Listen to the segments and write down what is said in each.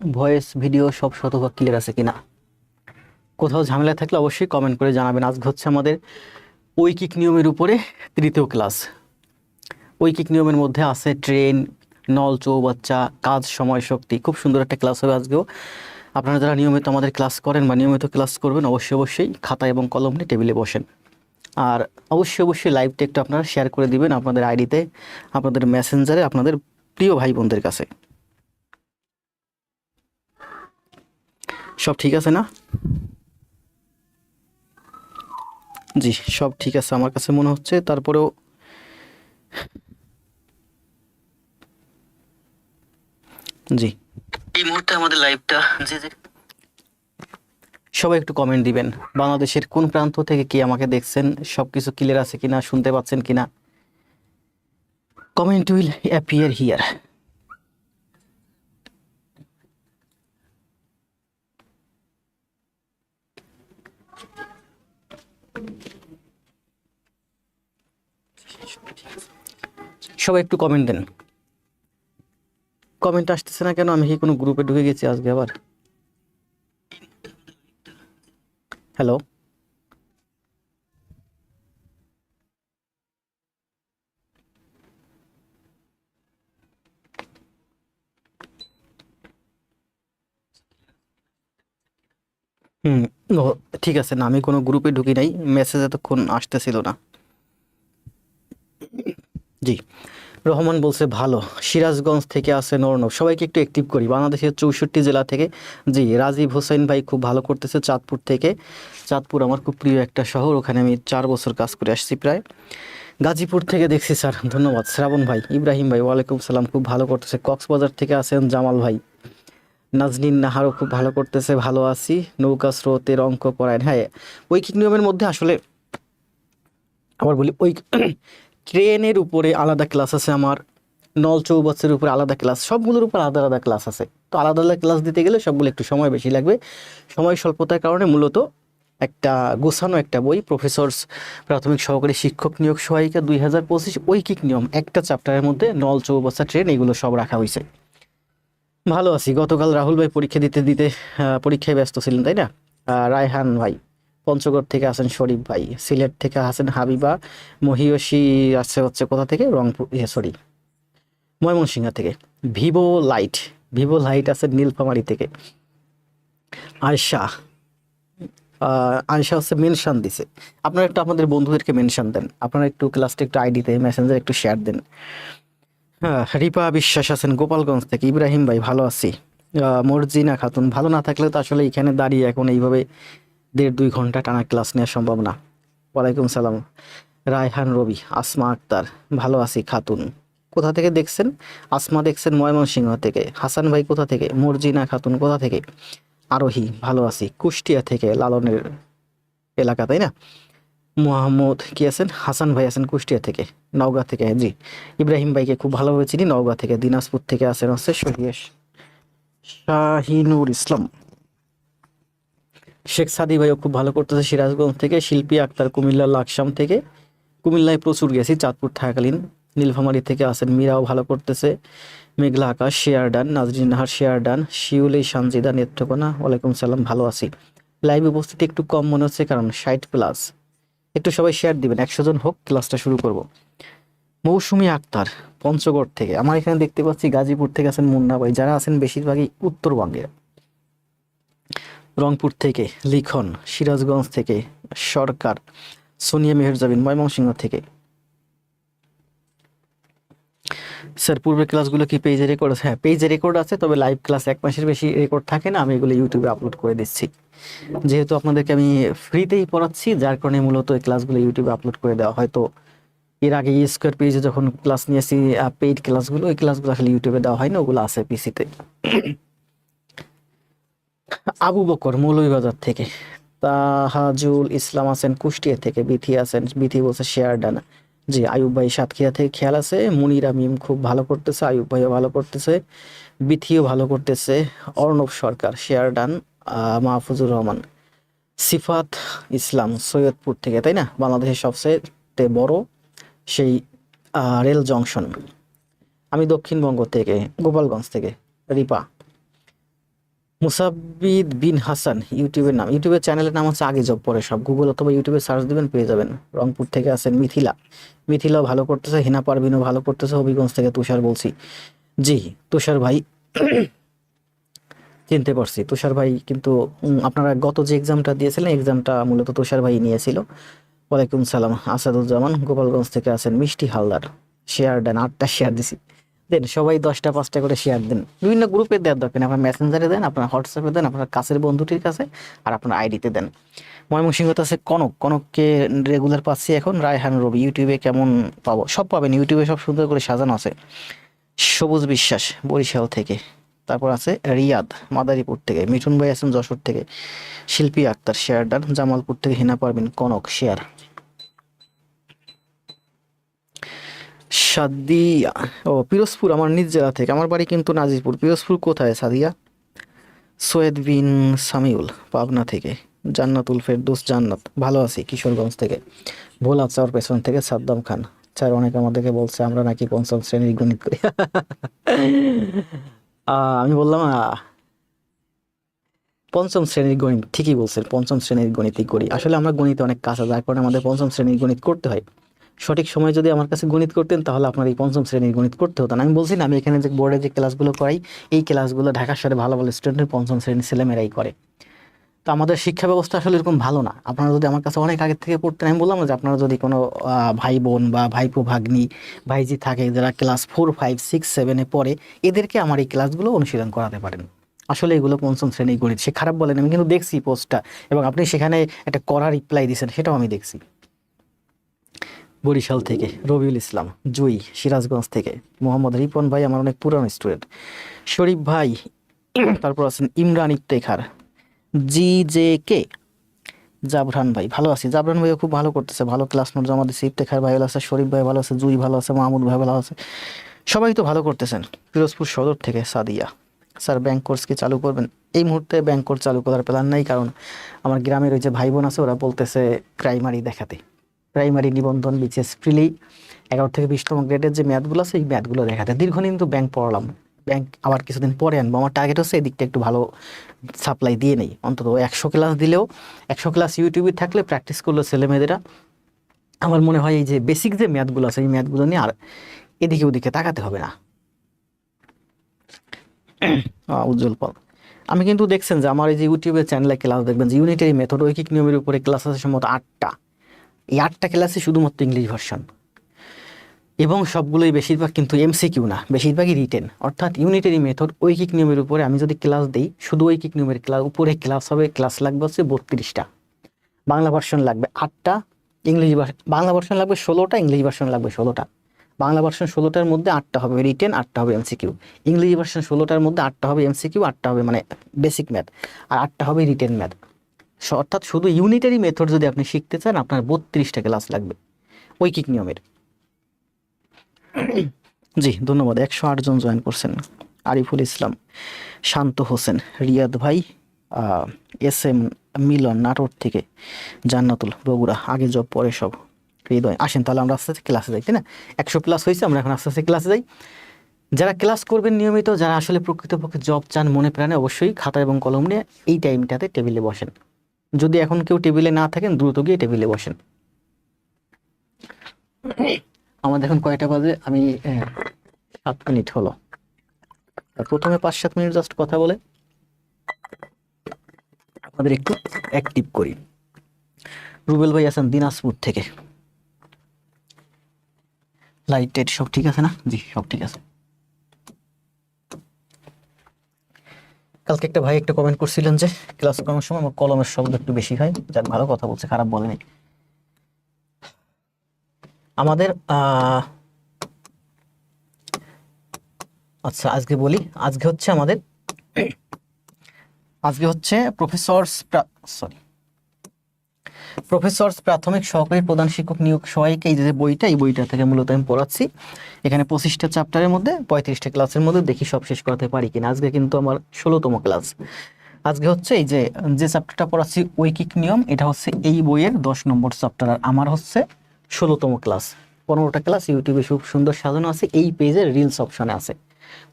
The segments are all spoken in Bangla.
ভয়েস ভিডিও সব শতভাগ ক্লিয়ার আছে কিনা, কোথাও ঝামেলা থাকলে অবশ্যই কমেন্ট করে জানাবেন। আজকে হচ্ছে আমাদের ঐকিক নিয়মের উপরে তৃতীয় ক্লাস। ঐকিক নিয়মের মধ্যে আছে ট্রেন, নল, চৌবাচ্চা, কাজ, সময়, শক্তি। খুব সুন্দর একটা ক্লাস হবে আজকেও। আপনারা যারা নিয়মিত আমাদের ক্লাস করেন বা নিয়মিত ক্লাস করবেন, অবশ্যই অবশ্যই খাতা এবং কলম নিয়ে টেবিলে বসেন। আর অবশ্যই অবশ্যই লাইভটা একটু আপনারা শেয়ার করে দিবেন আপনাদের আইডিতে, আপনাদের মেসেঞ্জারে, আপনাদের প্রিয় ভাই বোনদের কাছে। সব ঠিক আছে না? জি, সব ঠিক আছে আমার কাছে মনে হচ্ছে। তারপরেও জি, এই মুহূর্তে আমাদের লাইভটা যে সবাই একটু কমেন্ট দিবেন। বাংলাদেশের কোন প্রান্ত থেকে কি আমাকে দেখছেন, সবকিছু ক্লিয়ার আছে কিনা, শুনতে পাচ্ছেন কিনা। Comment will appear here. সবাই একটু কমেন্ট দেন। কমেন্ট আসতেছে না কেন? আমি কি কোনো গ্রুপে ঢুকে গেছি আজকে আবার? হ্যালো, হুম, ও ঠিক আছে। না, আমি কোনো গ্রুপে ঢুকি নাই, মেসেজ এতক্ষণ আসতেছিল না। জি, রহমান বলছে ভালো। সিরাজগঞ্জ থেকে আসেন অর্ণব। সবাইকে একটু অ্যাক্টিভ করি বাংলাদেশের 64 জেলা থেকে। জি, রাজীব হোসেন ভাই খুব ভালো করতেছে চাঁদপুর থেকে। চাঁদপুর আমার খুব প্রিয় একটা শহর, ওখানে আমি 4 বছর কাজ করে আসছি প্রায়। গাজীপুর থেকে দেখছি স্যার, ধন্যবাদ। শ্রাবণ ভাই, ইব্রাহিম ভাই, ওয়ালাইকুম সালাম, খুব ভালো করতেছে। কক্সবাজার থেকে আছেন জামাল ভাই। নাজনীন নাহারও খুব ভালো করতেছে, ভালো আছি। নৌকা স্রোতের অঙ্ক পড়ায়। হ্যাঁ, ঐকিক নিয়মের মধ্যে আসলে আবার বলি, ওই ট্রেনের উপরে আলাদা ক্লাস আছে আমার, নল চৌবাচ্চার উপরে আলাদা ক্লাস, সবগুলোর উপর আলাদা আলাদা ক্লাস আছে। তো আলাদা আলাদা ক্লাস দিতে গেলে সবগুলো একটু সময় বেশি লাগবে। সময় স্বল্পতার কারণে মূলত একটা গোছানো একটা বই, প্রফেসরস প্রাথমিক সহকারী শিক্ষক নিয়োগ সহায়িকা 2025 ঐকিক নিয়ম, একটা চ্যাপ্টারের মধ্যে নল, চৌবাচ্চা, ট্রেন এগুলো সব রাখা হয়েছে। ভালো আছি। গতকাল রাহুল ভাই পরীক্ষা দিতে দিতে পরীক্ষায় ব্যস্ত ছিলেন, তাই না? রায়হান ভাই পঞ্চগড় থেকে আছেন, শরীফ ভাই সিলেট থেকে আছেন, হাবিবা মহিয়সী আছে হচ্ছে কোথা থেকে, রংপুর, সরি, ময়মনসিংহ থেকে। ভিভো লাইট, ভিভো লাইট আছে নীলফামারী থেকে। আয়শা, আয়শা হচ্ছে মেনশন দিছে। আপনারা একটু আপনাদের বন্ধুদেরকে মেনশন দেন, আপনারা একটু ক্লাসটা একটু আইডিতে মেসেঞ্জারে একটু শেয়ার দেন। হ্যাঁ, রিপা বিশ্বাস আছেন গোপালগঞ্জ থেকে। ইব্রাহিম ভাই ভালো আছি। মর্জিনা খাতুন, ভালো না থাকলে তো আসলে এখানে দাঁড়িয়ে এখন এইভাবে 1.5-2 ঘন্টা টানা ক্লাস নেওয়া সম্ভব না। ওয়ালাইকুম সালাম। রায়হান রবি, আসমা আক্তার, ভালো আছি খাতুন। কোথা থেকে দেখছেন? আসমা দেখছেন ময়মনসিংহ থেকে। হাসান ভাই কোথা থেকে? মর্জিনা খাতুন কোথা থেকে? আরোহী, ভালো আছি কুষ্টিয়া থেকে, লালনের এলাকা, তাই না? মোহাম্মদ কি আছেন? হাসান ভাই আছেন কুষ্টিয়া থেকে। নওগাঁ থেকে, জি। ইব্রাহিম ভাইকে খুব ভালোভাবে চিনি, নওগাঁ থেকে। দিনাজপুর থেকে আছেন হচ্ছে শাহিনুর ইসলাম। শেখ সাদি ভাইও খুব ভালো করতেছে সিরাজগঞ্জ থেকে। শিল্পী আক্তার কুমিল্লা লাকসাম থেকে। কুমিল্লায় প্রচুর গেছি চাঁদপুর থাকাকালীন। নীলফামারী থেকে আছেন মীরাও ভালো করতেছে। Meghla Akash, share done, Nazrin Nahar share done, Shiuli Sanjida Netrokona, ওয়ালাইকুম সালাম, ভালো আছি। লাইভ উপস্থিতি একটু কম মনে হচ্ছে, কারণ 60+। একটু সবাই শেয়ার দিবেন, 100 জন হোক, ক্লাসটা শুরু করব। মৌসুমী আক্তার পঞ্চগড় থেকে। আমার এখানে দেখতে পাচ্ছি গাজীপুর থেকে আছেন মুন্না ভাই, যারা আছেন বেশিরভাগই উত্তরবঙ্গের। রংপুর থেকে লিখন, সিরাজগঞ্জ থেকে সরকার, সোনিয়া মেহেরজাবিন ময়মনসিংহ থেকে। স্যার পূর্বের ক্লাসগুলো কি পেজে রেকর্ড আছে? হ্যাঁ, পেজে রেকর্ড আছে, তবে লাইভ ক্লাস 1 মাসের বেশি রেকর্ড থাকে না। আমি এগুলো ইউটিউবে আপলোড করে দিচ্ছি, যেহেতু আপনাদেরকে আমি ফ্রিতেই পড়াচ্ছি, যার কারণে মূলত এই ক্লাসগুলো ইউটিউবে আপলোড করে দেওয়া। হয়তো এর আগে স্কোয়ার পেজে যখন ক্লাস নিয়েছি, পেইড ক্লাসগুলো, ওই ক্লাসগুলো আসলে ইউটিউবে দেওয়া হয় না, ওগুলো আছে পিসিতে। আবু বকর মৌলভীবাজার থেকে। তাহাজুল ইসলাম আছেন কুষ্টিয়া থেকে। বিথি আছেন, বিথি বলছে শেয়ার ডান। জি, আয়ুব ভাই সাতক্ষীরা থেকে খেয়াল আছে। মুনিরা মিম খুব ভালো করতেছে, আয়ুব ভাইও ভালো করতেছে, বিথিও ভালো করতেছে। অর্ণব সরকার শেয়ার ডান। মাহফুজুর রহমান, সিফাত ইসলাম সৈয়দপুর থেকে, তাই না? বাংলাদেশের সবচেয়ে বড় সেই রেল জংশন। আমি দক্ষিণবঙ্গ থেকে, গোপালগঞ্জ থেকে। রিপা, মুসাব্বিদ বিন হাসান ইউটিউবের নাম, ইউটিউবের চ্যানেলের নাম হচ্ছে আগে জব পরে সব, গুগল অথবা ইউটিউবে সার্চ দিবেন পেয়ে যাবেন। রংপুর থেকে আছেন মিথিলা, মিথিলাও ভালো করতেছে, হিনা পারভিনও ভালো করতেছে। হবিগঞ্জ থেকে তুষার বলছি। জি তুষার ভাই, চিনতে পারছি তুষার ভাই, কিন্তু আপনারা গত যে এক্সামটা দিয়েছিলেন এক্সামটা মূলত তুষার ভাই নিয়েছিল। ওয়ালাইকুম সালাম আসাদুজ্জামান গোপালগঞ্জ থেকে আছেন। মিষ্টি হালদার শেয়ার দেন, 8টা শেয়ার দিছি, দেন সবাই 10টা 5টা করে শেয়ার দেন। বিভিন্ন গ্রুপে দেওয়ার দরকার নেই, আপনার মেসেঞ্জারে দেন, আপনার হোয়াটসঅ্যাপে দেন, আপনার কাছের বন্ধুটির কাছে, আর আপনার আইডিতে দেন। ময়মনসিংহতে আছে কনক, কনককে রেগুলার পাচ্ছি এখন। রায়হান রবি ইউটিউবে কেমন পাবো? সব পাবেন ইউটিউবে, সব সুন্দর করে সাজানো আছে। সবুজ বিশ্বাস বরিশাল থেকে, তারপর আছে রিয়াদ মাদারীপুর থেকে, মিঠুন ভাই আছেন যশোর থেকে, শিল্পী আক্তার শেয়ার ডান, জামালপুর থেকে হিনা পারভিন কনক শেয়ার। সাদিয়া ও পিরোজপুর আমার নিজ জেলা থেকে, আমার বাড়ি কিন্তু নাজিরপুর। পিরোজপুর কোথায় সাদিয়া? সৈয়দ বিন সামিউল পাবনা থেকে, জান্নাতুল ফেরদৌস জান্নাত ভালো আছি কিশোরগঞ্জ থেকে, ভোলা চাওয়ার পেছন থেকে সাদ্দাম খান। স্যার অনেকে আমাদেরকে বলছে আমরা নাকি পঞ্চম শ্রেণীর গণিত করি। আমি বললাম পঞ্চম শ্রেণীর গণিত, ঠিকই বলছেন, পঞ্চম শ্রেণীর গণিতই করি। আসলে আমরা গণিতে অনেক কাঁচা, যার কারণে আমাদের পঞ্চম শ্রেণীর গণিত করতে হয়। সঠিক সময় যদি আমার কাছে গণিত করতেন তাহলে আপনার এই পঞ্চম শ্রেণীর গণিত করতে হতো না। আমি বলছি না, আমি এখানে যে বোর্ডে যে ক্লাসগুলো করাই, এই ক্লাসগুলো ঢাকার শহরে ভালো ভালো স্টুডেন্টের পঞ্চম শ্রেণীর ছেলেমেয়েরাই করে। তো আমাদের শিক্ষা ব্যবস্থা আসলে এরকম ভালো না। আপনারা যদি আমার কাছে অনেক আগে থেকে পড়তেন, আমি বললাম না যে আপনারা যদি কোনো ভাই বোন বা ভাইপো ভাগ্নি ভাইজি থাকে যারা ক্লাস 4 5 6 7-এ পড়ে, এদেরকে আমার এই ক্লাসগুলো অনুশীলন করাতে পারেন। আসলে এগুলো পঞ্চম শ্রেণীর গণিত, সে খারাপ বলেন, আমি কিন্তু দেখছি পোস্টটা, এবং আপনি সেখানে একটা কড়া রিপ্লাই দিয়েছেন, সেটাও আমি দেখছি। বরিশাল থেকে রবিউল ইসলাম জুই, সিরাজগঞ্জ থেকে মোহাম্মদ রিপন ভাই আমার অনেক পুরানো স্টুডেন্ট, শরীফ ভাই, তারপর আছেন Imran Iftekhar, G J K, Jabran ভাই ভালো আছি। জাবরান ভাইও খুব ভালো করতেছে, ভালো ক্লাস নোট জমা দিচ্ছে। ইফতেখার ভাই ভালো আছে, শরীফ ভাই ভালো আছে, জুই ভালো আছে, মাহমুদ ভাই ভালো আছে, সবাই তো ভালো করতেছেন। পিরোজপুর সদর থেকে সাদিয়া, স্যার ব্যাংক কোর্স কি চালু করবেন? এই মুহূর্তে ব্যাংক কোর্স চালু করার প্ল্যান নাই, কারণ আমার গ্রামের ওই যে ভাই বোন আছে ওরা বলতেছে প্রাইমারি দেখাতে, প্রাইমারি নিবন্ধন বিসিএস ফ্রিলি 11 থেকে 20তম গ্রেডের যে ম্যাথগুলো আছে এই ম্যাথগুলো দেখাতে। দীর্ঘদিন তো ব্যাংক পড়ালাম, ব্যাংক আবার কিছুদিন পরে আনবো। আমার টার্গেট হচ্ছে এদিকটা একটু ভালো সাপ্লাই দিয়ে নেই, অন্তত 100 ক্লাস দিলেও, 100 ক্লাস ইউটিউবে থাকলে প্র্যাকটিস করলো ছেলেমেয়েদেরা, আমার মনে হয় এই যে বেসিক যে ম্যাথগুলো আছে এই ম্যাথগুলো নিয়ে আর এদিকে ওদিকে তাকাতে হবে না। উজ্জ্বল পাল, আমি কিন্তু দেখছেন যে আমার এই যে ইউটিউবের চ্যানেলে ক্লাস দেখবেন যে ইউনিটারি মেথড ঐকিক নিয়মের উপরে ক্লাস আছে সম্ভবত 8টা। এই 8টা ক্লাসে শুধুমাত্র ইংলিশ ভার্সন, এবং সবগুলোই বেশিরভাগ কিন্তু এমসিকিউ না, বেশিরভাগই রিটেন। অর্থাৎ ইউনিটারি মেথড ঐকিক নিয়মের উপরে আমি যদি ক্লাস দিই, শুধু ঐকিক নিয়মের ক্লাস উপরে ক্লাস হবে, ক্লাস লাগবে হচ্ছে 32টা, বাংলা ভার্সন লাগবে 8টা, ইংলিশ বাংলা ভার্সন লাগবে 16টা, ইংলিশ ভার্সন লাগবে 16টা। বাংলা ভার্সন 16টার মধ্যে 8টা হবে রিটেন, 8টা হবে এমসিকিউ। ইংলিশ ভার্সন 16টার মধ্যে 8টা হবে এমসিকিউ, 8টা হবে মানে বেসিক ম্যাথ, আর 8টা হবে রিটেন ম্যাথ। অর্থাৎ শুধু ইউনিটারি মেথড যদি আপনি শিখতে চান আপনার 32টা ক্লাস লাগবে ঐকিক নিয়মের। জি ধন্যবাদ, 108 জন জয়েন করছেন। আরিফুল ইসলাম, শান্ত হোসেন, রিয়াদ ভাই, এস এম মিলন নাটোর থেকে, জান্নাতুল বগুড়া আগে জব পরে সব, হৃদয়। আসেন তাহলে আমরা আস্তে আস্তে ক্লাসে যাই, তাই না? 100+ হয়েছে, আমরা এখন আস্তে আস্তে ক্লাসে যাই। যারা ক্লাস করবেন নিয়মিত, যারা আসলে প্রকৃতপক্ষে জব চান মনে প্রাণে, অবশ্যই খাতা এবং কলম নিয়ে এই টাইমটাতে টেবিলে বসেন। যদি এখন কেউ টেবিলে না থাকেন দ্রুত গিয়ে টেবিলে বসেন। আমাদের এখন কয়টা বাজে? আমি 7 মিনিট হলো। প্রথমে 5-7 মিনিট জাস্ট কথা বলে আমাদের একটু অ্যাক্টিভ করি। রুবেল ভাই আছেন দিনাজপুর থেকে, লাইট টাইট সব ঠিক আছে না? জি সব ঠিক আছে। কালকে একটা ভাই একটা কমেন্ট করছিলেন যে ক্লাস করার সময় আমার কলমের শব্দ একটু বেশি হয়, যাক ভালো কথা বলছে, খারাপ বলেনি। আমাদের আচ্ছা আজকে বলি, আজকে হচ্ছে আমাদের প্রফেসরস প্রাথমিক সহকারী প্রধান শিক্ষক নিয়োগ সহায়িকা, এই যে বইটা, এই বইটা থেকে মূলত আমি পড়াচ্ছি। এখানে 25টা চ্যাপ্টারের মধ্যে 35টা ক্লাসের মধ্যে দেখি সব শেষ করাতে পারি কিনা। আজকে কিন্তু আমার 16তম ক্লাস। আজকে হচ্ছে এই যে চ্যাপ্টারটা পড়াচ্ছি ঐকিক নিয়ম, এটা হচ্ছে এই বইয়ের 10 নম্বর চ্যাপ্টার, আর আমার হচ্ছে 16তম ক্লাস। 15টা ক্লাস ইউটিউবে খুব সুন্দর সাজানো আছে, এই পেজে রিলস অপশনে আছে।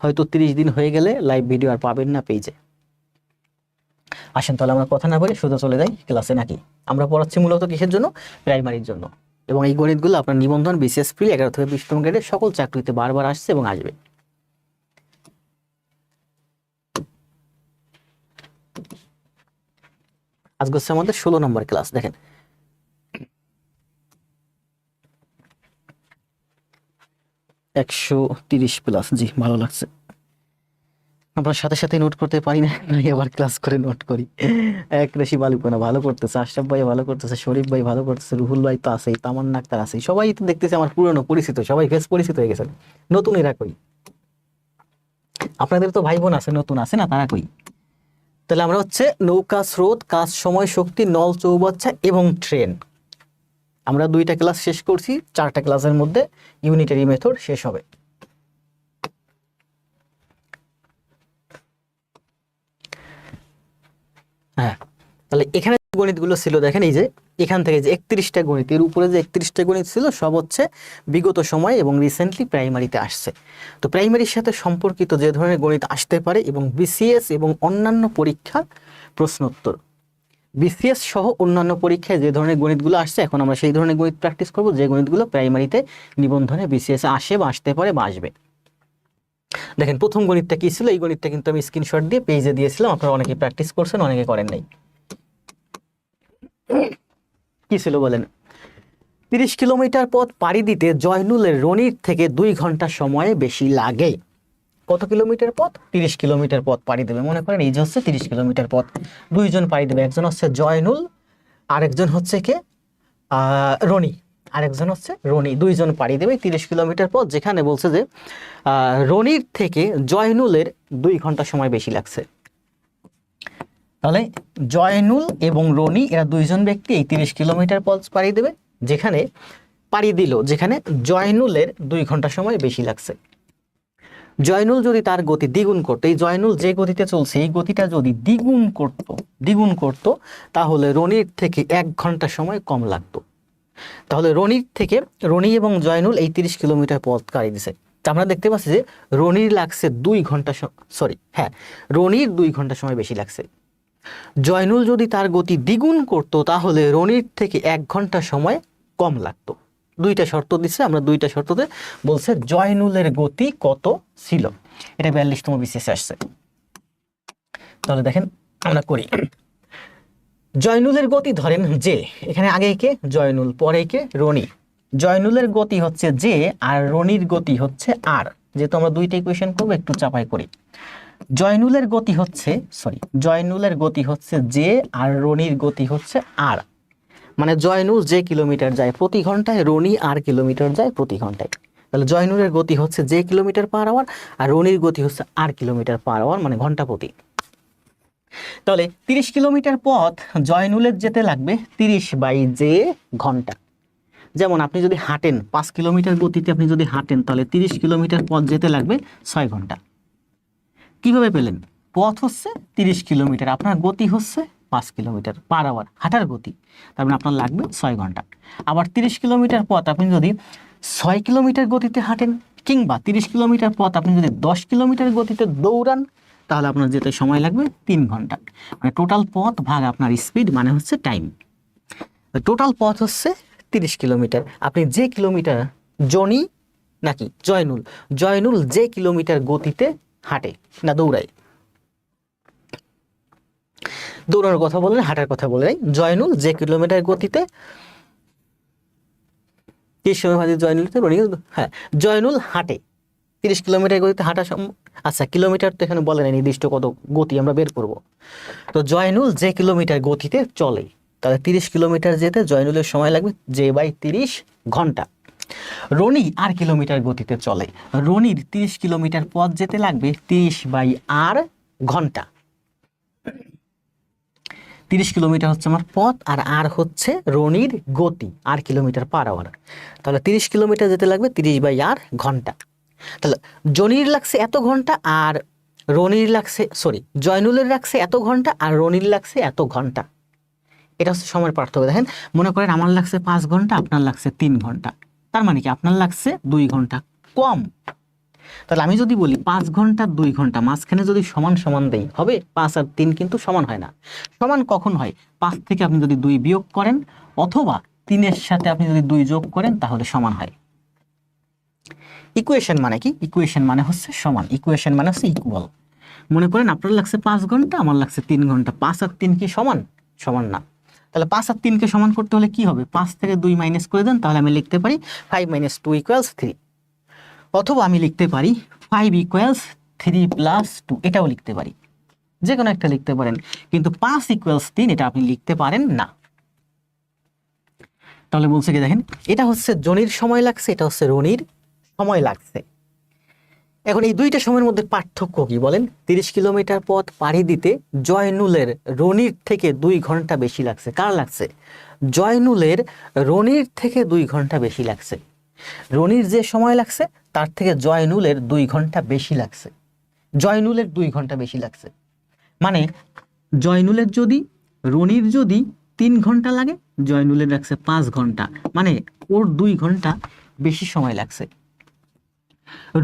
হয়তো 30 দিন হয়ে গেলে লাইভ ভিডিও আর পাবেন না পেজে। আসেন তাহলে আমরা কথা না বলে সোজা চলে যাই ক্লাসে। নাকি আমরা পড়াচ্ছি মূলত কিসের জন্য? প্রাইমারির জন্য। এবং এই গণিতগুলো আপনার নিবন্ধন, বিসিএস প্রি 11 থেকে 20তম গ্রেডের সকল চাকরিতে বারবার আসছে এবং আসবে। আজকে হচ্ছে আমাদের 16 নম্বর ক্লাস। দেখেন 130 প্লাস। জি, ভালো লাগছে। আমরা সাথে সাথে নোট করতে পারি না, আবার ক্লাস করে নোট করি। এক রেশি বালুকোনা ভালো করতেছে, আশরাফ ভাই ভালো করতেছে, শরীফ ভাই ভালো করতেছে, রুহুল ভাই তো আছেই, তামান্না আক্তার আছেই, সবাই তো দেখতেছে আমার পুরনো পরিচিত, সবাই ফেস পরিচিত হয়ে গেছেন। নতুন এরা কই? আপনাদের তো ভাই বোন আছে, নতুন আছে না, তারা কই? তাহলে আমরা হচ্ছে নৌকা, স্রোত, কাজ, সময়, শক্তি, নল, চৌবাচ্চা এবং ট্রেন, আমরা 2টা ক্লাস শেষ করছি। 4টা ক্লাসের মধ্যে ইউনিটারি মেথড শেষ হবে। হ্যাঁ, তাহলে এখানে গণিতগুলো ছিল দেখেন, এই যে এখান থেকে যে 31টা গণিত, এর উপরে যে 31টা গণিত ছিল সব হচ্ছে বিগত সময় এবং রিসেন্টলি প্রাইমারিতে আসছে। তো প্রাইমারির সাথে সম্পর্কিত যে ধরনের গণিত আসতে পারে এবং বিসিএস এবং অন্যান্য পরীক্ষার প্রশ্নোত্তর, বিসিএস সহ অন্যান্য পরীক্ষায় যে ধরনের গণিতগুলো আসছে, এখন আমরা সেই ধরনের গণিত প্র্যাকটিস করব যে গণিতগুলো প্রাইমারিতে নিবন্ধনে বিসিএস আসে বা আসতে পারে বা আসবে। দেখেন প্রথম গণিতটা কি ছিল, এই গণিতটা কিন্তু আমি স্ক্রিনশট দিয়ে পেজে দিয়েছিলাম, আপনারা অনেকে প্র্যাকটিস করছেন, অনেকে করেন নাই। কি ছিল বলেন? 30 কিলোমিটার পথ পাড়ি দিতে জয়নুলের রনির থেকে 2 ঘন্টা সময় বেশি লাগে। কত কিলোমিটার পথ? 30 কিলোমিটার পথ পাড়ি দেবে। মনে করেন এই যে হচ্ছে 30 কিলোমিটার পথ, দুইজন পাড়ি দেবে, একজন হচ্ছে জয়নুল, আরেকজন হচ্ছে কে রনি, আরেকজন হচ্ছে রনি, দুইজন পাড়ি দেবে 30 কিলোমিটার পথ, যেখানে বলছে যে রনির থেকে জয়নুলের 2 ঘন্টা সময় বেশি লাগছে। তাহলে জয়নুল এবং রনি এরা দুইজন ব্যক্তি এই 30 কিলোমিটার পথ পাড়ি দেবে, যেখানে পাড়ি দিল, যেখানে জয়নুলের 2 ঘন্টা সময় বেশি লাগছে। জয়নুল যদি তার গতি দ্বিগুণ করতো, এই জয়নুল যে গতিতে চলছে এই গতিটা যদি দ্বিগুণ করত তাহলে রনির থেকে 1 ঘন্টা সময় কম লাগতো। তাহলে রনি এবং জয়নুল এই 30 কিলোমিটার পথ পাড়ি দিছে। আমরা দেখতে পাচ্ছি যে রনির লাগছে 2 ঘন্টা, রনির 2 ঘন্টা সময় বেশি লাগছে। জয়নুল যদি তার গতি দ্বিগুণ করত তাহলে রনির থেকে 1 ঘন্টা সময় কম লাগতো। 2টা শর্ত দিচ্ছে, আমরা 2টা শর্ততে বলছে জয়নুলের গতি কত ছিল। এটা 42তম বিসিএস আসছে। তাহলে দেখেন আমরা করি। জয়নুলের গতি ধরেন যে, এখানে আগে কে? জয়নুল, পরে কে? রনি। জয়নুলের গতি হচ্ছে যে আর রনির গতি হচ্ছে আর। যেহেতু আমরা 2টা ইকুয়েশন করবো, একটু চাপাই করি। জয়নুলের গতি হচ্ছে যে আর রনির গতি হচ্ছে আর। মানে জয়নুল যে কিলোমিটার যায় প্রতি ঘন্টায়, রনি আর কিলোমিটার যায় প্রতি ঘন্টায়। তাহলে জয়নুলের গতি হচ্ছে যে কিলোমিটার পার আওয়ার আর রনির গতি হচ্ছে আর কিলোমিটার পার আওয়ার, মানে ঘন্টা প্রতি। তাহলে 30 কিলোমিটার পথ জয়নুলের যেতে লাগবে 30/যে ঘন্টা। যেমন আপনি যদি হাঁটেন 5 কিলোমিটার গতিতে আপনি যদি হাঁটেন, তাহলে 30 কিলোমিটার পথ যেতে লাগবে 6 ঘন্টা। কিভাবে পেলেন? পথ হচ্ছে 30 কিলোমিটার, আপনার গতি হচ্ছে 5 কিলোমিটার পার আওয়ার, হাঁটার গতি, তার মানে আপনার লাগবে 6 ঘন্টা। আবার 30 কিলোমিটার পথ আপনি যদি 6 কিলোমিটার গতিতে হাঁটেন, কিংবা 30 কিলোমিটার পথ আপনি যদি 10 কিলোমিটার গতিতে দৌড়ান, তাহলে আপনার যেতে সময় লাগবে 3 ঘন্টা। মানে টোটাল পথ ভাগ আপনার স্পিড মানে হচ্ছে টাইম। টোটাল পথ হচ্ছে 30 কিলোমিটার। আপনি যে কিলোমিটার, জনি নাকি জয়নুল যে কিলোমিটার গতিতে হাঁটে না দৌড়ায়, দৌড়ানোর কথা বলে না, হাঁটার কথা বলে নাই। জয়নুল যে কিলোমিটার গতিতে, জয়নুল হাঁটে 30 কিলোমিটার গতিতে হাঁটা আচ্ছা, কিলোমিটার তো এখানে বলে নাই নির্দিষ্ট কত গতি, আমরা বের করব। তো জয়নুল যে কিলোমিটার গতিতে চলে, তাহলে 30 কিলোমিটার যেতে জয়নুলের সময় লাগবে যে/30 ঘন্টা। রনি আর কিলোমিটার গতিতে চলে, রনির 30 কিলোমিটার পথ যেতে লাগবে 30/আর ঘন্টা। 30 কিলোমিটার হচ্ছে আমার পথ, আর হচ্ছে রনির গতি, আর কিলোমিটার পার আওয়ার। তাহলে 30 কিলোমিটার যেতে লাগবে 30/আর ঘন্টা। তাহলে জনির লাগছে এত ঘন্টা আর জয়নুলের লাগছে এত ঘন্টা আর রনির লাগছে এত ঘন্টা। এটা হচ্ছে সময়ের পার্থক্য। দেখেন মনে করেন আমার লাগছে 5 ঘন্টা, আপনার লাগছে 3 ঘন্টা, তার মানে কি আপনার লাগছে 2 ঘন্টা কম। তাহলে আমি যদি বলি 5 ঘন্টা 2 ঘন্টা মাঝখানে যদি সমান সমান দেই হবে, 5 আর 3 কিন্তু সমান হয় না। সমান কখন হয়? 5 থেকে আপনি যদি 2 বিয়োগ করেন অথবা 3-এর সাথে আপনি যদি 2 যোগ করেন তাহলে সমান হয়। ইকুয়েশন মানে কি? ইকুয়েশন মানে হচ্ছে সমান, ইকুয়েশন মানে হচ্ছে ইকুয়াল। মনে করেন আপনার লাগছে 5 ঘন্টা, আমার লাগছে 3 ঘন্টা, 5 আর 3 কি সমান? সমান না। তাহলে 5 আর 3 কে সমান করতে হলে কি হবে? 5 থেকে 2 মাইনাস করে দেন, তাহলে আমি লিখতে পারি 5 - 2 = 3। অথবা আমি লিখতে পারি 5 = 3 + 2, এটাও লিখতে পারি, যে কোনো একটা লিখতে পারেন। কিন্তু 5 = 3 এটা আপনি লিখতে পারেন না। তাহলে বলছে কি দেখেন, এটা হচ্ছে জনির সময় লাগছে, এটা হচ্ছে রনির সময় লাগছে। এখন এই দুইটা সময়ের মধ্যে পার্থক্য কি বলেন? 30 কিলোমিটার পথ পাড়ি দিতে জয়নুলের রনির থেকে 2 ঘন্টা বেশি লাগছে। কার লাগছে? জয়নুলের রনির থেকে 2 ঘন্টা বেশি লাগছে। রনির যে সময় লাগছে তার থেকে জয়নুলের 2 ঘন্টা বেশি লাগছে। জয়নুলের 2 ঘন্টা বেশি লাগছে মানে জয়নুলের যদি, রনির যদি 3 ঘন্টা লাগে, জয়নুলের লাগছে 5 ঘন্টা, মানে ওর 2 ঘন্টা বেশি সময় লাগছে।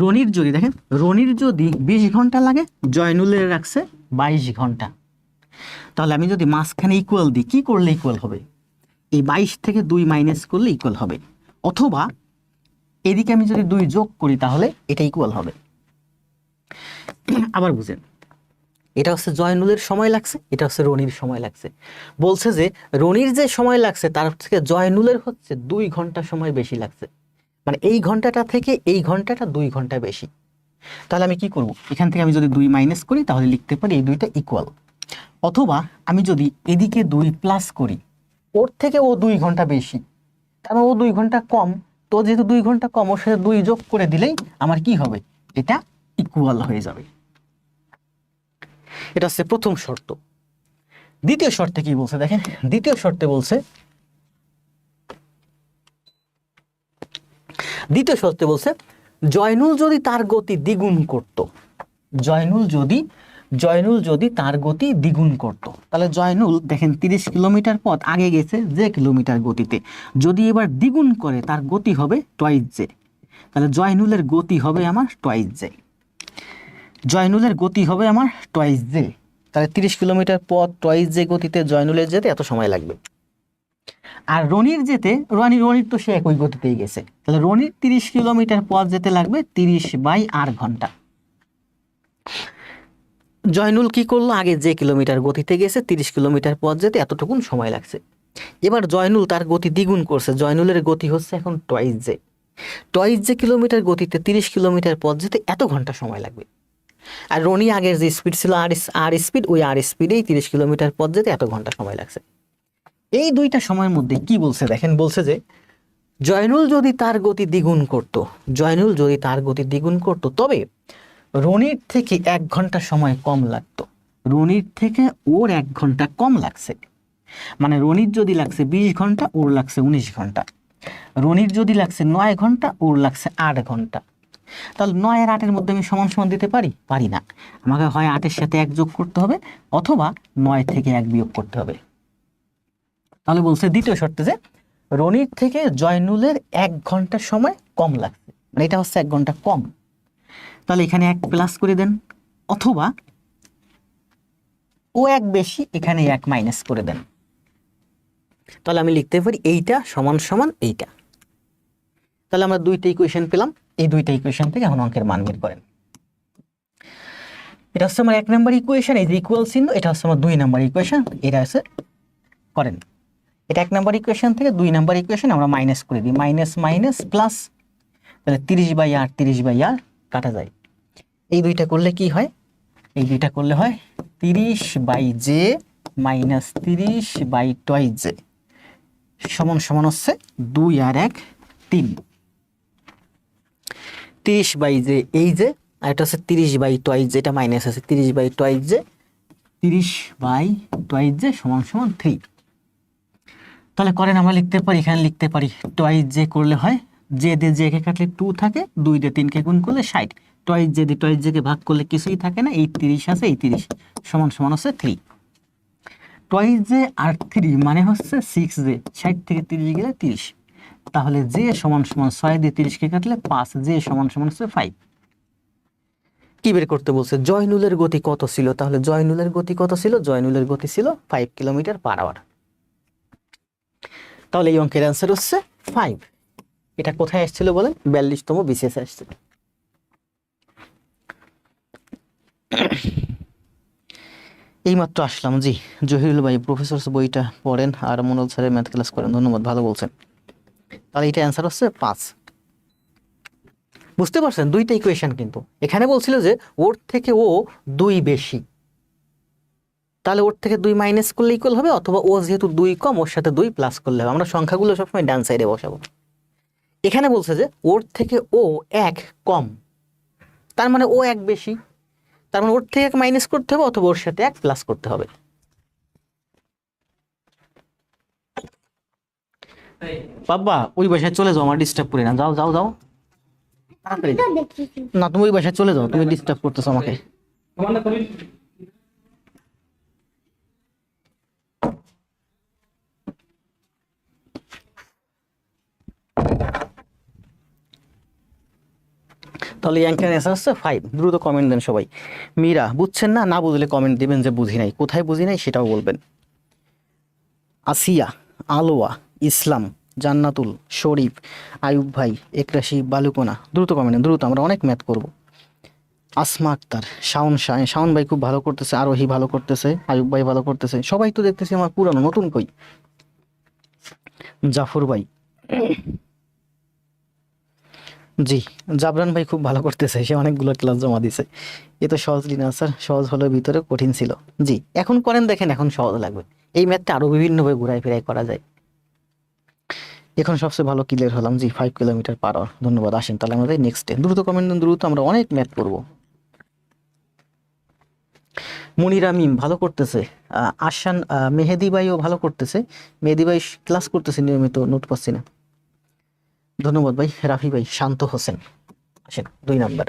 রনির যদি দেখেন, রনির যদি 20 ঘন্টা লাগে, জয়নুলের রাখছে 22 ঘন্টা। তাহলে আমি যদি মাঝখানে ইকুয়াল দিই, কি করলে ইকুয়াল হবে? এই 22 থেকে 2 মাইনাস করলে ইকুয়াল হবে, অথবা এদিকে আমি যদি 2 যোগ করি তাহলে এটা ইকুয়াল হবে। আবার বুঝেন, এটা হচ্ছে জয়নুলের সময় লাগছে, এটা হচ্ছে রনির সময় লাগছে। বলছে যে রনির যে সময় লাগছে তার থেকে জয়নুলের হচ্ছে 2 ঘন্টা সময় বেশি লাগছে, মানে এই ঘন্টাটা থেকে এই ঘন্টাটা 2 ঘন্টা বেশি। তাহলে আমি কি করব? এখান থেকে আমি যদি 2 মাইনাস করি তাহলে লিখতে পারি এই দুইটা ইকুয়াল। অথবা আমি যদি এদিকে 2 প্লাস করি, ওর থেকে ও 2 ঘন্টা বেশি, কারণ ও 2 ঘন্টা কম, তো যেহেতু 2 ঘন্টা কম, ওর সাথে 2 যোগ করে দিলেই আমার কি হবে? এটা ইকুয়াল হয়ে যাবে। এটা হচ্ছে প্রথম শর্ত। দ্বিতীয় শর্তে কি বলছে দেখেন, দ্বিতীয় শর্তে বলছে, দ্বিতীয় শর্তে বলছে জয়নুল যদি তার গতি দ্বিগুণ করত, জয়নুল যদি তার গতি দ্বিগুণ করত, তাহলে জয়নুল দেখেন 30 কিলোমিটার পথ আগে গেছে যে কিলোমিটার গতিতে, যদি এবার দ্বিগুণ করে তার গতি হবে টুয়াইস জে। তাহলে জয়নুলের গতি হবে আমার টুয়াইস জে, জয়নুলের গতি হবে আমার টুয়াইস জে। তাহলে 30 কিলোমিটার পথ টুয়াইস জে গতিতে জয়নুলের যেতে এত সময় লাগবে। আর রনির যেতে, রনির তো সে একই গতিতেই গেছে, তাহলে রনির 30 কিলোমিটার পথ যেতে লাগবে 30/8 ঘন্টা। জয়নুল কি করলো? আগে যে কিলোমিটার গতিতে গেছে 30 কিলোমিটার পথ যেতে এতটুকুন সময় লাগছে। এবার জয়নুল তার গতি দ্বিগুণ করছে, জয়নুলের গতি হচ্ছে এখন টুয়াইস জে কিলোমিটার গতিতে 30 কিলোমিটার পথ যেতে এত ঘন্টা সময় লাগবে। আর রনি আগের যে স্পিড ছিল আর স্পিড, ওই আর স্পিডেই 30 কিলোমিটার পথ যেতে এত ঘন্টা সময় লাগছে। এই দুইটা সময়ের মধ্যে কি বলছে দেখেন, বলছে যে জয়নুল যদি তার গতি দ্বিগুণ করত, জয়নুল যদি তার গতি দ্বিগুণ করত, তবে রনির থেকে 1 ঘন্টা সময় কম লাগতো। রনির থেকে ওর 1 ঘন্টা কম লাগছে, মানে রনির যদি লাগছে 20 ঘন্টা, ওর লাগছে 19 ঘন্টা। রনির যদি লাগছে 9 ঘন্টা, ওর লাগছে 8 ঘন্টা। তাহলে 9 আর 8-এর মধ্যে আমি সমান সমান দিতে পারি? পারি না। আমাকে হয় 8-এর সাথে 1 যোগ করতে হবে, অথবা 9 থেকে 1 বিয়োগ করতে হবে। তাহলে বলছে দ্বিতীয় শর্তে যে রনির থেকে জয়নুলের 1 ঘন্টা সময় কম লাগছে, মানে এটা হচ্ছে 1 ঘন্টা কম। তাহলে এখানে 1 প্লাস করে দেন, অথবা ও 1 বেশি, এখানে 1 মাইনাস করে দেন। তাহলে আমি লিখতে পারি এইটা সমান সমান এইটা। তাহলে আমরা দুইটা ইকুয়েশন পেলাম। এই দুইটা ইকুয়েশন থেকে এখন অঙ্কের মান বের করেন। এটা হচ্ছে আমার 1 নম্বর ইকুয়েশন, এই যে ইকুয়াল চিহ্ন, এটা হচ্ছে আমার 2 নম্বর ইকুয়েশন। এটা হচ্ছে করেন, এটা 1 নম্বর ইকুয়েশন থেকে 2 নম্বর ইকুয়েশন আমরা মাইনাস করে দিই, মাইনাস মাইনাস প্লাস, তাহলে 30/8 30/8 কাটা যায়। এই দুইটা করলে কি হয়? এই দুইটা করলে হয় 30/j মাইনাস 30/2j সমান সমান হচ্ছে 2 আর 1 3। 30/j এই যে, আর এটা হচ্ছে 30/2j, এটা মাইনাস আছে, 30/2j 30/2j সমান সমান 3। তাহলে করেন, আমরা লিখতে পারি, এখানে লিখতে পারি টুয়াইস জে করলে হয়, জে দিয়ে জে কে কাটলে 2 থাকে, 2 দিয়ে 3 কে গুণ করলে 60, টুয়াইস জে দিয়ে টুয়াইস জে কে ভাগ করলে কিছুই থাকে না, এই 30 আছে, এই 30 সমান সমান হচ্ছে 3। টুয়াইস জে আর 3 মানে হচ্ছে 6j, 60 থেকে 30 গেলে 30, তাহলে জে সমান সমান 6 দিয়ে 30 কে কাটলে 5, জে সমান সমান হচ্ছে 5। কি বের করতে বলছে? জয়নুলের গতি কত ছিল? তাহলে জয়নুলের গতি কত ছিল? জয়নুলের গতি ছিল 5 কিলোমিটার/আওয়ার। তাহলে এই অঙ্কের অ্যান্সার হচ্ছে 5। এটা কোথায় আসছিল বলেন? 42তম বিসিএস আসছিল। এইমাত্র আসলাম। জি, জহিরুল ভাই প্রফেসর বইটা পড়েন আর মনোজ স্যারের ম্যাথ ক্লাস করেন, ধন্যবাদ, ভালো বলছেন। তাহলে এটা অ্যান্সার হচ্ছে 5। বুঝতে পারছেন? দুইটা ইকুয়েশন কিন্তু এখানে বলছিল যে ওর থেকে ও 2 বেশি, তাহলে ওর থেকে 2 মাইনাস করলে ইকুয়াল হবে, অথবা ও যেহেতু 2 কম ওর সাথে 2 প্লাস করলে হবে। আমরা সংখ্যাগুলো সবসময় ডান সাইডে বসাবো। এখানে বলছে যে ওর থেকে ও 1 কম, তার মানে ও 1 বেশি, তার মানে ওর থেকে 1 মাইনাস করতে হবে অথবা ওর সাথে 1 প্লাস করতে হবে। বাবা ওই বাসায় চলে যাও, আমার ডিস্টার্ব করি না, যাও যাও যাও তাড়াতাড়ি। না তুমি ওই বাসায় চলে যাও, তুমি ডিস্টার্ব করতেছো আমাকে। তাহলে অ্যাঙ্কের অ্যান্সার হচ্ছে 5। দ্রুত কমেন্ট দেন সবাই। মীরা বুঝছেন না? না বুঝলে কমেন্ট দিবেন যে বুঝি নাই, কোথায় বুঝি নাই সেটাও বলবেন। আসিয়া, আলোয়া, ইসলাম, জান্নাতুল, শরীফ, আয়ুব ভাই, একরাশি, বালুকোনা, দ্রুত কমেন্ট, দ্রুত, আমরা অনেক ম্যাথ করব। আসমা আক্তার, শাওন ভাই খুব ভালো করতেছে, আরোহী ভালো করতেছে, আয়ুব ভাই ভালো করতেছে, সবাই তো দেখতেছি আমার পুরানো, নতুন কই? জাফর ভাই, জি, জাবরান ভাই খুব ভালো করতেছে, সে অনেকগুলো ক্লাস জমা দিছে। এ তো সহজ আনসার, সহজ হলেও ভিতরে কঠিন ছিল। জি, এখন করেন দেখেন, এখন সহজ লাগবে। এই ম্যাথটা আরো বিভিন্নভাবে ঘুরাই ফিরাই করা যায়। এখন সবচেয়ে ভালো ক্লিয়ার হলাম। জি, 5 কিলোমিটার/আওয়ার, ধন্যবাদ। আসেন তাহলে আমাদের নেক্সটে, দ্রুত কমেন্ট দেন, দ্রুত, আমরা অনেক ম্যাথ করব। মনিরা মিম ভালো করতেছে, আশান, মেহেদি ভাইও ভালো করতেছে। মেহেদি ভাই ক্লাস করতেছে নিয়মিত, নোট পাচ্ছি না, ধন্যবাদ ভাই। রাফি ভাই, শান্ত হোসেন, আসেন 2 নাম্বার।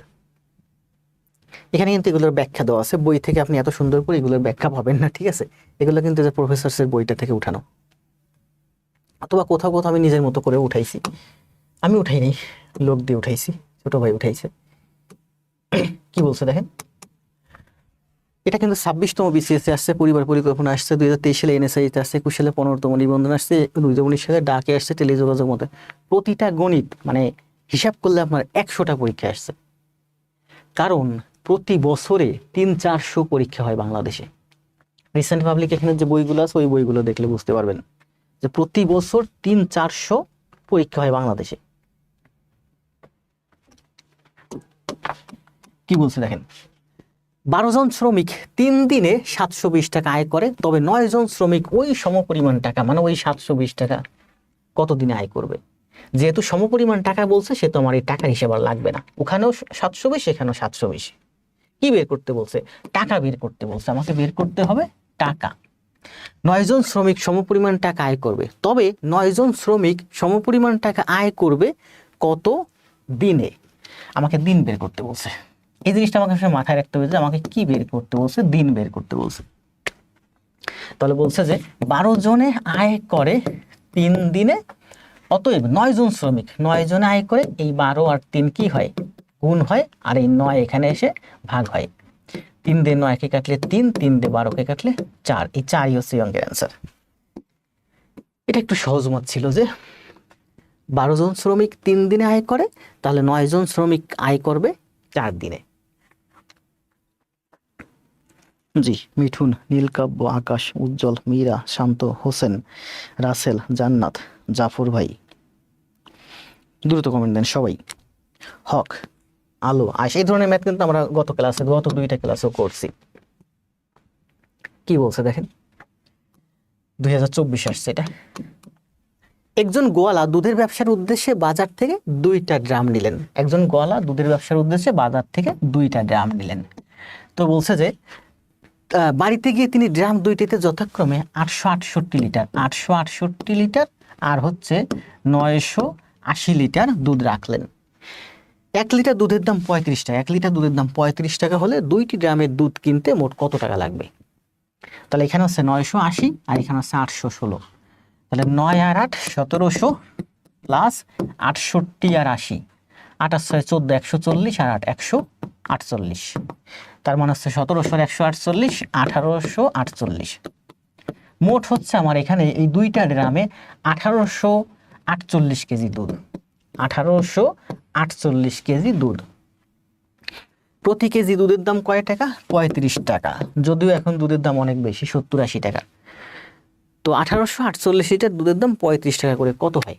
এখানে কিন্তু এগুলোর ব্যাখ্যা দেওয়া আছে, বই থেকে আপনি এত সুন্দর করে এগুলোর ব্যাখ্যা পাবেন না, ঠিক আছে? এগুলো কিন্তু যে প্রফেসরসের বইটা থেকে উঠানো, অথবা কোথাও কোথাও আমি নিজের মতো করে উঠাইছি। আমি উঠাই নাই, লোক দিয়ে উঠাইছি, ছোট ভাই উঠাইছে। কি বলছে দেখেন, এটা কিন্তু 26তম বিসিএস আসছে, পরিবার পরিকল্পনা আসছে, 2023 সালে এনএসআই আসছে, 21 সালে 15তম নিবন্ধন আসছে, 2019 সালে ডাকে আসছে, টেলিযোগাযোগ মতে। প্রতিটা গণিত মানে হিসাব করলে আপনার 100টা পরীক্ষা আসছে, কারণ প্রতি বছরে 300-400 পরীক্ষা হয় বাংলাদেশে। রিসেন্ট পাবলিকেশনের যে বইগুলো আছে ওই বইগুলো দেখলে বুঝতে পারবেন যে প্রতি বছর 300-400 পরীক্ষা হয় বাংলাদেশে। কি বলছে দেখেন, 12 জন শ্রমিক 3 দিনে 720 টাকা আয় করে, তবে 9 জন শ্রমিক ওই সমপরিমাণ টাকা মানে ওই 720 টাকা কত দিনে আয় করবে? যেহেতু সমপরিমাণ টাকা বলছে, সে তো আমার এই টাকার হিসেব আর লাগবে না, ওখানেও 720 এখানেও 720। কি বের করতে বলছে? টাকা বের করতে বলছে, আমাকে বের করতে হবে টাকা। 9 জন শ্রমিক সমপরিমাণ টাকা আয় করবে, তবে 9 জন শ্রমিক সমপরিমাণ টাকা আয় করবে কত দিনে? আমাকে দিন বের করতে বলছে। এই জিনিসটা আমাকে মাথায় রাখতে হবে যে আমাকে কি বের করতে বলছে? দিন বের করতে বলছে। তাহলে বলছে যে 12 জনে আয় করে 3 দিনে, অতএব 9 জন শ্রমিক 9 জনে আয় করে, এই 12 আর 3 কি হয়? গুণ হয়, আর এই 9 এখানে এসে ভাগ হয়। 3 দিয়ে 9 কে কাটলে 3, 3 দিয়ে 12 কে কাটলে 4, এই 4ই হচ্ছে অঙ্কের অ্যান্সার। এটা একটু সহজ মত ছিল যে 12 জন শ্রমিক 3 দিনে আয় করে, তাহলে 9 জন শ্রমিক আয় করবে 4 দিনে। জি, মিঠুন, নীলকাব্য, আকাশ, উজ্জ্বল, মীরা, শান্ত, হোসেন, রাসেল, জান্নাত, জাফর ভাই, দ্রুত কমেন্ট দেন সবাই। হক, আলো, আশ, এই ধরনের ম্যাথ কিন্তু আমরা গত 2টা ক্লাসেও করছি। কি বলছে দেখেন, 2024 আসছে এটা। একজন গোয়ালা দুধের ব্যবসার উদ্দেশ্যে বাজার থেকে 2টা ড্রাম নিলেন। একজন গোয়ালা দুধের ব্যবসার উদ্দেশ্যে বাজার থেকে 2টা ড্রাম নিলেন। তো বলছে যে বাড়িতে গিয়ে তিনি ড্রাম 2টিতে যথাক্রমে 868 লিটার, 868 লিটার আর হচ্ছে 980 লিটার দুধ রাখলেন। 1 লিটার দুধের দাম 35 টাকা। 1 লিটার দুধের দাম 35 টাকা হলে 2টি ড্রামের দুধ কিনতে মোট কত টাকা লাগবে? তাহলে এখানে হচ্ছে 980 আর এখানে হচ্ছে 816। তাহলে 9 আর 8 1700 প্লাস 68 আর 80, 8 আর 6 14, 140 আর 8 140। 48, তার মানে হচ্ছে 1700 148, 1848। মোট হচ্ছে আমার এখানে এই দুইটা ড্রামে 1848 কেজি দুধ, 1848 কেজি দুধ। প্রতি কেজি দুধের দাম কয় টাকা? 35 টাকা, যদিও এখন দুধের দাম অনেক বেশি, 70-80 টাকা। তো 1848 লিটার দুধের দাম 35 টাকা করে কত হয়?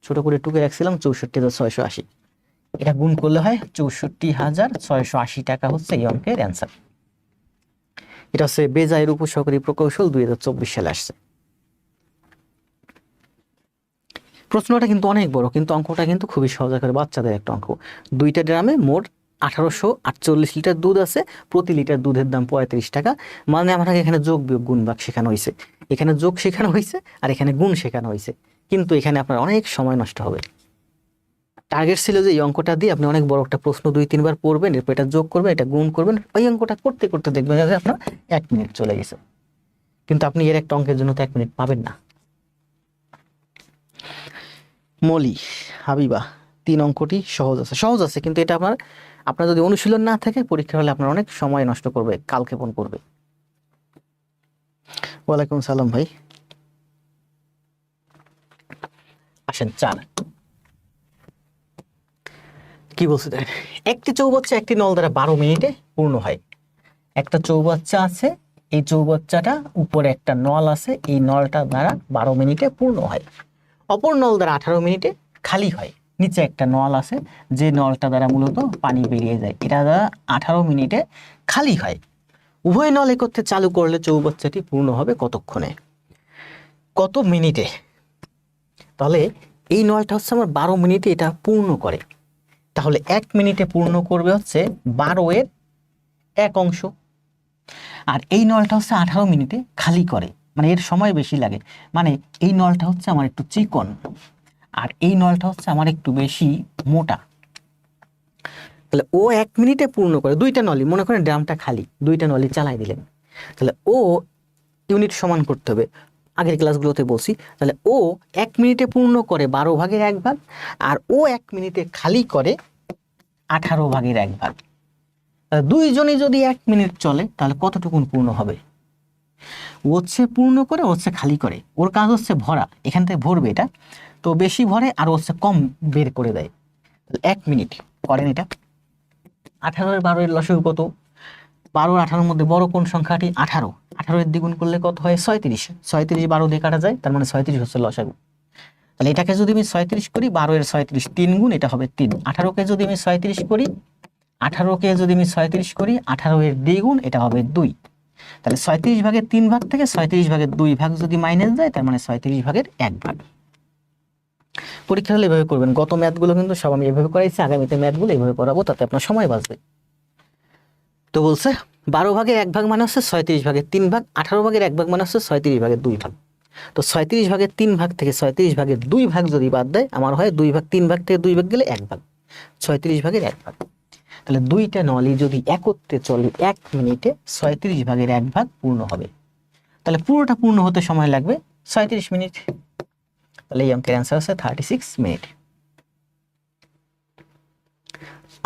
ছোট করে টুকে রাখছিলাম 64,680, এটা গুণ করলে হয় 64,680 টাকা হচ্ছে এই অঙ্কের অ্যান্সার। এটা হচ্ছে বেজায়ের উপসহকারী প্রকৌশল 2024 সালে আসছে। প্রশ্নটা কিন্তু অনেক বড়, কিন্তু অঙ্কটা কিন্তু খুবই সহজ আকারে, বাচ্চাদের একটা অঙ্ক। দুইটা ড্রামে মোট 1848 লিটার দুধ আছে, প্রতি লিটার দুধের দাম 35 টাকা। মানে আমাকে এখানে যোগ বিয়োগ গুণ ভাগ শেখানো হয়েছে, এখানে যোগ শেখানো হয়েছে আর এখানে গুণ শেখানো হয়েছে, কিন্তু এখানে আপনার অনেক সময় নষ্ট হবে। টার্গেট ছিল যে এই অঙ্কটা দিয়ে আপনি অনেক বড় একটা প্রশ্ন 2-3 বার পড়বেন, এরপর এটা যোগ করবেন, এটা গুণ করবেন, ওই অঙ্কটা করতে করতে দেখবেন যে আপনার 1 মিনিট চলে গেছে, কিন্তু আপনি এর একটা অঙ্কের জন্য তো 1 মিনিট পাবেন না। মলি, হাবিবা, 3 অঙ্কটি সহজ আছে, কিন্তু এটা আপনার যদি অনুশীলন না থাকে পরীক্ষা হলে আপনার অনেক সময় নষ্ট করবে, কালক্ষেপণ করবে। ওয়ালাইকুম সালাম ভাই। আসেন 4 কি বলছে দেখেন, একটি চৌবাচ্চা একটি নল দ্বারা 12 মিনিটে পূর্ণ হয়। একটা চৌবাচ্চা আছে, এই চৌবাচ্চাটা উপরে একটা নল আছে, এই নলটা দ্বারা 12 মিনিটে পূর্ণ হয়। অপর নল দ্বারা 18 মিনিটে খালি হয়। নিচে একটা নল আছে, যে নলটা দ্বারা মূলত পানি বেরিয়ে যায়, এটা দ্বারা 18 মিনিটে খালি হয়। উভয় নল একত্রে চালু করলে চৌবাচ্চাটি পূর্ণ হবে কতক্ষণে, কত মিনিটে? তাহলে এই নলটা হচ্ছে আমার 12 মিনিটে এটা পূর্ণ করে, তাহলে 1 মিনিটে পূর্ণ করবে হচ্ছে 12 এর 1 অংশ। আর এই নলটা হচ্ছে 18 মিনিটে খালি করে, মানে এর সময় বেশি লাগে, মানে এই নলটা হচ্ছে আমার একটু চিকন আর এই নলটা হচ্ছে আমার একটু বেশি মোটা। তাহলে ও 1 মিনিটে পূর্ণ করে, দুইটা নলই, মনে করেন ড্রামটা খালি, দুইটা নলই চালাই দিলেন, তাহলে ও ইউনিট সমান করতে হবে, আগের ক্লাসগুলোতে বলছি। তাহলে ও 1 মিনিটে পূর্ণ করে 12 ভাগের 1 ভাগ, আর ও 1 মিনিটে খালি করে 18 ভাগের 1 ভাগ। দুইজনই যদি 1 মিনিট চলে তাহলে কতটুকুন পূর্ণ হবে? ও হচ্ছে পূর্ণ করে, ও হচ্ছে খালি করে, ওর কাজ হচ্ছে ভরা, এখান থেকে ভরবে এটা, তো বেশি ভরে আর হচ্ছে কম বের করে দেয়। 1 মিনিট করেন এটা। 18 এর 12 এর লসাগু কত? 12 আর 18 মধ্যে বড় কোন সংখ্যাটি? 18। 18 এর দ্বিগুণ করলে কত হয়? 36। 36 12 দিয়ে কাটা যায়, তার মানে 36 হচ্ছে লসাগু। তাহলে এটাকে যদি আমি 36 করি, 12 এর 36 3 গুণ, এটা হবে 3। 18কে যদি আমি 36 করি, 18কে যদি আমি 36 করি, 18 এর দ্বিগুণ, এটা হবে 2। তাহলে 36 ভাগের 3 ভাগ থেকে 36 ভাগের 2 ভাগ যদি মাইনাস যায়, তার মানে 36 ভাগের 1 ভাগ। পরীক্ষা হলে এভাবে করবেন। গত ম্যাথগুলো কিন্তু সব আমি এভাবে করাইছি, আগামীতে ম্যাথগুলো এভাবে করাবো, তাতে আপনার সময় বাঁচবে। তো বলছে 12 ভাগের 1 ভাগ মানে হচ্ছে 36 ভাগের 3 ভাগ, 18 ভাগের 1 ভাগ মানে হচ্ছে 36 ভাগের 2 ভাগ। তো 36 ভাগের 3 ভাগ থেকে 36 ভাগের 2 ভাগ যদি বাদ দেয়, আমার হয় 2 ভাগ, 3 ভাগ থেকে 2 ভাগ গেলে 1 ভাগ, 36 ভাগের 1 ভাগ। তাহলে দুইটা নলই যদি একত্রে চলে 1 মিনিটে 36 ভাগের 1 ভাগ পূর্ণ হবে। তাহলে পুরোটা পূর্ণ হতে সময় লাগবে 37 মিনিট। তাহলে এই অঙ্কের অ্যান্সার আছে 36 মিনিট।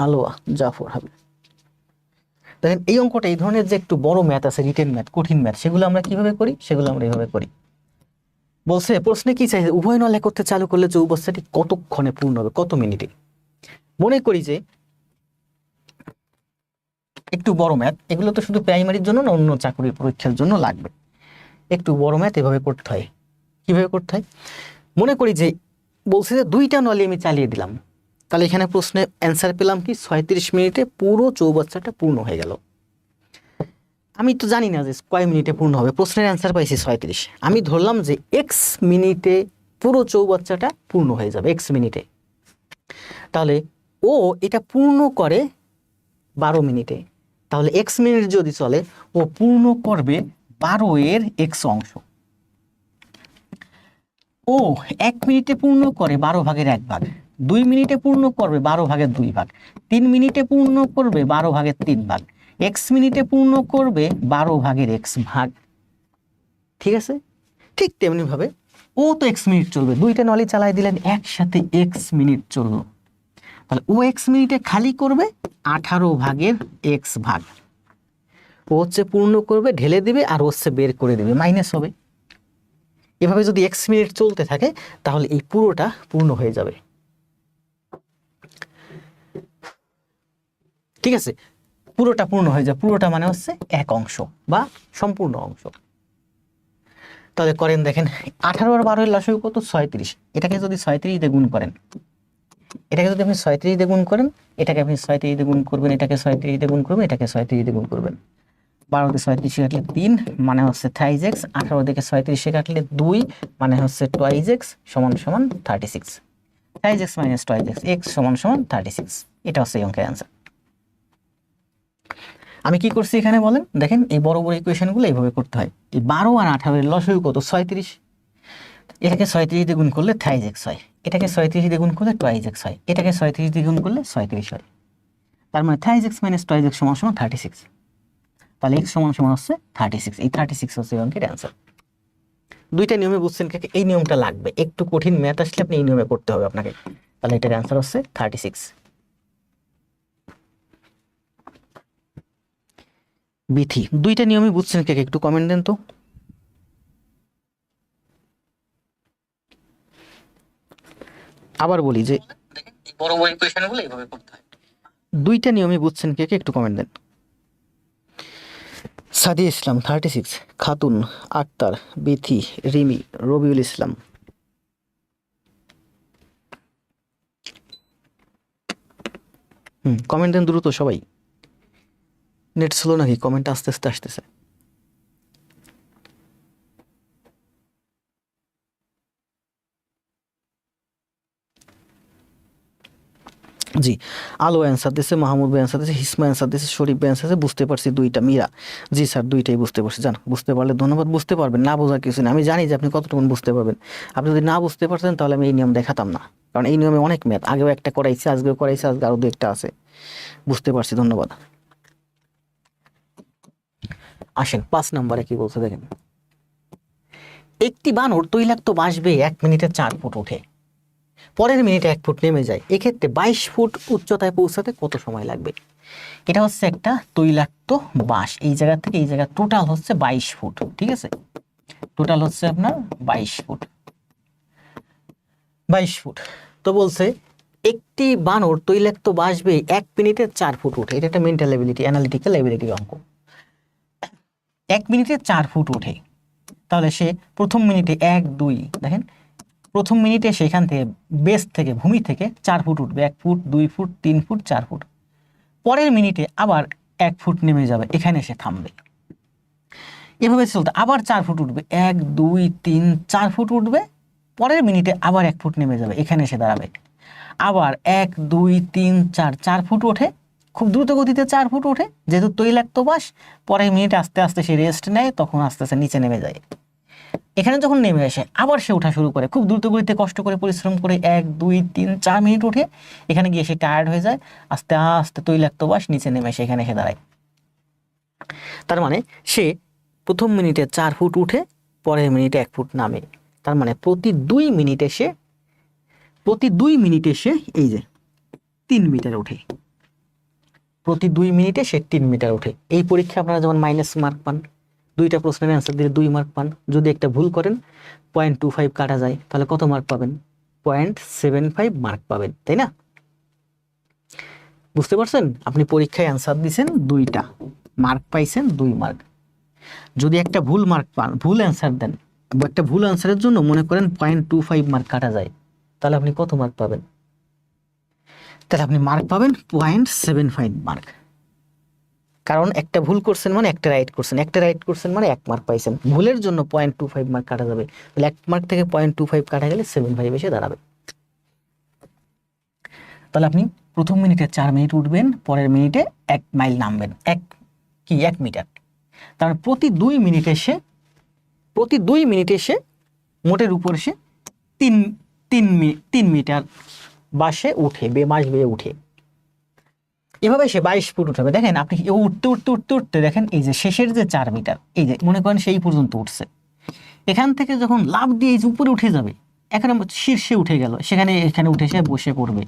আলোয়া জাফর হাবিব, দেখেন এই অঙ্কটা, এই ধরনের যে একটু বড় ম্যাথ আছে, রিটেন ম্যাথ, কঠিন ম্যাথ, সেগুলো আমরা কিভাবে করি? সেগুলো আমরা এইভাবে করি। বলছে প্রশ্নে কি চাইছে? উভয় নল একত্রে চালু করলে চৌবাচ্চাটি কতক্ষণে পূর্ণ হবে, কত মিনিটে? মনে করি যে একটু বড় ম্যাথ, এগুলো তো শুধু প্রাইমারির জন্য না, অন্য চাকরির পরীক্ষার জন্য লাগবে। একটু বড় ম্যাথ এভাবে করতে হয়। কিভাবে করতে হয়? মনে করি যে বলছে যে দুইটা নলি আমি চালিয়ে দিলাম, তাহলে এখানে প্রশ্নে অ্যান্সার পেলাম কি? 36 মিনিটে পুরো চৌবাচ্চাটা পূর্ণ হয়ে গেল। আমি তো জানি না যে কয় মিনিটে পূর্ণ হবে, প্রশ্নের অ্যান্সার পাইছি 36। আমি ধরলাম যে এক্স মিনিটে পুরো চৌবাচ্চাটা পূর্ণ হয়ে যাবে, এক্স মিনিটে। তাহলে ও এটা পূর্ণ করে 12 মিনিটে, তাহলে এক্স মিনিট যদি চলে, ও পূর্ণ করবে 12 এর এক্স অংশ। ও 1 মিনিটে পূর্ণ করে 12 ভাগের 1 ভাগ, 2 মিনিটে পূর্ণ করবে 12 ভাগের 2 ভাগ, 3 মিনিটে পূর্ণ করবে 12 ভাগের 3 ভাগ, এক্স মিনিটে পূর্ণ করবে 12 ভাগের এক্স ভাগ। ঠিক আছে? ঠিক তেমনি ভাবে ও তো এক্স মিনিট চলবে, দুইটা নলি চালাই দিলেন, একসাথে এক্স মিনিট চললো। তাহলে ও এক্স মিনিটে খালি করবে 18 ভাগের এক্স ভাগ, ও হচ্ছে পূর্ণ করবে ঢেলে দিবে আর হচ্ছে বের করে দিবে, মাইনাস হবে। এভাবে যদি এক্স মিনিট চলতে থাকে তাহলে এই পুরোটা পূর্ণ হয়ে যাবে। ঠিক আছে, পুরোটা পূর্ণ হয়ে যায়, পুরোটা মানে হচ্ছে এক অংশ বা সম্পূর্ণ অংশ। তাহলে করেন দেখেন 18 আর 12 এর লসাগু কত 36, এটাকে যদি 36 দিয়ে গুণ করেন, এটাকে যদি আপনি 36 দিয়ে গুণ করেন, এটাকে আপনি 36 দিয়ে গুণ করবেন, এটাকে 36 দিয়ে গুণ করবেন, এটাকে 36 দিয়ে গুণ করবেন। 12 দিয়ে 36 কাটলে 3 মানে হচ্ছে থাইজ এক্স, 18 থেকে 36 কাটলে 2 মানে হচ্ছে টুয়াইজ এক্স সমান সমান 36। Thighs x minus twice x, x সমান সমান 36, এটা হচ্ছে এই অঙ্কের অ্যান্সার। আমি কি করছি এখানে বলেন, দেখেন এই বড় বড় ইকুয়েশনগুলো এইভাবে করতে হয়। এই 12 আর 18 এর লসাগু কত 36, এটাকে 36 দিয়ে গুণ করলে থাইজ এক্স হয়, এটাকে 36 দিয়ে গুণ করলে টুয়াইজ এক্স হয়, এটাকে 36 দিয়ে গুণ করলে 36 হয়। তার মানে thighs x minus twice x সমান সমান 36। তাহলে এক্স সমান সমান হচ্ছে 36, এই 36 হচ্ছে এই অঙ্কের অ্যান্সার। দুইটা নিয়মে বুঝছেন কাকে, এই নিয়মটা লাগবে, একটু কঠিন ম্যাথ আসলে আপনি এই নিয়মে করতে হবে আপনাকে। তাহলে এটার অ্যান্সার হচ্ছে 36। বিথি, দুইটা নিয়মই বুঝছেন কাকে, একটু কমেন্ট দেন তো। আবার বলি যে বড় বড় ইকুয়েশনগুলো এইভাবে করতে হয়। দুইটা নিয়মই বুঝছেন কাকে, একটু কমেন্ট দেন। সাদিয়া ইসলাম 36, খাতুন, আক্তার, বিথি, রিমি, রবিউল ইসলাম। কমেন্ট দেন দ্রুত সবাই, নেট স্লো নাকি, কমেন্ট আস্তে আস্তে আসতেছে। জি, আলো অ্যান্সার দিয়েছে, মাহমুদ ভাই অ্যান্সার দিয়েছে, হিসমা অ্যান্সার দিয়েছে, শরীফ ভাই অ্যান্সার দিয়েছে, বুঝতে পারছি দুইটা। মীরা, জি স্যার দুইটাই বুঝতে পারছি। জান বুঝতে পারলে ধন্যবাদ, বুঝতে পারবেন না বোঝার কিছু নেই, আমি জানি যে আপনি কতটুকু বুঝতে পারবেন। আপনি যদি না বুঝতে পারতেন তাহলে আমি এই নিয়ম দেখাতাম না, কারণ এই নিয়মে অনেক ম্যাথ, আগেও একটা করাইছি, আজকেও করাইছি, আজকে আরও দু একটা আছে। বুঝতে পারছি, ধন্যবাদ। আসেন 5 নম্বরে কি বলছে দেখেন, একটি বানর তৈলাক্ত বাষ্পে 1 মিনিটে 4 ফুট ওঠে, পরের মিনিটে 1 ফুট নেমে যায়, এক্ষেত্রে 22 ফুট উচ্চতায় পৌঁছাতে কত সময় লাগবে? এটা হচ্ছে একটা তৈলাক্ত বাঁশ, এই জায়গা থেকে এই জায়গা টোটাল হচ্ছে 22 ফুট, ঠিক আছে, টোটাল হচ্ছে আপনার 22 ফুট। 22 ফুট। তো বলছে একটি বানর তৈলাক্ত বাষ্পে 1 মিনিটে 4 ফুট ওঠে, এটা একটা মেন্টাল এবিলিটি, অ্যানালিটিক্যাল এবিলিটির অঙ্ক। 1 মিনিটে 4 ফুট ওঠে, তাহলে সে প্রথম মিনিটে 1 2 দেখেন, প্রথম মিনিটে সেখান থেকে বেস থেকে ভূমি থেকে 4 ফুট উঠবে, 1 ফুট 2 ফুট 3 ফুট 4 ফুট, পরের মিনিটে আবার 1 ফুট নেমে যাবে, এখানে এসে থামবে। এভাবে চলতে আবার 4 ফুট উঠবে, 1 2 3 4 ফুট উঠবে, পরের মিনিটে আবার 1 ফুট নেমে যাবে, এখানে এসে দাঁড়াবে। আবার 1 2 3 4 4 ফুট ওঠে, খুব দ্রুত গতিতে 4 ফুট ওঠে, যেহেতু তৈলাক্ত বাস, পরের মিনিটে আস্তে আস্তে সে রেস্ট নেয়, তখন আস্তে আস্তে নিচে নেমে যায়। এখানে যখন নেমে আসে আবার সে ওঠা শুরু করে, খুব দ্রুত গতিতে কষ্ট করে পরিশ্রম করে 1 2 3 4 মিনিট ওঠে, এখানে গিয়ে সে টায়ার্ড হয়ে যায়, আস্তে আস্তে তৈলাক্ত বাস নিচে নেমে এসে এখানে এসে দাঁড়ায়। তার মানে সে প্রথম মিনিটে 4 ফুট উঠে, পরের মিনিটে 1 ফুট নামে, তার মানে প্রতি 2 মিনিটে সে এই যে 3 মিটার ওঠে, প্রতি 2 মিনিটে সে 3 মিটার ওঠে। এই পরীক্ষা আপনারা যেমন মাইনাস মার্ক পান, দুইটা প্রশ্নের অ্যান্সার দিলে 2 মার্ক পান, যদি একটা ভুল করেন 0.25 কাটা যায়, তাহলে কত মার্ক পাবেন? 0.75 মার্ক পাবেন, তাই না? বুঝতে পারছেন? আপনি পরীক্ষায় অ্যান্সার দিয়েছেন 2টা, মার্ক পাইছেন 2 মার্ক। যদি একটা ভুল মার্ক পান, ভুল অ্যান্সার দেন, একটা ভুল অ্যান্সারের জন্য মনে করেন 0.25 মার্ক কাটা যায়, তাহলে আপনি কত মার্ক পাবেন? তাহলে আপনি মার্ক পাবেন 0.75 মার্ক, কারণ একটা ভুল করছেন মানে একটা রাইট করছেন, একটা রাইট করছেন মানে 1 মার্ক পাইছেন, ভুলের জন্য 0.25 মার্ক কাটা যাবে, তাহলে 1 মার্ক থেকে 0.25 কাটা গেলে 75 এসে দাঁড়াবে। তাহলে আপনি প্রথম মিনিটে 4 মিনিট উঠবেন, পরের মিনিটে 1 মাইল নামবেন, 1 মিটার, তার প্রতি 2 মিনিটে সে মোটের উপর সে 3 মিটার বাসে উঠে, বাস বেয়ে উঠে, এভাবে সে 22 ফুট উঠাবে। দেখেন আপনি উঠতে দেখেন এই যে শেষের যে 4 মিটার, এই যে মনে করেন সেই পর্যন্ত উঠছে, এখান থেকে যখন লাফ দিয়ে এই যে উপরে উঠে যাবে, এখানে শীর্ষে উঠে গেল, এখানে উঠে সে বসে পড়বে,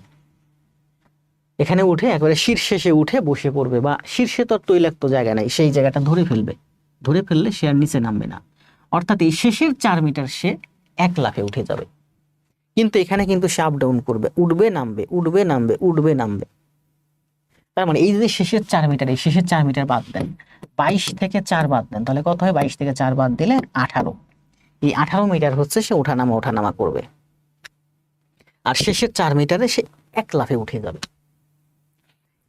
এখানে উঠে একবারে শীর্ষে উঠে বসে পড়বে, বা শীর্ষে তো আর তৈলাক্ত জায়গা নাই, সেই জায়গাটা ধরে ফেলবে। ধরে ফেললে সে আর নিচে নামবে না, অর্থাৎ এই শেষের 4 মিটার সে এক লাফে উঠে যাবে। কিন্তু এখানে কিন্তু সে আপ ডাউন করবে, উঠবে নামবে, উঠবে নামবে, উঠবে নামবে। তার মানে এই যে শেষের 4 মিটার, এই শেষের 4 মিটার বাদ দেন, 22 থেকে 4 বাদ দেন, তাহলে কত হয়? 22 থেকে 4 বাদ দিলে 18। এই 18 মিটার হচ্ছে সে ওঠানামা করবে, আর শেষের 4 মিটারে সে এক লাফে উঠে যাবে।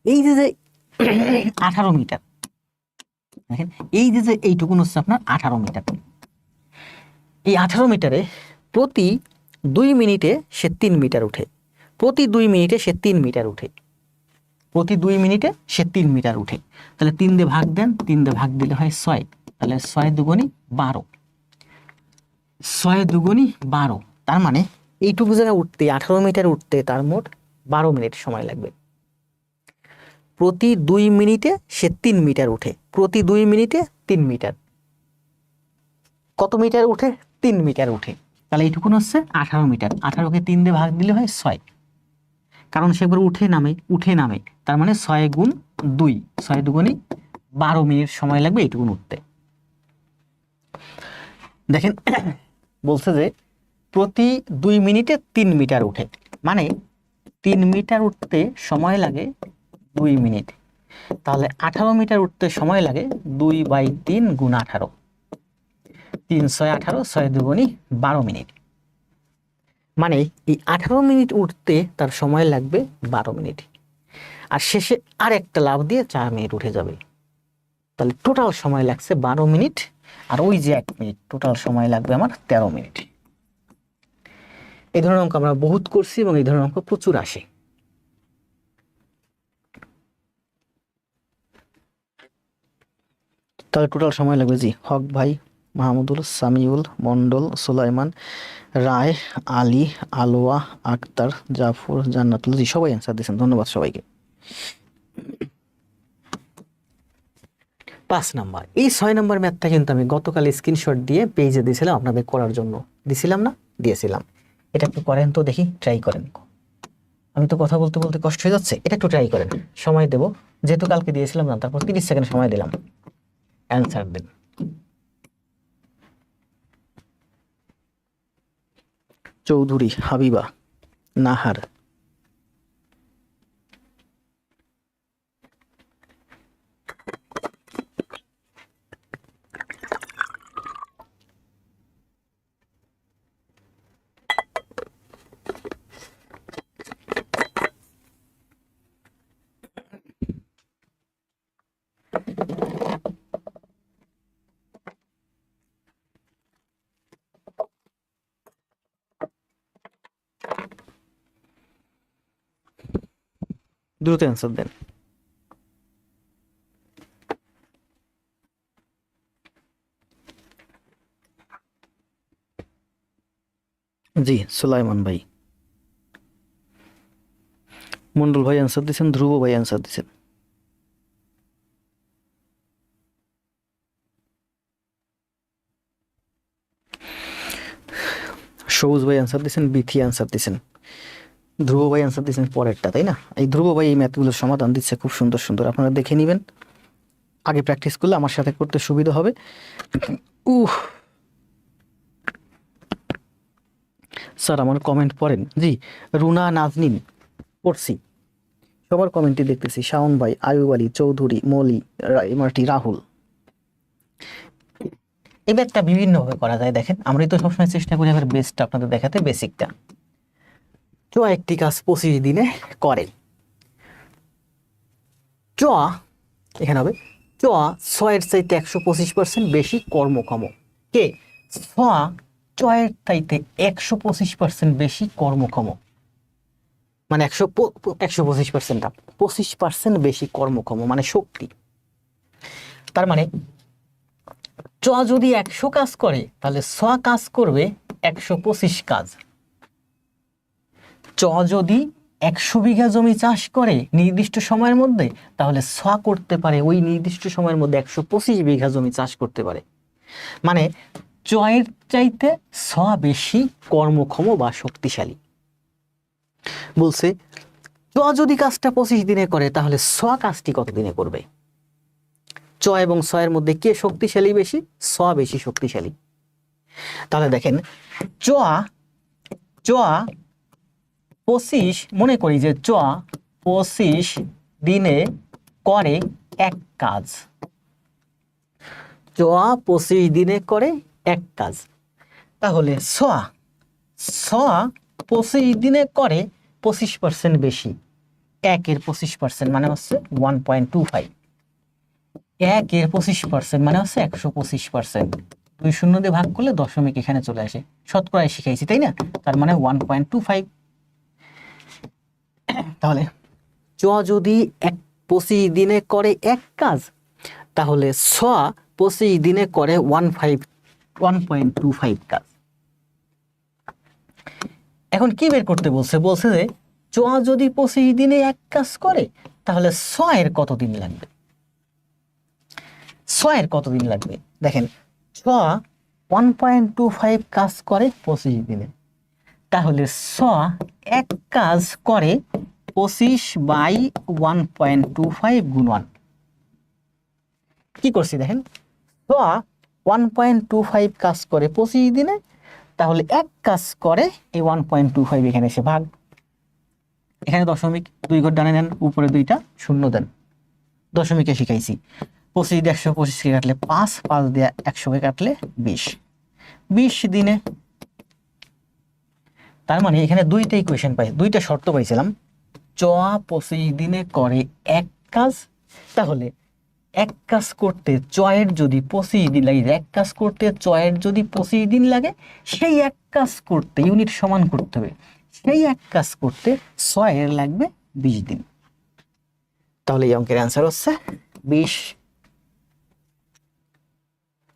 এই যে 18 মিটার, দেখেন এই যে এইটুকুন হচ্ছে আপনার 18 মিটার। এই 18 মিটারে প্রতি 2 মিনিটে সে 3 মিটার উঠে, প্রতি 2 মিনিটে সে 3 মিটার উঠে, প্রতি 2 মিনিটে সে 3 মিটার উঠে। তাহলে 3 দিয়ে ভাগ দেন, 3 দিয়ে ভাগ দিলে হয় 6, তাহলে 6 দুগুণী 12, 6 দুগুণী 12। তার মানে এইটুকু জায়গা উঠতে, 18 মিটার উঠতে তার মোট 12 মিনিট সময় লাগবে। প্রতি 2 মিনিটে সে 3 মিটার উঠে, প্রতি 2 মিনিটে 3 মিটার। কত মিটার উঠে? 3 মিটার উঠে। তাহলে এইটুকুন হচ্ছে 18 মিটার। 18কে 3 দিয়ে ভাগ দিলে হয় 6, কারণ সে একবার উঠে নামে। তার মানে 6 গুণ 2, 6 দুগুণী 12 মিনিট সময় লাগবে এইটুকুন উঠতে। দেখেন বলছে যে প্রতি 2 মিনিটে 3 মিটার উঠে, মানে 3 মিটার উঠতে সময় লাগে 2 মিনিট। তাহলে 18 মিটার উঠতে সময় লাগে 2/3 গুণ 18, 3 6 18, 6 দুগুণী 12 মিনিট। মানে এই 18 মিনিট উঠতে তার সময় লাগবে 12 মিনিট, আর শেষে আর একটা লাফ দিয়ে 4 মিনিট উঠে যাবে। তাহলে টোটাল সময় লাগছে 12 মিনিট, আর ওই যে 1 মিনিট, টোটাল সময় লাগবে আমার 13 মিনিট। এই ধরনের অঙ্ক আমরা বহুত করছি এবং এই ধরনের অঙ্ক প্রচুর আসে। তাহলে টোটাল সময় লাগবে, জি, হক ভাই, মাহমুদুল, সামিউল, মন্ডল, সুলাইমান, রায়, আলী, আলোয়া, আক্তার, জাফর, জান্নাতুল, জি সবাই অ্যান্সার দিয়েছেন, ধন্যবাদ সবাইকে। 5 নাম্বার, এই 6 নাম্বার ম্যাথটা কিন্তু আমি গতকাল স্ক্রিনশট দিয়ে পেজে দিয়েছিলাম আপনাদের করার জন্য, দিছিলাম না? দিয়েছিলাম। এটা একটু করেন তো দেখি, ট্রাই করেন। আমি তো কথা বলতে বলতে কষ্ট হয়ে যাচ্ছে, এটা একটু ট্রাই করেন। সময় দেব, যেহেতু কালকে দিয়েছিলাম না, তারপর 30 সেকেন্ড সময় দিলাম, অ্যান্সার দেন। চৌধুরী হাবিবা, নাহার, দ্রুত অ্যান্সার দেন। জি সুলাইমান ভাই, মন্ডল ভাই অ্যান্সার দিচ্ছেন, ধ্রুব ভাই অ্যান্সার দিচ্ছেন, সবুজ ভাই অ্যান্সার দিচ্ছেন, বিথি অ্যান্সার দিচ্ছেন, ধ্রুব ভাই অ্যান্সার দিচ্ছেন পরেরটা, তাই না? এই ধ্রুব ভাই এই ম্যাথগুলোর সমাধান দিচ্ছে খুব সুন্দর সুন্দর, আপনারা দেখে নেবেন। আগে প্র্যাকটিস করলে আমার সাথে করতে সুবিধা হবে। স্যার আমার কমেন্ট পড়েন? জি, রুনা নাজনীন পড়ছি, সবার কমেন্টই দেখতেছি। শাওন ভাই, আয়ুব আলী, চৌধুরী, মলি, এমআরটি, রাহুল। এই ম্যাথটা বিভিন্নভাবে করা যায়, দেখেন আমরা তো সবসময় চেষ্টা করি আমার বেস্টটা আপনাদের দেখাতে, বেসিকটা। চ একটি কাজ 25 দিনে করেন। চ এখানে হবে চ 6-এর চাইতে 125% বেশি কর্মক্ষম। কে? চয়ের চাইতে 125% বেশি কর্মক্ষম, মানে 125%, 25% বেশি কর্মক্ষম মানে শক্তি। তার মানে চ যদি 100 কাজ করে, তাহলে ছ কাজ করবে 125 কাজ। চ যদি 100 বিঘা জমি চাষ করে নির্দিষ্ট সময়ের মধ্যে, তাহলে ছ করতে পারে ওই নির্দিষ্ট সময়ের মধ্যে 125 বিঘা জমি চাষ করতে পারে। মানে চয়ের চাইতে ছ বেশি কর্মক্ষম বা শক্তিশালী। বলছে চ যদি কাজটা 25 দিনে করে তাহলে ছ কাজটি কত দিনে করবে? চ এবং ছ এর মধ্যে কে শক্তিশালী বেশি? ছ বেশি শক্তিশালী। তাহলে দেখেন চ 25, মনে করি যে চ 25 দিনে করে এক কাজ। চ 25 দিনে করে এক কাজ, তাহলে ছ 25 দিনে করে 25% বেশি। 1 এর 25% মানে হচ্ছে 1.25। 1 এর 25% মানে হচ্ছে 125%। 2 শূন্য দিয়ে ভাগ করলে দশমিক এখানে চলে আসে, শতকরায় শিখাইছি তাই না? তার মানে 1.25। তাহলে চ যদি 25 দিনে করে এক কাজ, তাহলে ছ 25 দিনে করে 1.25 কাজ। এখন কি বের করতে বলছে? বলছে যে চ যদি 25 দিনে এক কাজ করে তাহলে ছ এর কতদিন লাগবে? ছ এর কতদিন লাগবে? দেখেন ছ 1.25 কাজ করে 25 দিনে, তাহলে ছ এক কাজ করে 25/1.25 গুণ 1। কি করছি দেখেন, ছ 1.25 কাজ করে 25 দিনে, তাহলে এক কাজ করে এই 1.25 এখানে এসে ভাগ, এখানে দশমিক 2 ঘর ডানে নেন, উপরে 2টা শূন্য দেন, দশমিকে শিখাইছি। 25 দিয়ে 125কে কাটলে 5, 5 দিয়ে 100কে কাটলে 20, 20 দিনে। তার মানে এখানে দুইটা ইকুয়েশন পাই, দুইটা শর্ত পাইছিলাম। চ 25 দিনে করে এক কাজ, তাহলে এক কাজ করতে চয়ের যদি 25 দিন লাগে, এক কাজ করতে চয়ের যদি 25 দিন লাগে, সেই এক কাজ করতে ইউনিট সমান করতে হবে, সেই এক কাজ করতে চয়ের লাগবে 20 দিন। তাহলে এই অঙ্কের অ্যান্সার হচ্ছে 20।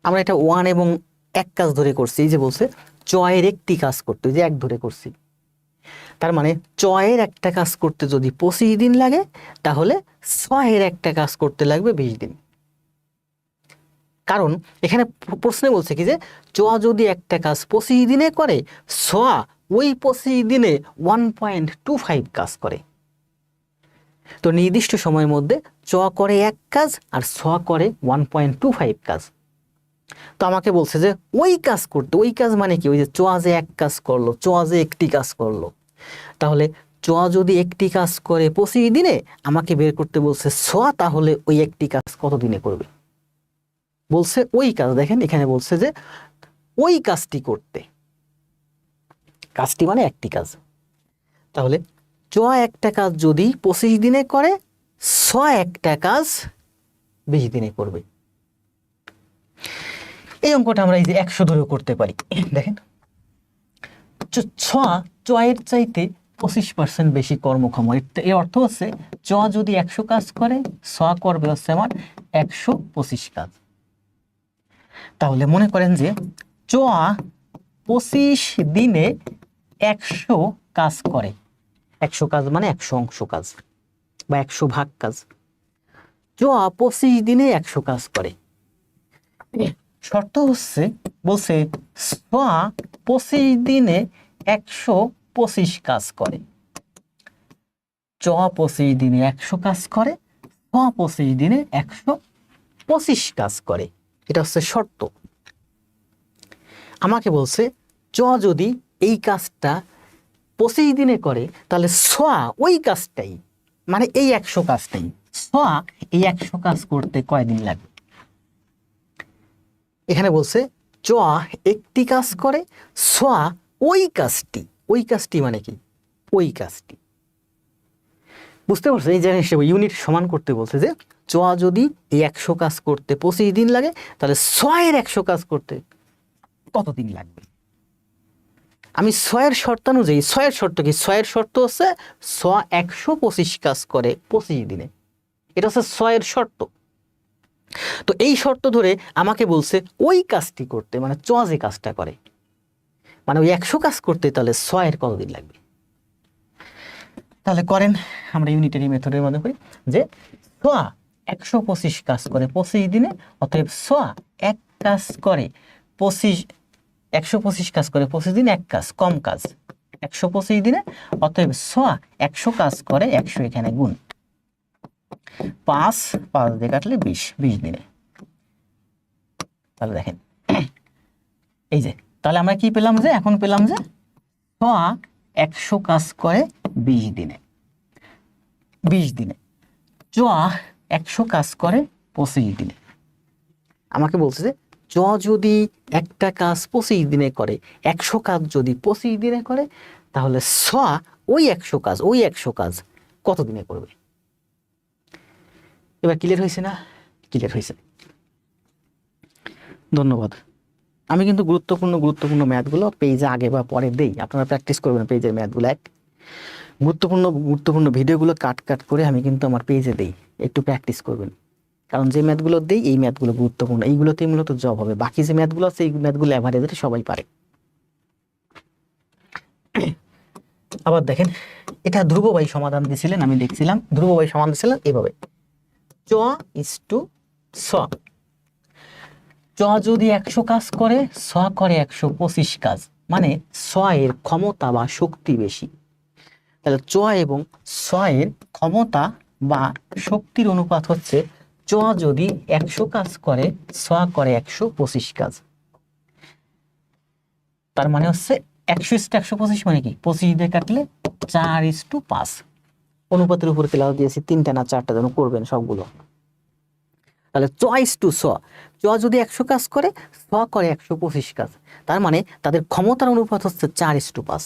আমরা এটা 1 এবং এক কাজ ধরে করছি, যে বলছে চয়ের একটি কাজ করতে, যে এক ধরে করছি। তার মানে চয়ের একটা কাজ করতে যদি 25 দিন লাগে, তাহলে ছয়ের একটা কাজ করতে লাগবে 20 দিন। কারণ এখানে প্রশ্নে বলছে কি যে চ যদি একটা কাজ 25 দিনে করে, ছ ওই 25 দিনে 1.25 কাজ করে। তো নির্দিষ্ট সময়ের মধ্যে চ করে এক কাজ আর ছ করে 1.25 কাজ। তো আমাকে বলছে যে ওই কাজ করতে, ওই কাজ মানে কি? ওই যে চ যে এক কাজ করলো, চ যে একটি কাজ করলো, তাহলে চ যদি একটি কাজ করে 25 দিনে, আমাকে বের করতে বলছে ছ তাহলে ওই একটি কাজ কত দিনে করবে। বলছে ওই কাজ, দেখেন এখানে বলছে যে ওই কাজটি করতে, কাজটি মানে একটি কাজ। তাহলে চ একটা কাজ যদি 25 দিনে করে, ছ একটা কাজ 20 দিনে করবে। এই অঙ্কটা আমরা এই যে 100 ধরেও করতে পারি। দেখেন চয়ের চাইতে 25% বেশি কর্মক্ষম। এর অর্থ হচ্ছে চ যদি 100 কাজ করে, ছ করবে হচ্ছে আমার 125 কাজ। তাহলে মনে করেন যে চ 25 দিনে 100 কাজ করে। 100 কাজ মানে 100 অংশ কাজ বা 100 ভাগ কাজ। চ 25 দিনে 100 কাজ করে। শর্ত হচ্ছে, বলছে ছ 25 দিনে 125 কাজ করে। চ 25 দিনে 100 কাজ করে, ছ 25 দিনে 125 কাজ করে। এটা হচ্ছে শর্ত। আমাকে বলছে চ যদি এই কাজটা 25 দিনে করে, তাহলে ছ ওই কাজটাই মানে এই 100 কাজটাই, ছ এই 100 কাজ করতে কয়দিন লাগবে? এখানে বলছে চ একটি কাজ করে, ছ ওই কাজটি, ওই কাজটি মানে কি? ওই কাজটি। বুঝতে পারছো? এই জায়গায় হিসেবে ইউনিট সমান করতে বলছে যে চ যদি এই 100 কাজ করতে 25 দিন লাগে, তাহলে ছয়ের 100 কাজ করতে কতদিন লাগবে? আমি ছয়ের শর্তানুযায়ী, ছয়ের শর্ত কি? ছয়ের শর্ত হচ্ছে ছ 125 কাজ করে 25 দিনে। এটা হচ্ছে ছয়ের শর্ত। তো এই শর্ত ধরে আমাকে বলছে ওই কাজটি করতে, মানে চ যে কাজটা করে, মানে ওই 100 কাজ করতে, তাহলে ছয়ের কতদিন লাগবে? তাহলে করেন, আমরা ইউনিটারি মেথডের মধ্যে করি যে ছ 125 কাজ করে 25 দিনে, অতএব ছ এক কাজ করে 125 কাজ করে 25 দিন, এক কাজ কম কাজ 125 দিনে, অতএব সোয়া 100 কাজ করে 100 এখানে গুণ 5 5 দিয়ে কাটলে 20 20 দিনে। তাহলে দেখেন এই যে, তাহলে আমরা কি পেলাম যে, এখন পেলাম যে সোয়া 100 কাজ করে 20 দিনে, 20 দিনে। চোয়া 100 কাজ করে 25 দিনে। আমাকে বলছে যে চ যদি একটা কাজ 25 দিনে করে, 100 কাজ যদি 25 দিনে করে, তাহলে সোয়া ওই 100 কাজ কত দিনে করবে? এবার ক্লিয়ার হয়েছে না? ক্লিয়ার হয়েছে, ধন্যবাদ। আমি কিন্তু গুরুত্বপূর্ণ ম্যাথগুলো পেজে আগে বা পরে দেই, আপনারা প্র্যাকটিস করবেন পেজের ম্যাথগুলো। গুরুত্বপূর্ণ ভিডিওগুলো কাট করে আমি কিন্তু আমার পেজে দেই, একটু প্র্যাকটিস করবেন। কারণ যে ম্যাথগুলো দেই এই ম্যাথগুলো গুরুত্বপূর্ণ, এইগুলোতেই মূলত জব হবে। বাকি যে ম্যাথগুলো আছে এই ম্যাথগুলো অ্যাভারেজে সবাই পারে। আবার দেখেন, এটা ধ্রুব ভাই সমাধান দিছিলেন, আমি দেখছিলাম ধ্রুব ভাই সমাধান দিছিলেন এভাবে, চ ইস টু স। চ যদি 100 কাজ করে, স করে 125 কাজ, মানে স এর ক্ষমতা বা শক্তি বেশি। তাহলে চ এবং স এর ক্ষমতা বা শক্তির অনুপাত হচ্ছে, চ যদি 100 কাজ করে, স করে 125 কাজ। তার মানে হচ্ছে 100:125 মানে কি, 25 দিয়ে কাটলে 4:5। অনুপাতের উপর ক্লাস দিয়েছি, 3টা না 4টা যেন করবেন সবগুলো। তাহলে চ ইস টু স, চ যদি 100 কাজ করে, স করে 125 কাজ। তার মানে তাদের ক্ষমতার অনুপাত হচ্ছে 4:5।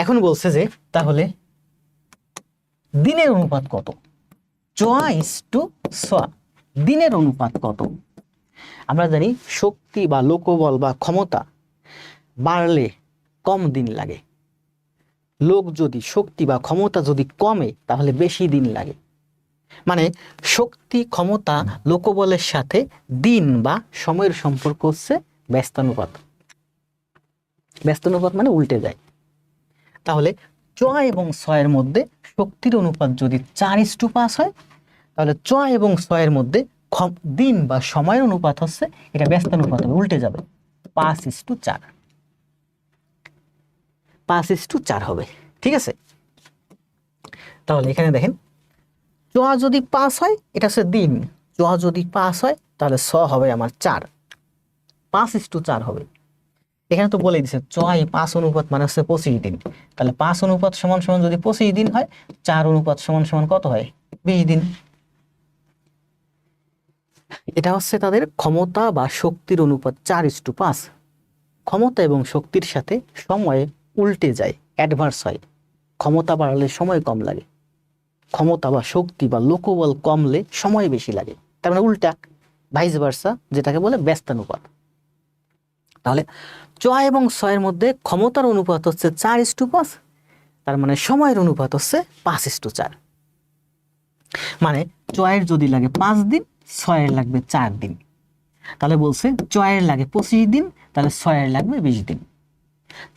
এখন বলছে যে তাহলে দিনের অনুপাত কত? চ ইস টু স, দিনের অনুপাত কত? আমরা জানি শক্তি বা লোকবল বা ক্ষমতা বাড়লে কম দিন লাগে, লোক যদি শক্তি বা ক্ষমতা যদি কমে তাহলে বেশি দিন লাগে। মানে শক্তি ক্ষমতা লোকবলের সাথে দিন বা সময়ের সম্পর্ক হচ্ছে ব্যস্তানুপাত। ব্যস্তানুপাত মানে উল্টে যায়। তাহলে চ এবং স এর মধ্যে শক্তির অনুপাত যদি 4:5 হয়, তাহলে চ এবং স এর মধ্যে দিন বা সময়ের অনুপাত হচ্ছে, এটা ব্যস্তানুপাত হবে, উল্টে যাবে, 5:4। 5:4 হবে, ঠিক আছে? তাহলে এখানে দেখেন, চ যদি 5 হয় এটা হচ্ছে দিন, চ যদি 5 হয় তাহলে স হবে আমার 4, 5:4 হবে। এখানে তো বলে দিচ্ছে চ 5 অনুপাত মানে হচ্ছে 25 দিন। তাহলে 5 অনুপাত সমান সমান যদি 25 দিন হয়, 4 অনুপাত সমান সমান কত হয়? 20 দিন। এটা হচ্ছে তাদের ক্ষমতা বা শক্তির অনুপাত 4:5। ক্ষমতা এবং শক্তির সাথে সময়ে উল্টে যায়, অ্যাডভার্স হয়। ক্ষমতা বাড়ালে সময় কম লাগে, ক্ষমতা বা শক্তি বা লোকবল কমলে সময় বেশি লাগে। তার মানে উল্টা, ভাইস ভার্সা, যেটাকে বলে ব্যস্তানুপাত। তাহলে চ এবং স এর মধ্যে ক্ষমতার অনুপাত হচ্ছে 4:5, তার মানে সময়ের অনুপাত হচ্ছে 5:4। মানে চ এর যদি লাগে 5 দিন, ছ এর লাগবে 4 দিন। তাহলে বলছে চ এর লাগে 25 দিন, তাহলে ছ এর লাগবে 20 দিন।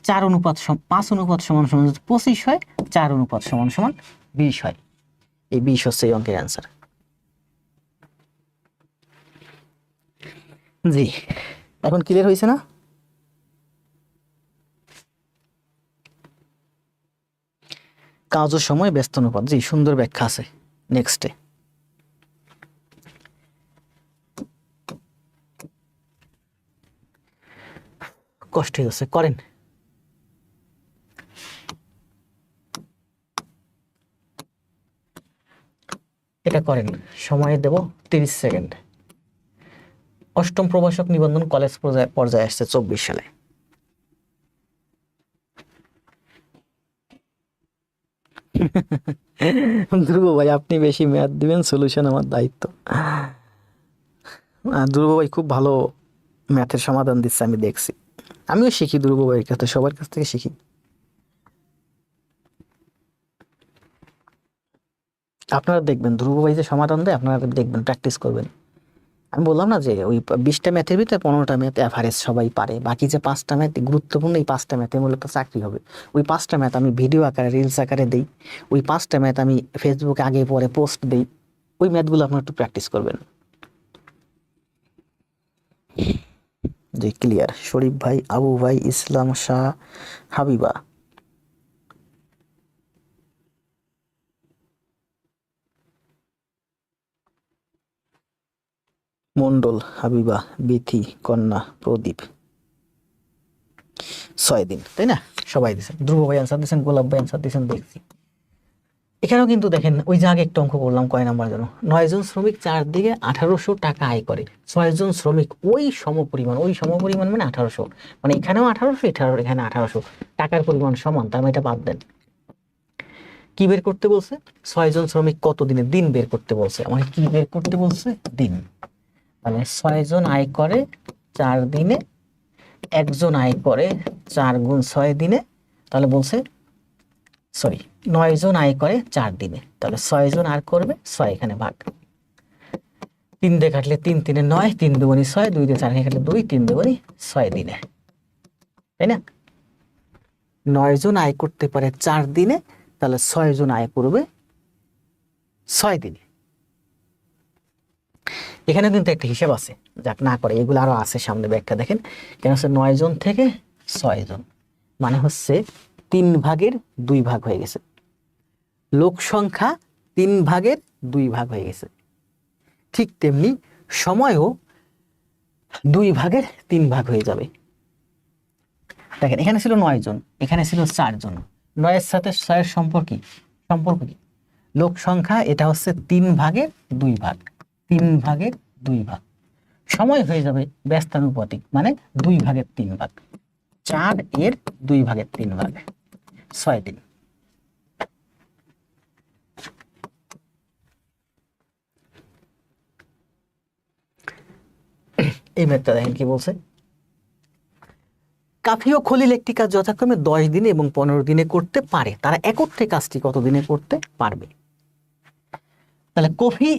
4 অনুপাত 5 অনুপাত সমান সমান 25 হয়, 4 অনুপাত সমান সমান 20 হয়। এই 20 হচ্ছে এই অঙ্কের অ্যান্সার। জি, এখন ক্লিয়ার হয়েছে না? কাজ ও সময় ব্যস্ত অনুপাত, জি সুন্দর ব্যাখ্যা আছে। নেক্সটে কষ্ট হয়ে যাচ্ছে, করেন। এটা করেন, সময় দেব 30 সেকেন্ড। অষ্টম প্রভাষক নিবন্ধন কলেজ পর্যায়ে আসছে 24 সালে। ধ্রুব ভাই আপনি বেশি ম্যাথ দিবেন, সলিউশন আমার দায়িত্ব। ধ্রুব ভাই খুব ভালো ম্যাথের সমাধান দিচ্ছে, আমি দেখছি। আমিও শিখি ধ্রুব ভাইয়ের কাছে, সবার কাছ থেকে শিখি। আপনারা দেখবেন ধ্রুব ভাই যে সমাধান দেয়, আপনারা দেখবেন, প্র্যাকটিস করবেন। আমি বললাম না যে ওই 20টা ম্যাথের ভিতরে 15টা ম্যাথ অ্যাভারেজ সবাই পারে, বাকি যে 5টা ম্যাথ গুরুত্বপূর্ণ, এই 5টা ম্যাথে মূলত চাকরি হবে। ওই 5টা ম্যাথ আমি ভিডিও আকারে, রিলস আকারে দিই। ওই 5টা ম্যাথ আমি ফেসবুকে আগে পরে পোস্ট দিই। ওই ম্যাথগুলো আপনারা একটু প্র্যাকটিস করবেন। জি ক্লিয়ার। শরীফ ভাই, আবু ভাই, ইসলাম শাহ, হাবিবা, মন্ডল, হাবিবা, বিথি, কন্যা, প্রদীপ। 6 দিন, তাই না? সবাই দিচ্ছেন। ধ্রুব ভাই আনসার দিচ্ছেন, গোলাপ ভাই আনসার দিচ্ছেন, দেখছি। এখানেও কিন্তু দেখেন ওই যে আগে একটা অঙ্ক করলাম কয় নাম্বার যেন, 9 জন শ্রমিক চারদিকে 1800 টাকা আয় করে। 6 জন শ্রমিক ওই সমপরিমাণ, ওই সমপরিমাণ মানে 1800, মানে এখানেও 1800, এখানে 1800 টাকার পরিমাণ সমান, তার মানে এটা বাদ দেন। কি বের করতে বলছে? 6 জন শ্রমিক কত দিনে, দিন বের করতে বলছে। আমাকে কি বের করতে বলছে? দিন। মানে 6 জন আয় করে 4 দিনে, একজন আয় করে 4 গুণ 6 দিনে, তাহলে বলছে সরি 9 জন আয় করে 4 দিনে, তাহলে 6 জন আর করবে 6, এখানে ভাগ। 3 দিয়ে কাটলে 3 3 9, 3 দুগুণে 6, 2 দিয়ে 4 কাটলে 2, 3 দুগুণে 6 দিনে, তাই না? 9 জন আয় করতে পারে 4 দিনে, তাহলে 6 জন আয় করবে 6 দিনে। এখানে কিন্তু একটা হিসাব আছে, যাক না করে, এগুলো আরো আছে সামনে ব্যাখ্যা দেখেন। কেন হচ্ছে 9 জন থেকে 6 জন, মানে হচ্ছে 3 ভাগের 2 ভাগ হয়ে গেছে। লোক সংখ্যা 3 ভাগের 2 ভাগ হয়ে গেছে। ঠিক তেমনি সময়ও 2 ভাগের 3 ভাগ হয়ে যাবে। দেখেন এখানে ছিল 9 জন, এখানে ছিল 4 জন। 9-এর সাথে 6-এর সম্পর্ক কি? লোক সংখ্যা, এটা হচ্ছে 3 ভাগের 2 ভাগ, 3 ভাগের 2 ভাগ। সময় হয়ে যাবে ব্যস্তানুপাতিক, মানে 2 ভাগের 3 ভাগ। 4-এর 2 ভাগের 3 ভাগ, 6 দিন। এই ম্যাথটা দেখেন কি বলছে। কাফি ও খলিল একটি কাজ যথাক্রমে 10 দিনে এবং 15 দিনে করতে পারে, তারা একত্রে কাজটি কত দিনে করতে পারবে? তাহলে কফি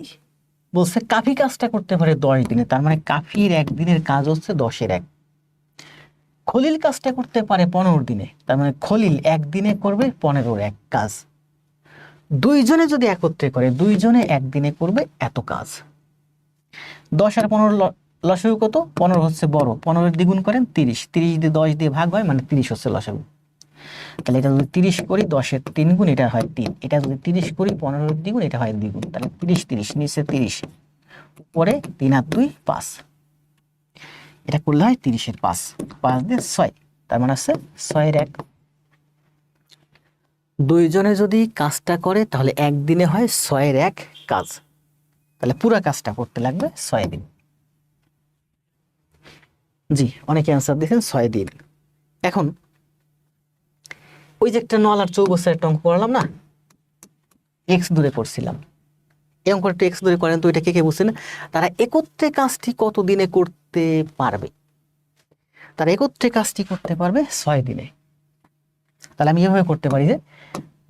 বলছে কাফি কাজটা করতে পারে 10 দিনে, তার মানে কাফির একদিনের কাজ হচ্ছে 10-এর 1। খলিল কাজটা করতে পারে 15 দিনে, তার মানে খলিল একদিনে করবে 15-এর 1 কাজ। 2 জনে যদি একত্রে করে, 2 জনে একদিনে করবে এত কাজ। 10 আর 15 লসাগু কত? 15 হচ্ছে বড়, 15-এর দ্বিগুণ করেন 30, 30 দিয়ে 10 দিয়ে ভাগ হয়, মানে 30 হচ্ছে লসাগু। তাহলে এটা যদি 30 করি, 10-এর 3 গুণ, এটা হয় 3। এটা যদি 30 করি, 15-এর দ্বিগুণ, এটা হয় দ্বিগুণ। তাহলে 30 30, নিচে 30, উপরে 3 আর 2 5, এটা করলে হয় 30-এর 5, 5 দিয়ে 6, তার মানে হচ্ছে 6-এর 1। 2 জনে যদি কাজটা করে, তাহলে একদিনে হয় 6-এর 1 কাজ, তাহলে পুরা কাজটা করতে লাগবে 6 দিন। জি, অনেকে অ্যান্সার দিয়েছেন 6 দিন। এখন ওই যে একটা নল আর চৌবস্তার একটা অঙ্ক করলাম না, এক্স দূরে করছিলাম, এই অঙ্কটা একটু এক্স দূরে করেন তো, এটা কে কে বুঝছেন? তারা একত্রে কাজটি কত দিনে করতে পারবে? তারা একত্রে কাজটি করতে পারবে 6 দিনে। তাহলে আমি এভাবে করতে পারি যে,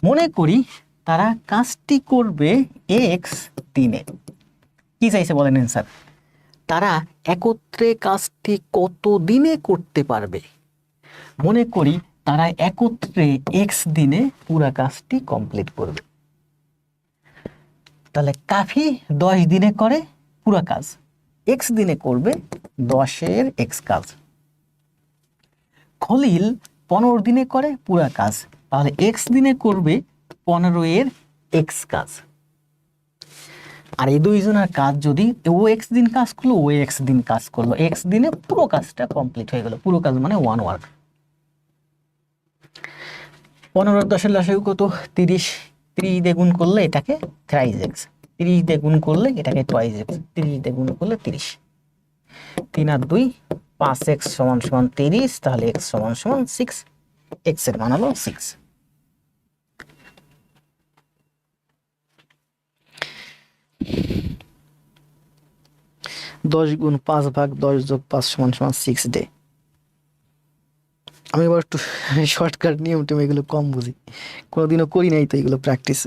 মনে করি তারা কাজটি করবে এক্স দিনে। কি চাইছে বলেন অ্যান্সার? তারা একত্রে কাজটি কত দিনে করতে পারবে? মনে করি তারা একত্রে এক্স দিনে পুরা কাজটি কমপ্লিট করবে। তাহলে কাফি 10 দিনে করে পুরা কাজ, এক্স দিনে করবে 10-এর এক্স কাজ। খলিল 15 দিনে করে পুরা কাজ, তাহলে এক্স দিনে করবে 15-এর এক্স কাজ। আর এই 2 জনের কাজ যদি ও এক্স দিন কাজ করলো, ও এক্স দিন কাজ করলো, এক্স দিনে পুরো কাজটা কমপ্লিট হয়ে গেল। পুরো কাজ মানে 1 ওয়ার্ক। 15 আর 10-এর লসাগু কত? 30, 30 দিয়ে গুণ করলে এটাকে থ্রাইজ এক্স, 30 দিয়ে গুণ করলে এটাকে টুয়াইজ এক্স, 30 দিয়ে গুণ করলে 30, 3 আর 2 5x সমান সমান 30, তাহলে x সমান সমান 6, x এর মান হলো 6। 10 গুণ 5 ভাগ 10 যোগ 5 সমান সমান 6 ডে। আমি এবার একটু শর্টকাট নিয়ম টেম এগুলো কম বুঝি, কোনোদিনও করি নাই তো এগুলো প্র্যাকটিস।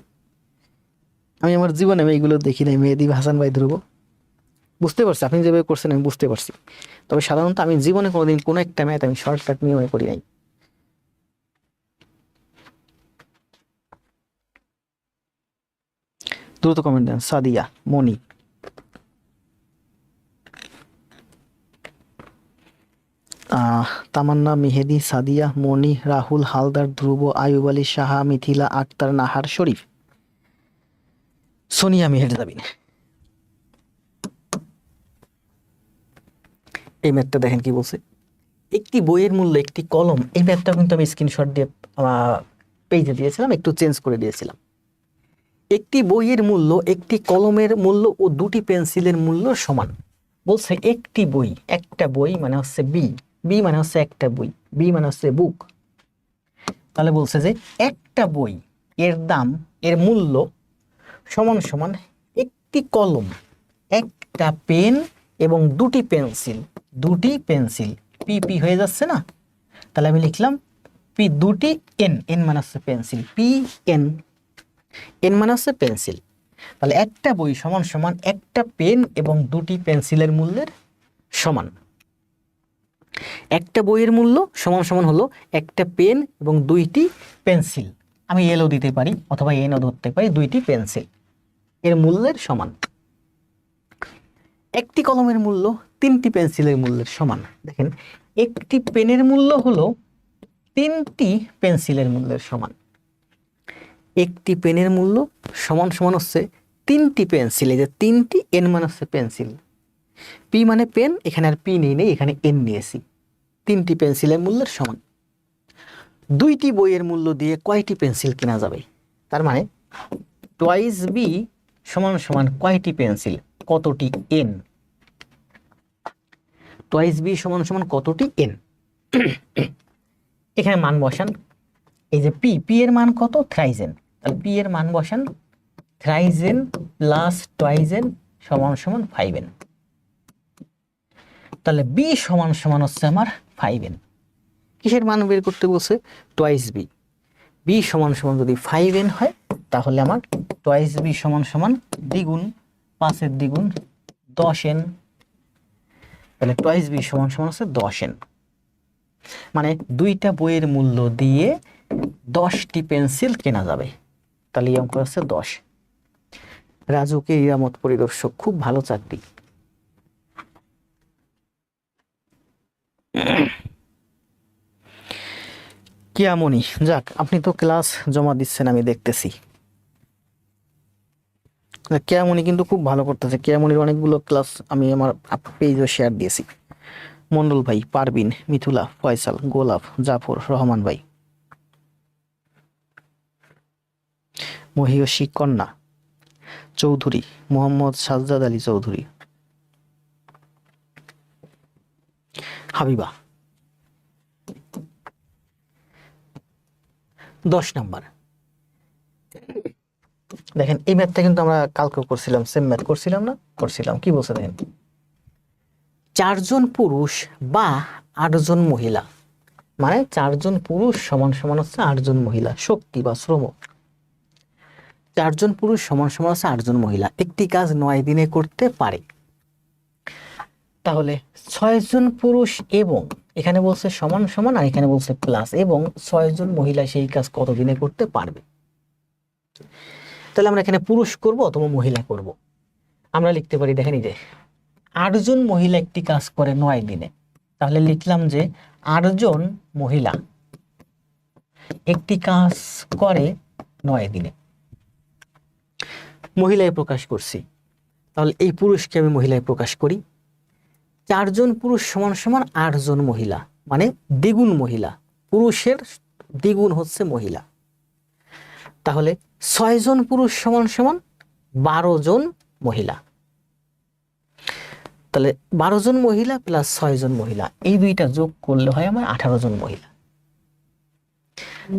আমি আমার জীবনে এইগুলো দেখি নাই। মেহেদী হাসান ভাই, ধ্রুব, বুঝতে পারছি আপনি যেভাবে করছেন, আমি বুঝতে পারছি। তবে সাধারণত আমি জীবনে কোনোদিন কোনো একটা ম্যাথ আমি শর্টকাট নিয়মে করি নাই। দ্রুত কমেন্ট দেন। সাদিয়া, মনি, তামান্না, মেহেদি, সাদিয়া, মনি, রাহুল, হালদার, ধ্রুব, আয়ুব আলী, সাহা, মিথিলা, আক্তার, নাহার, শরীফ, সোনিয়া, মেহেরজাবিন। এই ম্যাথটা দেখেন কি বলছে, একটি বইয়ের মূল্য একটি কলম। এই ম্যাথটা কিন্তু আমি স্ক্রিনশট দিয়ে পেজে দিয়েছিলাম, একটু চেঞ্জ করে দিয়েছিলাম। একটি বইয়ের মূল্য একটি কলমের মূল্য ও দুটি পেন্সিলের মূল্য সমান। বলছে একটি বই, একটা বই মানে হচ্ছে বি, বি মানে হচ্ছে একটা বই, বি মানে হচ্ছে বুক। তাহলে বলছে যে একটা বই এর দাম, এর মূল্য সমান সমান একটি কলম, একটা পেন এবং দুটি পেন্সিল, দুটি পেন্সিল। পি পি হয়ে যাচ্ছে না, তাহলে আমি লিখলাম পি দুটি এন, এন মানে হচ্ছে পেন্সিল, পি এন, এন মানে হচ্ছে পেন্সিল। তাহলে একটা বই সমান সমান একটা পেন এবং দুটি পেন্সিলের মূল্যের সমান। একটা বইয়ের মূল্য সমান সমান হলো একটা পেন এবং দুইটি পেন্সিল, আমি এলও দিতে পারি অথবা এনও ধরতে পারি, দুইটি পেন্সিল এর মূল্যের সমান। একটি কলমের মূল্য তিনটি পেন্সিলের মূল্যের সমান। দেখেন একটি পেনের মূল্য হলো তিনটি পেন্সিলের মূল্যের সমান। একটি পেনের মূল্য সমান সমান হচ্ছে তিনটি পেন্সিল, এই যে তিনটি, এন মানে হচ্ছে পেন্সিল, পি মানে পেন, এখানে আর পি নেই, এখানে এন নিয়েছি, তিনটি পেন্সিলের মূল্যের সমান। দুইটি বইয়ের মূল্য দিয়ে কয়টি পেন্সিল কেনা যাবে? তার মানে টুয়াইস বি সমান সমান কয়টি পেন্সিল, কতটি এন, টুয়াইস বি সমান সমান কতটি এন। এখানে মান বসান, এই যে পি, পি এর মান কত, থ্রাইজেন, তাহলে পি এর মান বসান, থ্রাইজেন প্লাস টুয়াইজেন সমান সমান 5n। তাহলে বি সমান সমান হচ্ছে আমার 5n। কিসের মান বের করতে বলছে? Twice B. বি সমান সমান যদি 5n হয় তাহলে আমার টুয়াইস বি সমান সমান দ্বিগুণ, 5-এর দ্বিগুণ 10n, তাহলে টুয়াইস বি সমান সমান হচ্ছে 10n। মানে দুইটা বইয়ের মূল্য দিয়ে 10টি পেন্সিল কেনা যাবে, তাহলে এই অঙ্ক হচ্ছে 10। রাজুকে ইরামত পরিদর্শক, খুব ভালো চাকরি। কিয়ামনি, যাক আপনি তো ক্লাস জমা দিচ্ছেন আমি দেখতেছি। কিয়ামনি কিন্তু খুব ভালো করতেছে, কিয়ামনির অনেকগুলো ক্লাস আমি আমার পেজে শেয়ার দিয়েছি। মন্ডল ভাই, পারবিন, মিথুলা, ফয়সাল, গোলাপ, জাফর, রহমান ভাই, মহিয়সী কন্যা চৌধুরী, মোহাম্মদ সাজ্জাদ আলী চৌধুরী, হাবিবা। 10 নাম্বার। দেখেন এই ম্যাথটা কিন্তু আমরা কালকে করছিলাম, সেম ম্যাথ করছিলাম না? করছিলাম। কি বলছে দেখেন, 4 জন পুরুষ বা 8 জন মহিলা, মানে 4 জন পুরুষ সমান সমান হচ্ছে 8 জন মহিলা, শক্তি বা শ্রম। 4 জন পুরুষ সমান সমান হচ্ছে 8 জন মহিলা, একটি কাজ 9 দিনে করতে পারে। তাহলে 6 জন পুরুষ এবং এখানে বলছে সমান সমান, আর এখানে বলছে প্লাস, এবং 6 জন মহিলা সেই কাজ কত দিনে করতে পারবে। তাহলে আমরা এখানে পুরুষ করব অথবা মহিলা করব। আমরা লিখতে পারি, দেখেন এই যে 8 জন মহিলা একটি কাজ করে 9 দিনে, তাহলে লিখলাম যে 8 জন মহিলা একটি কাজ করে 9 দিনে। মহিলায় প্রকাশ করছি, তাহলে এই পুরুষকে আমি মহিলায় প্রকাশ করি। 4 জন পুরুষ সমান সমান 8 জন মহিলা, মানে দ্বিগুণ মহিলা, পুরুষের দ্বিগুণ হচ্ছে মহিলা। তাহলে 6 জন পুরুষ সমান সমান 12 জন মহিলা, তাহলে 12 জন মহিলা প্লাস 6 জন মহিলা, এই দুইটা যোগ করলে হয় আমার 18 জন মহিলা।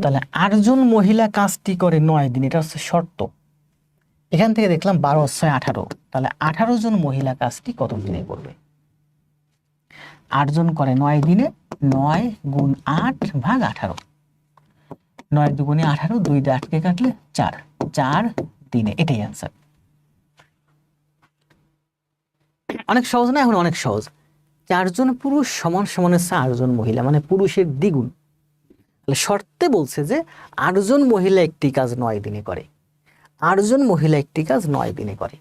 তাহলে 8 জন মহিলা কাজটি করে 9 দিন, এটা হচ্ছে শর্ত। এখান থেকে দেখলাম 12 6 18, তাহলে 18 জন মহিলা কাজটি কত দিনে করবে? 8 জন করে 9 দিনে, 9 গুণ 8 ভাগ 18, 9 দুগুণে 18, 2 দিয়ে 8 কে কাটলে 4, 4 দিনে, এটাই অ্যান্সার। অনেক সহজ না? এখন অনেক সহজ। 4 জন পুরুষ সমান সমান 4 জন মহিলা, মানে পুরুষের দ্বিগুণ। তাহলে শর্তে বলছে যে 8 জন মহিলা একটি কাজ 9 দিনে করে, 8 জন মহিলা একটি কাজ 9 দিনে করে।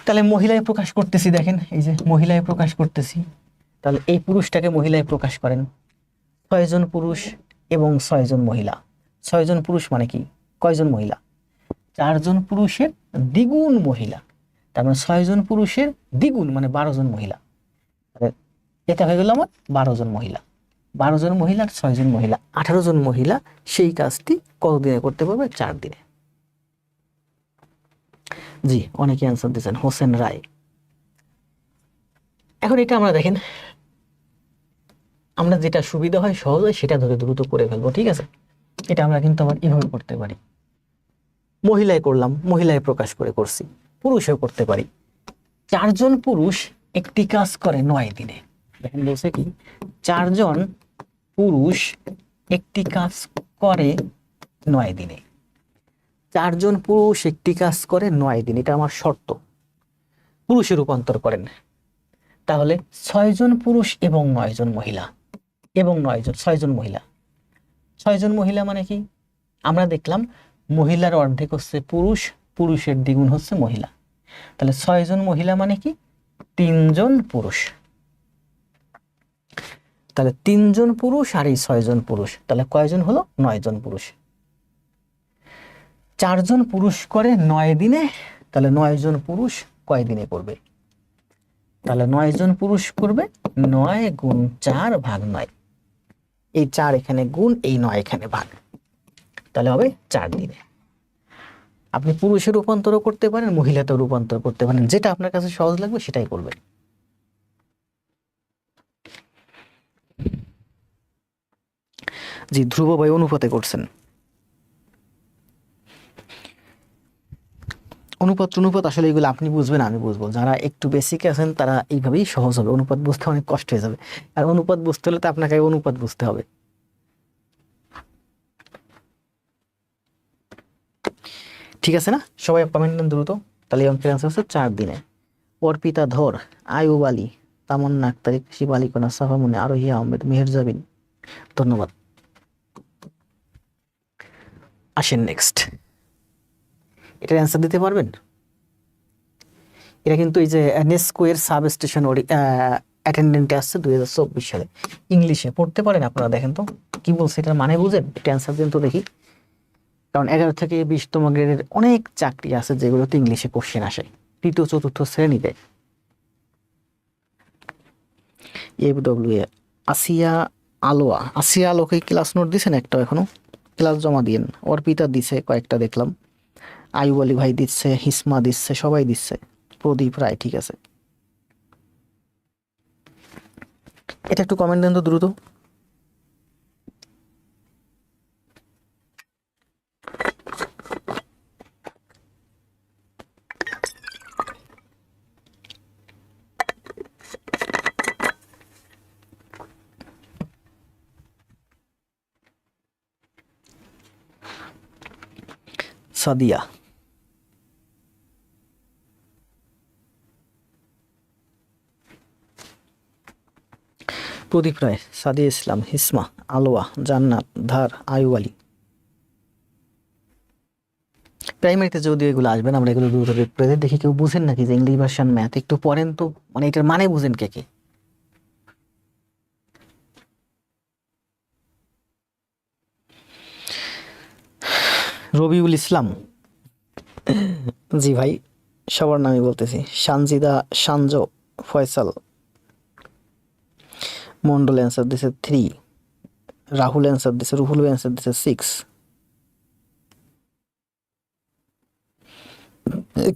তাহলে মহিলায় প্রকাশ করতেছি, দেখেন এই যে মহিলায় প্রকাশ করতেছি, তাহলে এই পুরুষটাকে মহিলায় প্রকাশ করেন। 6 জন পুরুষ এবং 6 জন মহিলা। 6 জন পুরুষ মানে কি, কয়জন মহিলা? 4 জন পুরুষের দ্বিগুণ মহিলা। তার মানে 6 জন পুরুষের দ্বিগুণ মানে 12 জন মহিলা। এটা হয়ে গেল আমার 12 জন মহিলা। 12 জন মহিলা আর 6 জন মহিলা, 18 জন মহিলা সেই কাজটি কতদিনে করতে পারবে? 4 দিনে। জি, অনেকে অ্যান্সার দিয়েছেন, হোসেন রায়। এখন এটা আমরা দেখেন, আমরা যেটা সুবিধা হয় সহজ হয় সেটা ধরে দ্রুত করে ফেলবো, ঠিক আছে? এটা আমরা কিন্তু আবার এভাবে করতে পারি, মহিলায় করলাম, মহিলায় প্রকাশ করে করছি, পুরুষেও করতে পারি। 4 জন পুরুষ একটি কাজ করে 9 দিনে। দেখেন বলছে কি, 4 জন পুরুষ একটি কাজ করে 9 দিনে। 4 জন পুরুষ একটি কাজ করে 9 দিন, এটা আমার শর্ত। পুরুষে রূপান্তর করেন, তাহলে 6 জন পুরুষ এবং 9 জন মহিলা, এবং 6 জন মহিলা। 6 জন মহিলা মানে কি, আমরা দেখলাম মহিলার অর্ধেক হচ্ছে পুরুষ, পুরুষের দ্বিগুণ হচ্ছে মহিলা। তাহলে 6 জন মহিলা মানে কি, 3 জন পুরুষ। তাহলে 3 জন পুরুষ আর এই 6 জন পুরুষ, তাহলে কয়জন হলো? 9 জন পুরুষ। 4 জন পুরুষ করে 9 দিনে, তাহলে 9 জন পুরুষ কয় দিনে করবে? তাহলে 9 জন পুরুষ করবে 9 গুণ 4 ভাগ 9। এই 4 এখানে গুণ, এই 9 এখানে ভাগ, তাহলে হবে 4 দিনে। আপনি পুরুষের রূপান্তরও করতে পারেন, মহিলাতেও রূপান্তর করতে পারেন, যেটা আপনার কাছে সহজ লাগবে সেটাই করবেন। জি, ধ্রুব ভাই অনুপাতে করছেন। অনুপাত আসলে এগুলো আপনি বুঝবেন, আমি বুঝবো। যারা একটু বেসিকে আছেন তারা এইভাবেই সহজ হবে, অনুপাত বুঝতে অনেক কষ্ট হয়ে যাবে। আর অনুপাত বুঝতে হলে তো আপনাকে অনুপাত বুঝতে হবে। ঠিক আছে না? সবাই কমেন্ট দেন দ্রুত। তাহলে অঙ্কের আনসার হচ্ছে 4 দিনে। অর্পিতা ধর, আয়ুব আলী, তামান্না আক্তার, শিব আলিকোনা, সাফামুনি, আরোহী আহমেদ, মেহেরজাবিন, ধন্যবাদ। আসেন নেক্সট, এটার অ্যান্সার দিতে পারবেন? এটা কিন্তু এই যে নেস্কো এর সাব স্টেশন অ্যাটেন্ডেন্টে আসছে 2024 সালে। ইংলিশে পড়তে পারেন আপনারা? দেখেন তো কি বলছে, এটার মানে বুঝেন? এটা অ্যান্সার দিন তো দেখি। কারণ 11 থেকে 20তম গ্রেডের অনেক চাকরি আছে যেগুলোতে ইংলিশে কোশ্চেন আসে, 3য় 4র্থ শ্রেণীতে। এডব্লিউ আসিয়া আলোয়া, আসিয়া আলোকে ক্লাস নোট দিছেন? একটা এখনো ক্লাস জমা দিয়েন। অর্পিতা দিছে কয়েকটা দেখলাম, আয়ুব আলী ভাই দিচ্ছে, হিসমা দিচ্ছে, সবাই দিচ্ছে। প্রদীপ রায়, ঠিক আছে। এটা একটু কমেন্ট দেন তো দ্রুত। সাদিয়া, প্রদীপ রায়, সাদিয়া ইসলাম, হিসমা, আলোয়া, জান্নাত, ধার, আয়ুব আলী। প্রাইমারিতে যদিও এগুলো আসবেন, আমরা এগুলো দ্রুত দেখি। কেউ বুঝেন নাকি যে ইংলিশ ভার্সন ম্যাথ একটু পড়েন তো, মানে এটার মানে বুঝেন কে কে? রবিউল ইসলাম, জি ভাই সবার নামই বলতেছি। সানজিদা, সানজ, ফয়সাল, মন্ডল অ্যান্সার দিছে 3, রাহুল অ্যান্সার দিছে, রুহুল অ্যান্সার দিছে 6।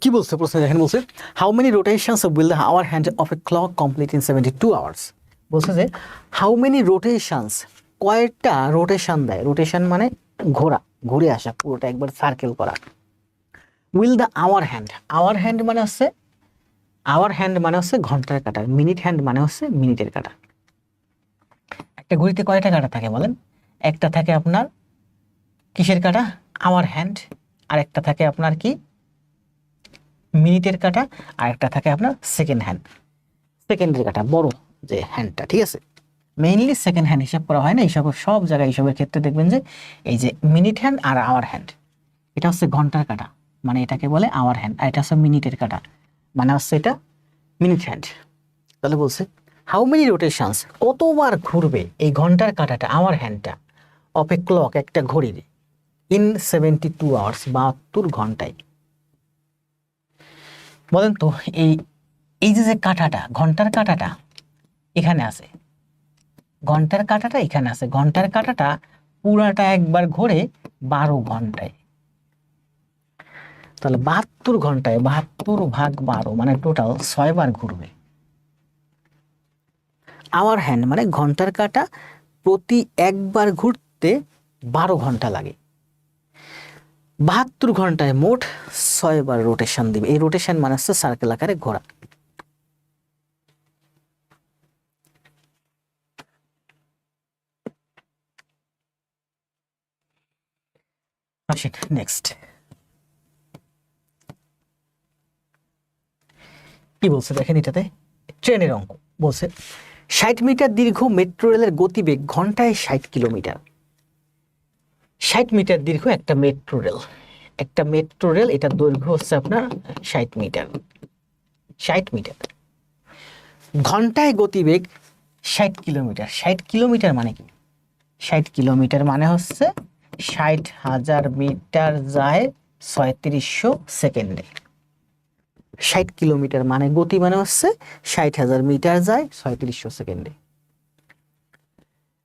কি বলছে প্রশ্ন দেখেন, বলছে how many rotations will the hour hand of a clock complete in 72 hours. বলছে যে হাউ মেনি রোটেশনস, কয়টা রোটেশন দেয়, রোটেশন মানে ঘোরা, ঘুরে আসা, পুরোটা একবার সার্কেল করা। Will the hour hand, hour hand মানে হচ্ছে, আওয়ার হ্যান্ড মানে হচ্ছে ঘন্টার কাঁটা, মিনিট হ্যান্ড মানে হচ্ছে মিনিটের কাঁটা। একটা ঘড়িতে কয়টা কাঁটা থাকে বলেন? একটা থাকে আপনার কিসের কাঁটা? Our hand. আর একটা থাকে আপনার কি? মিনিটের কাঁটা। আর একটা থাকে আপনার সেকেন্ড হ্যান্ড, সেকেন্ডের কাঁটা, বড় যে হ্যান্ডটা, ঠিক আছে? মেইনলি সেকেন্ড হ্যান্ড হিসাব করা হয় না এইসব, সব জায়গায় এইসবের ক্ষেত্রে দেখবেন যে এই যে minute hand R our hand, এটা হচ্ছে ঘন্টার কাঁটা, মানে এটাকে বলে আওয়ার হ্যান্ড। আর এটা হচ্ছে মিনিটের কাঁটা, মানে হচ্ছে এটা মিনিট হ্যান্ড। তাহলে বলছে হাউ মেনি রোটেশনস, কতবার ঘুরবে এই ঘন্টার কাঁটাটা, আমার হ্যান্ডটা, অফ এ ক্লক, একটা ঘড়ির, ইন 72 আওয়ার্স, 72 ঘন্টায়। বলেন তো এই এই যে কাঁটাটা, ঘন্টার কাঁটাটা এখানে আছে, ঘন্টার কাঁটাটা এখানে আছে, ঘন্টার কাঁটাটা পুরাটা একবার ঘোরে 12 ঘন্টায়। তাহলে 72 ঘন্টায় 72 ভাগ 12 মানে টোটাল 6 বার ঘুরবে। আওয়ার হ্যান্ড মানে ঘন্টার কাঁটা প্রতি একবার ঘুরতে 12 ঘন্টা লাগে। 72 ঘন্টায় মোট 6 বার রোটেশন দিবে। এই রোটেশন মানে হচ্ছে সার্কেল আকারে ঘোরা। আসেন নেক্সট কি বলছে দেখেন, এটাতে ট্রেনের অঙ্ক বলছে 60 মিটার দীর্ঘ মেট্রো রেলের গতিবেগ ঘন্টায় 60 কিলোমিটার। 60 মিটার দীর্ঘ একটা মেট্রো রেল, একটা মেট্রো রেল, এটার দৈর্ঘ্য হচ্ছে আপনার 60 মিটার, 60 মিটার, ঘন্টায় গতিবেগ 60 কিলোমিটার। 60 কিলোমিটার মানে কি? 60 কিলোমিটার মানে হচ্ছে 60,000 মিটার যায় 3600 সেকেন্ডে। 60 কিলোমিটার মানে গতি মানে হচ্ছে 60,000 মিটার যায় 3600 সেকেন্ডে।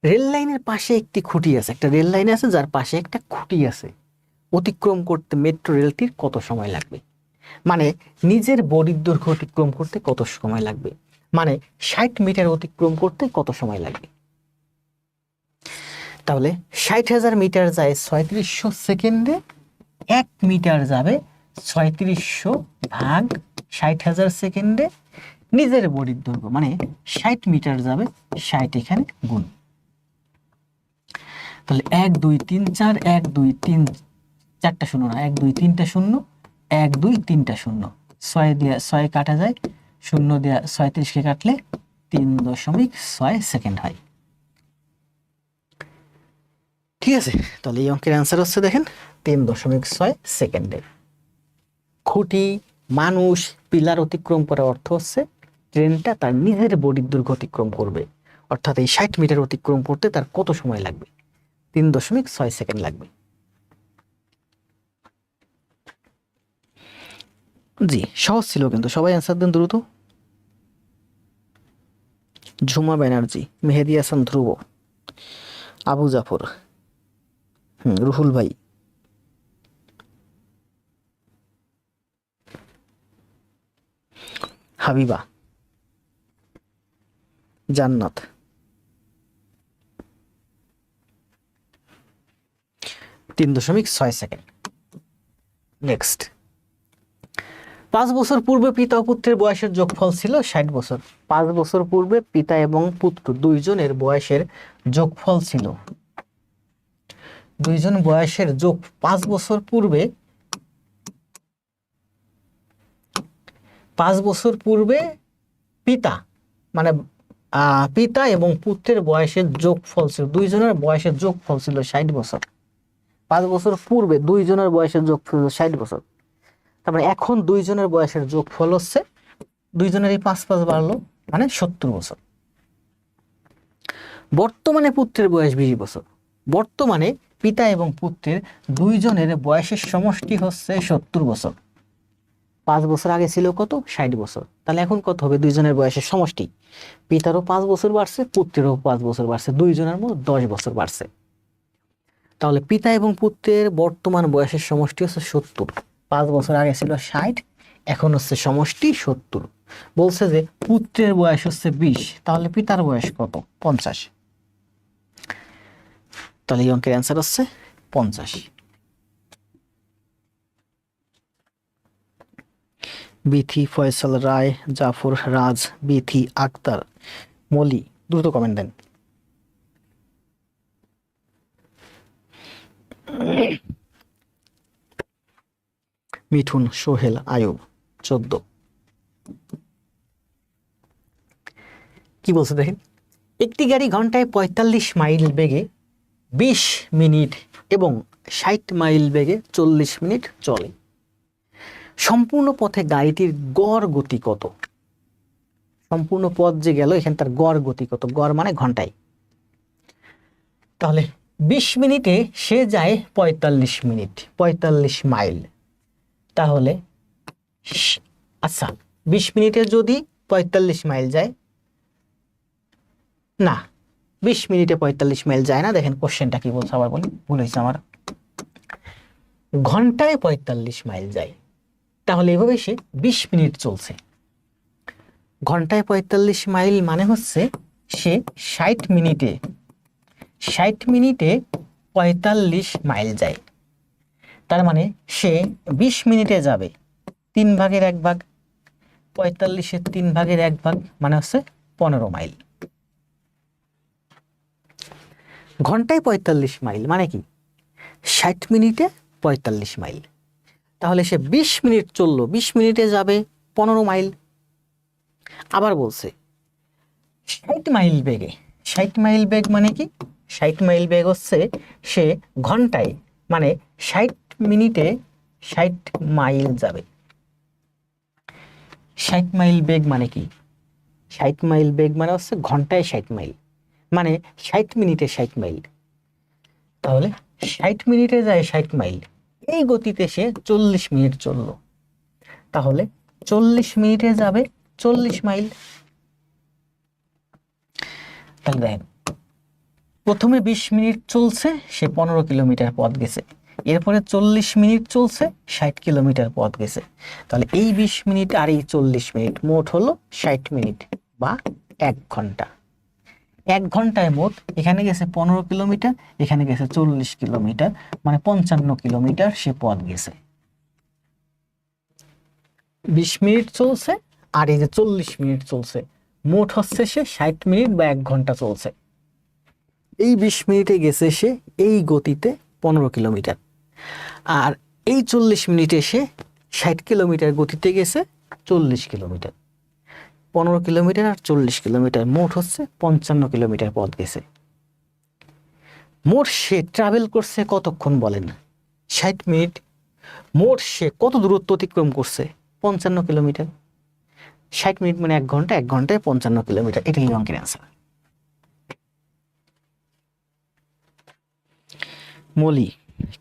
রেল লাইনের পাশে একটি খুঁটি আছে, একটা রেল লাইন আছে যার পাশে একটা খুঁটি আছে, অতিক্রম করতে মেট্রো রেলটির কত সময় লাগবে? মানে নিজের বডির দৈর্ঘ্য অতিক্রম করতে কত সময় লাগবে, মানে 60 মিটার অতিক্রম করতে কত সময় লাগবে। তাহলে 60,000 মিটার যায় 3600 সেকেন্ডে, 1 মিটার যাবে 3600 ভাগ 60,000 সেকেন্ডে, নিজের বডির দৈর্ঘ্য মানে 60 মিটার যাবে 60 এখানে গুণ। তাহলে 1 2 3 4, 1 2 3 4টা শূন্য না, 1 2 3টা শূন্য, 1 2 3টা শূন্য, 6 দিয়ে 6 কাটা যায়, শূন্য দিয়ে 37কে কাটলে 3.6 সেকেন্ড হয়। ঠিক আছে, তাহলে এই অঙ্কের অ্যান্সার হচ্ছে দেখেন 3.6 সেকেন্ডে। খুঁটি, মানুষ, পিলার অতিক্রম করার অর্থ হচ্ছে ট্রেনটা তার নিজের বডির দৈর্ঘ্য অতিক্রম করবে, অর্থাৎ এই 60 মিটার অতিক্রম করতে তার কত সময় লাগবে? 3.6 সেকেন্ড লাগবে। জি সহজ ছিল কিন্তু, সবাই অ্যান্সার দেন দ্রুত। ঝুমা ব্যানার্জি, মেহেদি হাসান ধ্রুব, আবু জাফর, রুহুল ভাই, হাবিবা, জান্নাত। 3.6 সেকেন্ড। নেক্সট, 5 বছর পূর্বে পিতা ও পুত্রের বয়সের যোগফল ছিল 60 বছর। 5 বছর পূর্বে পিতা এবং পুত্র দুইজনের বয়সের যোগফল ছিল, দুইজন বয়সের যোগ 5 বছর পূর্বে, 5 বছর পূর্বে পিতা মানে পিতা এবং পুত্রের বয়সের যোগফল ছিল, দুইজনের বয়সের যোগফল ছিল 60 বছর। 5 বছর পূর্বে দুইজনের বয়সের যোগফল ছিল 60 বছর। তারপরে এখন দুইজনের বয়সের যোগফল হচ্ছে, দুইজনেরই 5 5 বাড়লো মানে 70 বছর। বর্তমানে পুত্রের বয়স 20 বছর। বর্তমানে পিতা এবং পুত্রের দুইজনের বয়সের সমষ্টি হচ্ছে 70 বছর। 5 বছর আগে ছিল কত? 60 বছর। তাহলে এখন কত হবে? দুইজনের বয়সের সমষ্টি, পিতারও 5 বছর বাড়ছে, পুত্রেরও 5 বছর বাড়ছে, দুইজনের মোট 10 বছর বাড়ছে। তাহলে পিতা এবং পুত্রের বর্তমান বয়সের সমষ্টি হচ্ছে 70। 5 বছর আগে ছিল 60, এখন হচ্ছে সমষ্টি 70। বলছে যে পুত্রের বয়স হচ্ছে 20, তাহলে পিতার বয়স কত? 50। তাহলে এই অঙ্কের অ্যান্সার হচ্ছে 50। বিথি, ফয়সাল, রায়, জাফর, রাজ, বিথি, আক্তার, মলি, দ্রুত কমেন্ট দেন। মিঠুন, সোহেল, আয়ুব, 14। কি বলছে দেখেন, একটি গাড়ি ঘন্টায় 45 মাইল বেগে 20 মিনিট এবং 60 মাইল বেগে 40 মিনিট চলে। সম্পূর্ণ পথে গাড়িটির গড় গতি কত? সম্পূর্ণ পথ যে গেল, এখানে তার গড় গতি কত, গড় মানে ঘন্টায়। তাহলে 20 মিনিটে সে যায় 45 মিনিট, 45 মাইল। তাহলে আচ্ছা 20 মিনিটে যদি 45 মাইল যায়, না 20 মিনিটে 45 মাইল যায় না। দেখেন কোশ্চেনটা কি বলছে, আবার বলি, ভুল হয়েছে আমার। ঘন্টায় 45 মাইল যায়, তাহলে এভাবে সে 20 মিনিট চলছে। ঘন্টায় 45 মাইল মানে হচ্ছে সে 60 মিনিটে 45 মাইল যায়। তার মানে সে 20 মিনিটে যাবে 3 ভাগের 1 ভাগ, 45-এর 3 ভাগের 1 ভাগ মানে হচ্ছে 15 মাইল। ঘন্টায় 45 মাইল মানে কি 60 মিনিটে 45 মাইল। তাহলে সে 20 মিনিট চললো, 20 মিনিটে যাবে 15 মাইল। আবার বলছে 60 মাইল বেগে, 60 মাইল বেগ মানে কি, 60 মাইল বেগ হচ্ছে সে ঘন্টায় মানে 60 মিনিটে 60 মাইল যাবে। 60 মাইল বেগ মানে কি, 60 মাইল বেগ মানে হচ্ছে ঘন্টায় 60 মাইল, মানে 60 মিনিটে 60 মাইল। তাহলে 60 মিনিটে যায় 60 মাইল, এই গতিতে সে 40 মিনিট চললো। তাহলে 40 মিনিটে যাবে 40 মাইল। তাহলে দেখেন প্রথমে 20 মিনিট চলছে, সে 15 কিলোমিটার পথ গেছে। এরপরে 40 মিনিট চলছে, 60 কিলোমিটার পথ গেছে। তাহলে এই 20 মিনিট আর এই 40 মিনিট মোট হলো 60 মিনিট বা 1 ঘন্টা। 1 ঘন্টায় মোট এখানে গেছে 15 কিলোমিটার, এখানে গেছে 40 কিলোমিটার, মানে 55 কিলোমিটার সে পথ গেছে। 20 মিনিট চলছে আর এই যে 40 মিনিট চলছে, মোট হচ্ছে সে 60 মিনিট বা 1 ঘন্টা চলছে। এই 20 মিনিটে গেছে সে এই গতিতে 15 কিলোমিটার, আর এই 40 মিনিটে সে 60 কিলোমিটার গতিতে গেছে 40 কিলোমিটার। 15 কিলোমিটার আর 40 কিলোমিটার মোট হচ্ছে 55 কিলোমিটার পথ গেছে। মোট সে ট্রাভেল করছে কতক্ষণ বলেন, 60 মিনিট। মোট সে কত দূরত্ব অতিক্রম করছে, 55 কিলোমিটার। 60 মিনিট মানে 1 ঘন্টা, 1 ঘন্টায় 55 কিলোমিটার, এটাই এই অঙ্কের অ্যান্সার। মলি,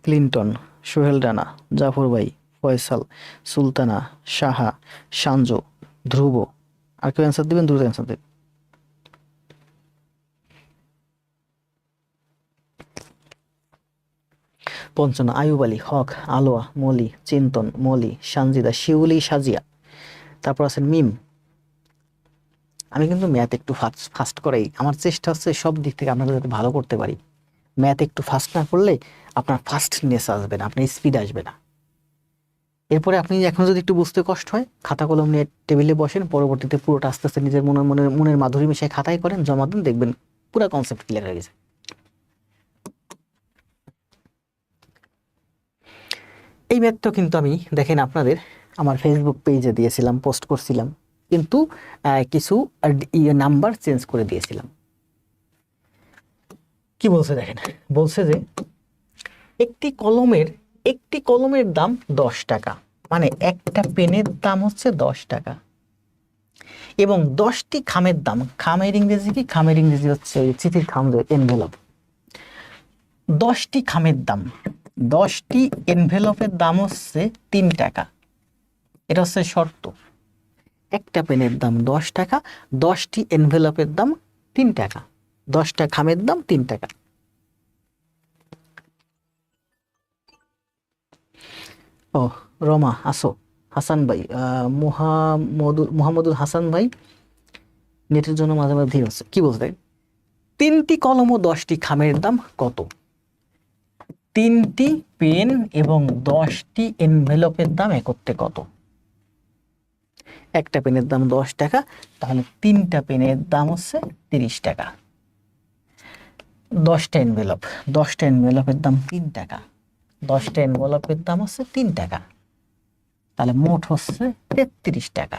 ক্লিন্টন, সোহেল রানা, জাফর ভাই, ফয়সাল, সুলতানা, সাহা, সানজো, ধ্রুব। আর কেউ অ্যান্সার দিবেন, দ্রুত অ্যান্সার দেবেন। পঞ্চনা, আয়ুব আলী, হক, আলোয়া, মলি, চিন্তন, মলি, সানজিদা, শিউলি, সাজিয়া। তারপর আছেন মিম। আমি কিন্তু ম্যাথ একটু ফাস্ট করাই, আমার চেষ্টা হচ্ছে সব দিক থেকে আপনারা যাতে ভালো করতে পারি। ম্যাথ একটু ফাস্ট না করলে আপনার ফাস্টনেস আসবে না, আপনার স্পিড আসবে না। এরপরে আপনি এখন যদি একটু বুঝতে কষ্ট হয়, খাতা কলম নিয়ে টেবিলে বসেন, পরবর্তীতে পুরোটা আস্তে আস্তে নিজের মনের মাধুরী মিশায় খাতায় করেন, জমা দেন, দেখবেন পুরো কনসেপ্ট ক্লিয়ার হয়ে গেছে। এই ম্যাথটা কিন্তু আমি দেখেন আপনাদের আমার ফেসবুক পেজে দিয়েছিলাম, পোস্ট করছিলাম, কিন্তু কিছু নাম্বার চেঞ্জ করে দিয়েছিলাম। কি বলছে দেখেন, বলছে যে একটি কলমের দাম 10 টাকা, মানে একটা পেনের দাম হচ্ছে 10 টাকা, এবং 10টি খামের দাম, খামের ইংরেজি কি, খামের ইংরেজি হচ্ছে ওই চিঠির খাম, এনভেলপ। 10টি খামের দাম, 10টি এনভেলপের দাম হচ্ছে 3 টাকা। এটা হচ্ছে শর্ত, একটা পেনের দাম 10 টাকা, 10টি এনভেলপের দাম 3 টাকা, 10টা খামের দাম 3 টাকা। ও রমা আসো, হাসান ভাই, মোহাম্মদুল হাসান ভাই, নেটের জন্য মাঝে মাঝে ধীর হচ্ছে। কি বলতে 3টি কলম ও 10টি খামের দাম কত? 3টি পেন এবং 10টি এনভেলপের দাম একত্রে কত? একটা পেনের দাম 10 টাকা, তাহলে 3টা পেনের দাম হচ্ছে 30 টাকা। 10টা এনভেলপের দাম 3 টাকা, 10টা এনভেলপের দাম হচ্ছে 3 টাকা, তাহলে মোট হচ্ছে 33 টাকা।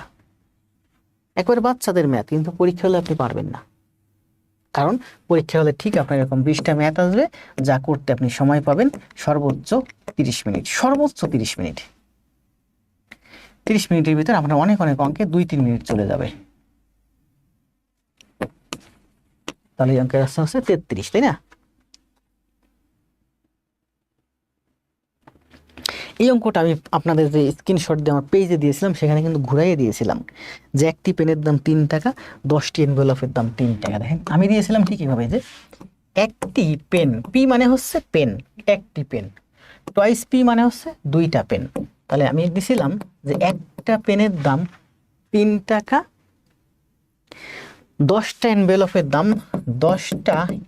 একবারে বাচ্চাদের ম্যাথ, কিন্তু পরীক্ষা হলে আপনি পারবেন না, কারণ পরীক্ষা হলে ঠিক আপনার এরকম 20টা ম্যাথ আসবে, যা করতে আপনি সময় পাবেন সর্বোচ্চ 30 মিনিট, সর্বোচ্চ 30 মিনিট। 30 মিনিটের ভিতরে আপনার অনেক অঙ্কে 2-3 মিনিট চলে যাবে। তাহলে এই অঙ্কের রাস্তা হচ্ছে 33, তাই না? এই অঙ্কটা আমি আপনাদের যে স্ক্রিনশট দিয়ে আমার পেজে দিয়েছিলাম সেখানে কিন্তু ঘুরাইয়ে দিয়েছিলাম যে একটি পেনের দাম 3 টাকা, 10টি এনভেলপের দাম 3 টাকা। দেখেন আমি দিয়েছিলাম ঠিক এইভাবে যে একটি পেন, পি মানে হচ্ছে পেন, একটি পেন, টয়েস পি মানে হচ্ছে 2টা পেন। তাহলে আমি দিছিলাম যে একটা পেনের দাম 3 টাকা, 10টা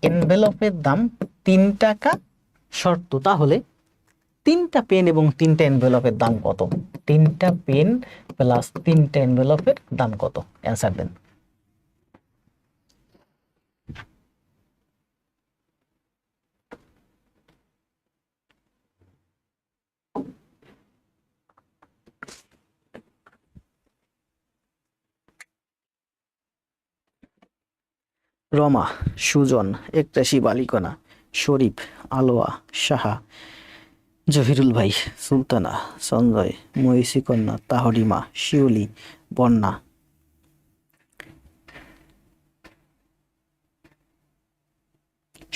এনভেলপের দাম 3 টাকা শর্ত। তাহলে 3টা পেন এবং 3টা এনভেলপের দাম কত? 3টা পেন প্লাস 3টা এনভেলপের দাম কত? অ্যান্সার দেন। রমা, সুজন, একরাশি বালিকণা, শরীফ, আলোয়া, সাহা, জহিরুল ভাই, সুলতানা, সঞ্জয়, মহিষী কন্যা, তাহরিমা, শিউলি, বন্যা,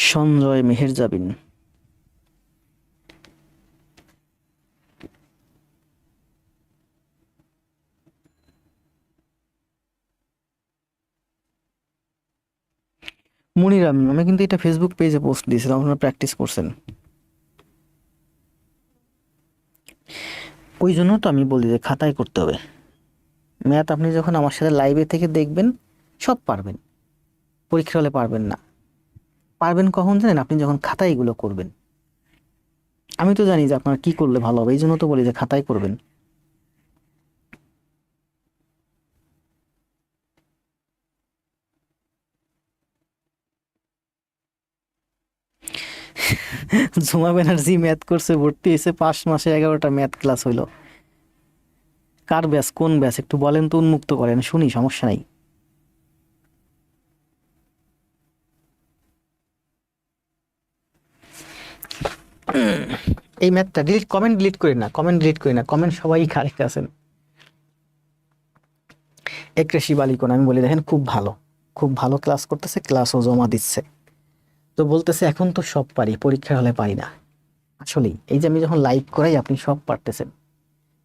সঞ্জয় মেহেরজাবিন, মুনিরাম। আমি কিন্তু এটা ফেসবুক পেজে পোস্ট দিয়েছিলাম, আপনারা প্র্যাকটিস করছেন। ওই জন্য তো আমি বলি যে খাতায় করতে হবে ম্যাথ। আপনি যখন আমার সাথে লাইভে থেকে দেখবেন সব পারবেন, পরীক্ষা হলে পারবেন না। পারবেন কখন জানেন? আপনি যখন খাতায় এগুলো করবেন। আমি তো জানি যে আপনারা কি করলে ভালো হবে, এই জন্য তো বলি যে খাতায় করবেন। ঝুমা ব্যানার্জি ম্যাথ করছে, ভর্তি হয়েছে, 5 মাসে 11টা ম্যাথ ক্লাস হইলো। কার ব্যাচ, কোন ব্যাচ একটু বলেন তো, উন্মুক্ত করেন শুনি, সমস্যা নাই। এই ম্যাথটা ডিলিট, কমেন্ট ডিলিট করি না, কমেন্ট ডিলিট করি না, কমেন্ট সবাই কারেক্ট আছেন। একরাশি বালিকোন, আমি বলি দেখেন খুব ভালো, খুব ভালো ক্লাস করতেছে, ক্লাসও জমা দিচ্ছে। তো বলতেছে এখন তো সব পারি, পরীক্ষার হলে পারি না। আসলেই এই যে আমি যখন লাইভ করাই আপনি সব পারতেছেন,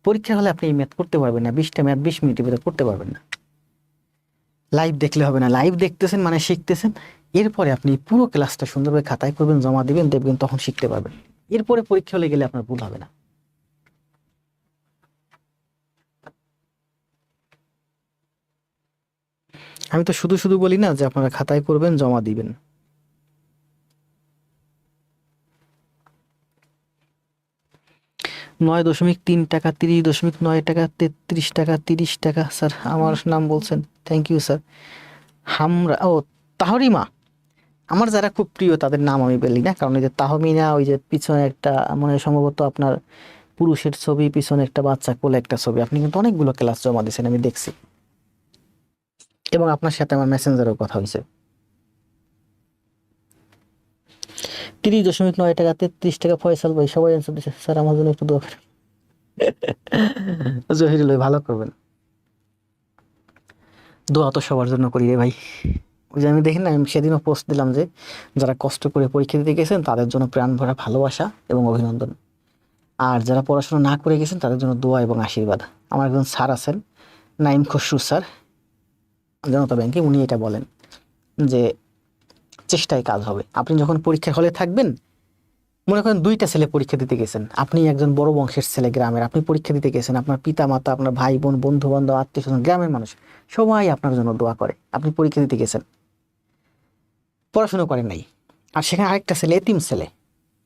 পরীক্ষার হলে আপনি এই ম্যাথ করতে পারবেন না, 20টা ম্যাথ 20 মিনিটের ভিতরে করতে পারবেন না। লাইভ দেখলে হবে না, লাইভ দেখতেছেন মানে শিখতেছেন। এরপরে আপনি পুরো ক্লাসটা সুন্দরভাবে খাতায় করবেন, জমা দিবেন, দেখবেন তখন শিখতে পারবেন। এরপরে পরীক্ষা হলে গেলে আপনার ভুল হবে না। আমি তো শুধু শুধু বলি না যে আপনারা খাতায় করবেন, জমা দিবেন। 9.3 টাকা, 30.9 টাকা, 33 টাকা, 30 টাকা। স্যার আমার নাম বলছেন, থ্যাংক ইউ স্যার। হামরা, ও তাহরিমা, আমার যারা খুব প্রিয় তাদের নাম আমি বলি না, কারণ এই যে তাহমিনা, ওই যে পিছনে একটা মানে সম্ভবত আপনার পুরুষের ছবি, পিছনে একটা বাচ্চা কোলে একটা ছবি। আপনি কিন্তু অনেকগুলো ক্লাস জমা দিয়েছেন, আমি দেখছি, এবং আপনার সাথে আমার মেসেঞ্জারেও কথা হয়েছে। 30.9 টাকা, 33 টাকা। ফয়সাল ভাই, সবাই অ্যান্সার দিচ্ছে। স্যার আমার জন্য একটু দোয়া করেন। জহিরুল ভাই ভালো করবেন, দোয়া তো সবার জন্য করি রে ভাই। ওই যে আমি দেখি না, আমি সেদিনও পোস্ট দিলাম যে যারা কষ্ট করে পরীক্ষা দিতে গেছেন তাদের জন্য প্রাণ ভরা ভালোবাসা এবং অভিনন্দন, আর যারা পড়াশোনা না করে গেছেন তাদের জন্য দোয়া এবং আশীর্বাদ। আমার একজন স্যার আছেন, নাইম খসরু স্যার, জনতা ব্যাংকে, উনি এটা বলেন যে চেষ্টায় কাজ হবে। আপনি যখন পরীক্ষার হলে থাকবেন, মনে করেন 2টা ছেলে পরীক্ষা দিতে গেছেন, আপনি একজন বড় বংশের ছেলে গ্রামের, আপনি পরীক্ষা দিতে গেছেন, আপনার পিতা মাতা, আপনার ভাই বোন, বন্ধু বান্ধব, আত্মীয় স্বজন, গ্রামের মানুষ সবাই আপনার জন্য দোয়া করে। আপনি পরীক্ষা দিতে গেছেন, পড়াশোনা করেন নাই, আর সেখানে আরেকটা ছেলে, এতিম ছেলে,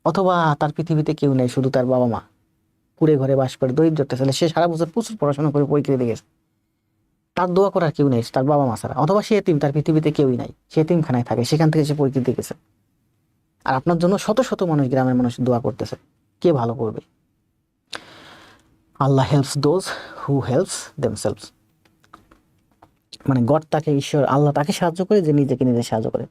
অথবা তার পৃথিবীতে কেউ নেই, শুধু তার বাবা মা, কুড়ে ঘরে বাস করে, দরিদ্র একটা ছেলে, সে সারা বছর প্রচুর পড়াশোনা করে পরীক্ষা দিতে গেছে, তার দোয়া করার কেউ নেই তার বাবা মা ছাড়া, অথবা সে এতিম, তার পৃথিবীতে কেউই নাই, সে এতিমখানায় থাকে, সেখান থেকে সে পরীক্ষা দিতে গেছে, আর আপনার জন্য শত শত মানুষ, গ্রামের মানুষ দোয়া করতেছে। কে ভালো করবে? Allah helps those who helps themselves. মানে গড, তাকে, ঈশ্বর, আল্লাহ তাকে সাহায্য করে যে নিজেকে নিজে সাহায্য করে।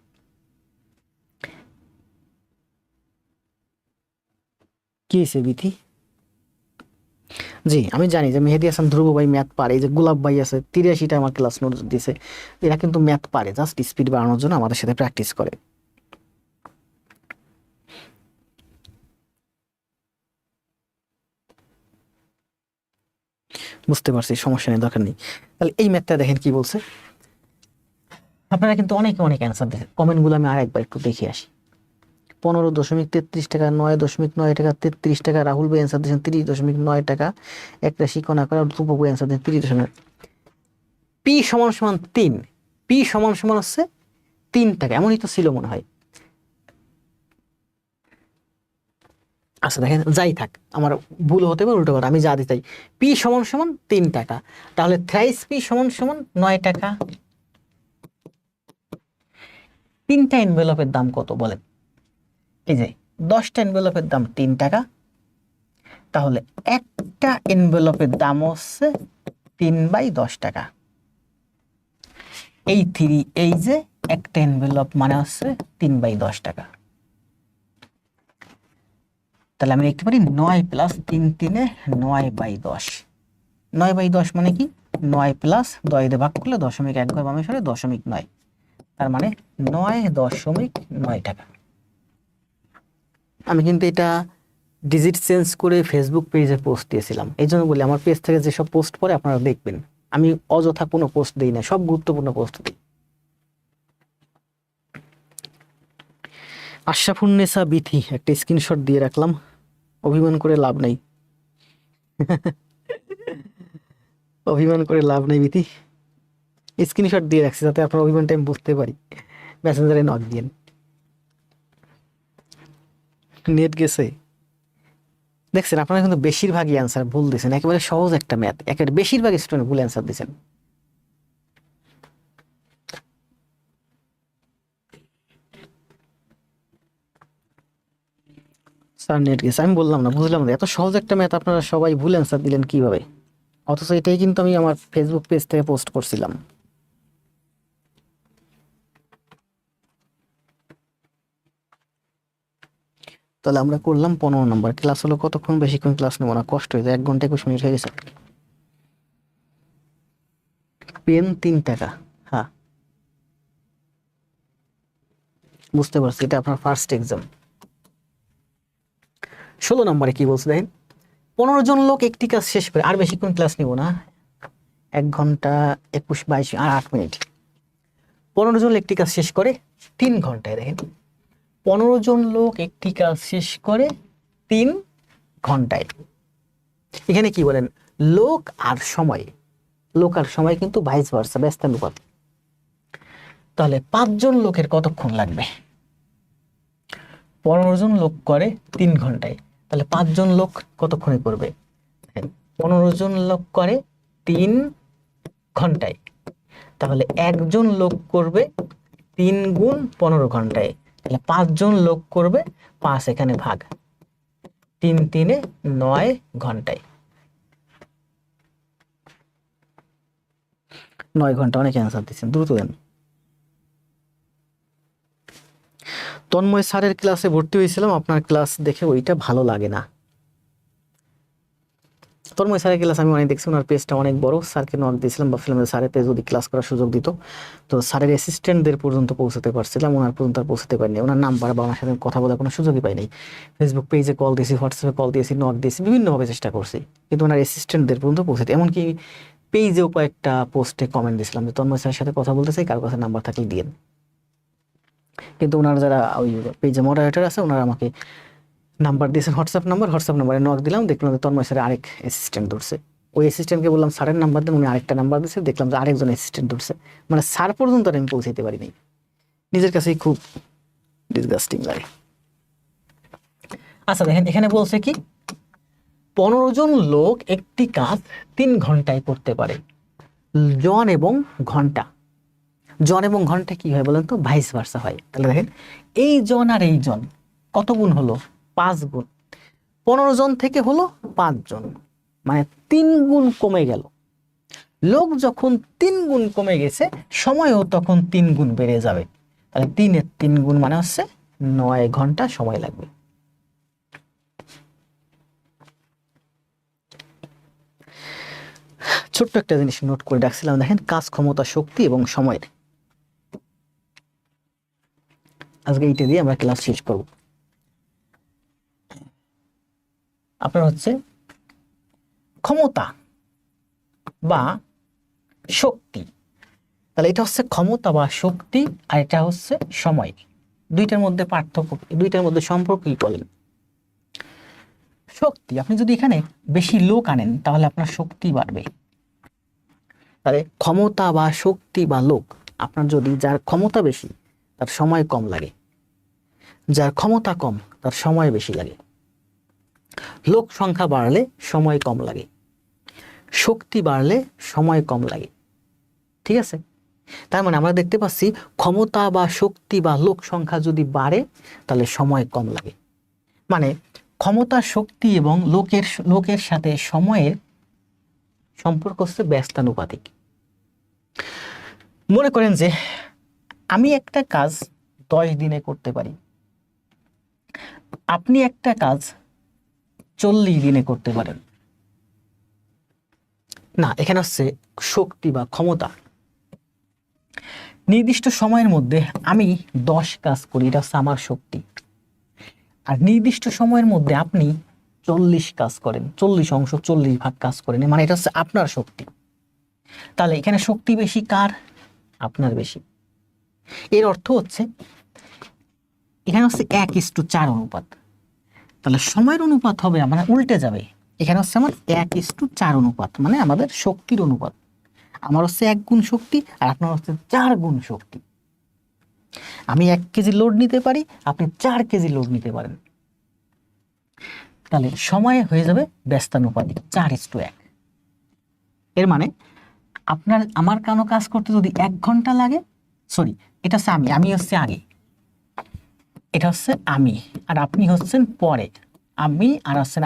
কি হয়েছে বিথি? জি আমি জানি যে মেহেদী হাসান, ধ্রুব ভাই ম্যাথ পারে, এই যে গোলাপ ভাই আছে 83টা আমার ক্লাস নোট দিছে, এরা কিন্তু ম্যাথ পারে, জাস্ট স্পিড বাড়ানোর জন্য আমাদের সাথে প্র্যাকটিস করে। বুঝতে পারছি, সমস্যা নেই, দরকার নেই। তাহলে এই ম্যাথটা দেখেন কি বলছে। আপনারা কিন্তু অনেকে অনেক অ্যান্সার দেখেন, কমেন্টগুলো আমি আর একবার একটু দেখে আসি। 15.33 টাকা, 9.9 টাকা, 33 টাকা। রাহুল ভাই অ্যান্সার দিয়েছেন 30.9 টাকা। একটা শিকনা করে রূপক ভাই অ্যান্সার দিয়েছেন 30. পি সমান সমান 3, পি সমান সমান হচ্ছে 3 টাকা, এমনই তো ছিল মনে হয়। আচ্ছা দেখেন, যাই থাক, আমার ভুল হতে পারে, উল্টো কথা, আমি যা দিতে চাই। পি সমান সমান 3 টাকা, তাহলে থ্রাইস পি সমান সমান 9 টাকা। 3টা এনভেলপের দাম কত বলেন? এই যে 10টা এনভেলপের দাম 3 টাকা, তাহলে একটা এনভেলপের দাম হচ্ছে 3/10 টাকা। এই এই যে একটা এনভেলপ মানে হচ্ছে 3/10 টাকা। তাহলে আমি লিখতে পারি 9 + 3 3 9/10। 9/10 মানে কি? 9 প্লাস 10 দিয়ে ভাগ করলে 0.1 ঘর বামে সরে 0.9, তার মানে 9.9 টাকা। আমি কিন্তু এটা ডিজিট চেঞ্জ করে ফেসবুক পেজে পোস্ট দিয়েছিলাম, এই জন্য বলি আমার পেজ থেকে যেসব পোস্ট পড়ে আপনারা দেখবেন, আমি অযথা কোনো পোস্ট দিই না, সব গুরুত্বপূর্ণ পোস্ট দিই। আশরাফুন্নেসা বিথি একটা স্ক্রিনশট দিয়ে রাখলাম, অভিমান করে লাভ নাই। অভিমান করে লাভ নেই বিথি, স্ক্রিনশট দিয়ে রাখছি যাতে আপনার অভিমানটা আমি বুঝতে পারি। মেসেঞ্জারে নক দিয়েন। নেট গেছে, দেখছেন আপনারা কিন্তু বেশিরভাগই অ্যান্সার ভুল দিয়েছেন, একেবারে সহজ একটা ম্যাথ, একেবারে বেশিরভাগ স্টুডেন্ট ভুল অ্যান্সার দিয়েছেন। স্যার নেট গেছে, আমি বললাম না, বুঝলাম না, এত সহজ একটা ম্যাথ আপনারা সবাই ভুল অ্যান্সার দিলেন কিভাবে? অথচ এটাই কিন্তু আমি আমার ফেসবুক পেজ থেকে পোস্ট করছিলাম। তাহলে আমরা করলাম 15 নম্বর ক্লাস, হলো কতক্ষণ, বেশিক্ষণ ক্লাস নেবো না, কষ্ট হয়ে যায়, 1 ঘন্টা 21 মিনিট হয়ে গেছে। পেন 3 টাকা, হ্যাঁ বুঝতে পারছি, এটা আপনার ফার্স্ট এক্সাম। 16 নম্বরে কি বলছে দেখেন, 15 জন লোক একটি কাজ শেষ করে, আর বেশিক্ষণ ক্লাস নিব না, 1 ঘন্টা 21 22 আর 8 মিনিট। 15 জন একটি কাজ শেষ করে 3 ঘন্টায়, দেখেন 15 জন লোক একটি কাজ শেষ করে 3 ঘন্টায়। এখানে কি বলেন, লোক আর সময়, লোক আর সময় কিন্তু ভাইস ভার্সা, ব্যস্তানুপাত। তাহলে 5 জন লোকের কতক্ষণ লাগবে? 15 জন লোক করে 3 ঘন্টায়, তাহলে 5 জন লোক কতক্ষণে করবে? 15 জন লোক করে 3 ঘন্টায়, তাহলে 1 জন লোক করবে 3 গুণ 15 ঘন্টায়, তাহলে 5 জন লোক করবে 5, এখানে ভাগ, 3 3 9 ঘন্টায়। 9 ঘন্টা, অনেক অ্যান্সার দিচ্ছেন, দ্রুত দেন। তন্ময় স্যারের ক্লাসে ভর্তি হয়েছিলাম, আপনার ক্লাস দেখে ওইটা ভালো লাগে না। তন্ময় স্যারের ক্লাস আমি অনেক দেখছি, ওনার পেজটা অনেক বড়, স্যারকে নক দিয়েছিলাম বা ফিল্মের স্যারের পেজ যদি ক্লাস করার সুযোগ দিত, তো স্যারের অ্যাসিস্ট্যান্টদের পর্যন্ত পৌঁছাতে পারছিলাম, ওনার পর্যন্ত আর পৌঁছাতে পারিনি, ওনার নাম্বার বা ওনার সাথে কথা বলার কোনো সুযোগই পাইনি। ফেসবুক পেজে কল দিয়েছি, হোয়াটসঅ্যাপে কল দিয়েছি, নক দিয়েছি, বিভিন্নভাবে চেষ্টা করছি, কিন্তু ওনার অ্যাসিস্ট্যান্টদের পর্যন্ত পৌঁছাতে, এমনকি পেজেও কয়েকটা পোস্টে কমেন্ট দিয়েছিলাম যে তন্ময় স্যারের সাথে কথা বলতে চাই, কারো কাছে নাম্বার থাকলে দিয়েন। কিন্তু ওনার যারা ওই পেজে মডারেটর আছে, ওনারা আমাকে নাম্বার দিয়েছেন, হোয়াটসঅ্যাপ নাম্বারে নক দিলাম, দেখলাম যে তন্ময় স্যারের আরেক অ্যাসিস্ট্যান্ট ধরছে, ওই অ্যাসিস্ট্যান্টকে বললাম স্যারের নাম্বার দেন, উনি আরেকটা নাম্বার দিয়েছে, দেখলাম যে আরেকজন অ্যাসিস্ট্যান্ট ধরছে, মানে স্যার পর্যন্ত আমি পৌঁছাইতে পারিনি, নিজের কাছেই খুব ডিসগাস্টিং লাগে। আচ্ছা দেখেন, এখানে বলছে কি 15 জন লোক একটি কাজ 3 ঘন্টায় করতে পারে। জন এবং ঘন্টা, জন এবং ঘন্টা কি হয় বলেন তো, ভাইস ভার্সা হয়। তাহলে দেখেন এই জন আর এই জন কত গুণ হলো, 5 গুণ, 15 জন থেকে হলো 5 জন, মানে 3 গুণ কমে গেল। লোক যখন 3 গুণ কমে গেছে, সময়ও তখন 3 গুণ বেড়ে যাবে, তাহলে 3 এর 3 গুণ মানে হচ্ছে 9 ঘন্টা সময় লাগবে। ছোট্ট একটা জিনিস নোট করে রাখছিলাম, দেখেন কাজ, ক্ষমতা, শক্তি এবং সময়ের। আজকে এইটা দিয়ে আমরা ক্লাস শেষ করব। আপনার হচ্ছে ক্ষমতা বা শক্তি, তাহলে এটা হচ্ছে ক্ষমতা বা শক্তি, আর এটা হচ্ছে সময়। দুইটার মধ্যে পার্থক্য, দুইটার মধ্যে সম্পর্ক কি বলেন? শক্তি, আপনি যদি এখানে বেশি লোক আনেন তাহলে আপনার শক্তি বাড়বে। তাহলে ক্ষমতা বা শক্তি বা লোক, আপনার যদি যার ক্ষমতা বেশি তার সময় কম লাগে, যার ক্ষমতা কম তার সময় বেশি লাগে। লোক সংখ্যা বাড়লে সময় কম লাগে, শক্তি বাড়লে সময় কম লাগে। ঠিক আছে? তার মানে আমরা দেখতে পাচ্ছি ক্ষমতা বা শক্তি বা লোক সংখ্যা যদি বাড়ে তাহলে সময় কম লাগে। মানে ক্ষমতা, শক্তি এবং লোকের সাথে সময়ের সম্পর্ক হচ্ছে ব্যস্তানুপাতিক। মনে করেন যে আমি একটা কাজ 10 দিনে করতে পারি, আপনি একটা কাজ 40 দিনে করতে পারেন। না, এখানে হচ্ছে শক্তি বা ক্ষমতা। নির্দিষ্ট সময়ের মধ্যে আমি 10 কাজ করি, এটা হচ্ছে আমার শক্তি। আর নির্দিষ্ট সময়ের মধ্যে আপনি 40 কাজ করেন, 40 ভাগ কাজ করেন, মানে এটা হচ্ছে আপনার শক্তি। তাহলে এখানে শক্তি বেশি কার? আপনার বেশি। এর অর্থ হচ্ছে এখানে হচ্ছে 1:4 অনুপাত। তাহলে সময়ের অনুপাত হবে আমার উল্টে যাবে, এখানে হচ্ছে আমার 1:4 অনুপাত, মানে আমাদের শক্তির অনুপাত। আমার হচ্ছে 1 গুণ শক্তি আর আপনার হচ্ছে 4 গুণ শক্তি। আমি 1 কেজি লোড নিতে পারি, আপনি 4 কেজি লোড নিতে পারেন। তাহলে সময় হয়ে যাবে ব্যস্তানুপাতিক 4:1। এর মানে আমার কোনো কাজ করতে যদি 1 ঘন্টা লাগে, সরি এটা হচ্ছে আমি হচ্ছে আগে, এটা হচ্ছে আমি আর আপনি হচ্ছেন পরে, আমি আর হচ্ছেন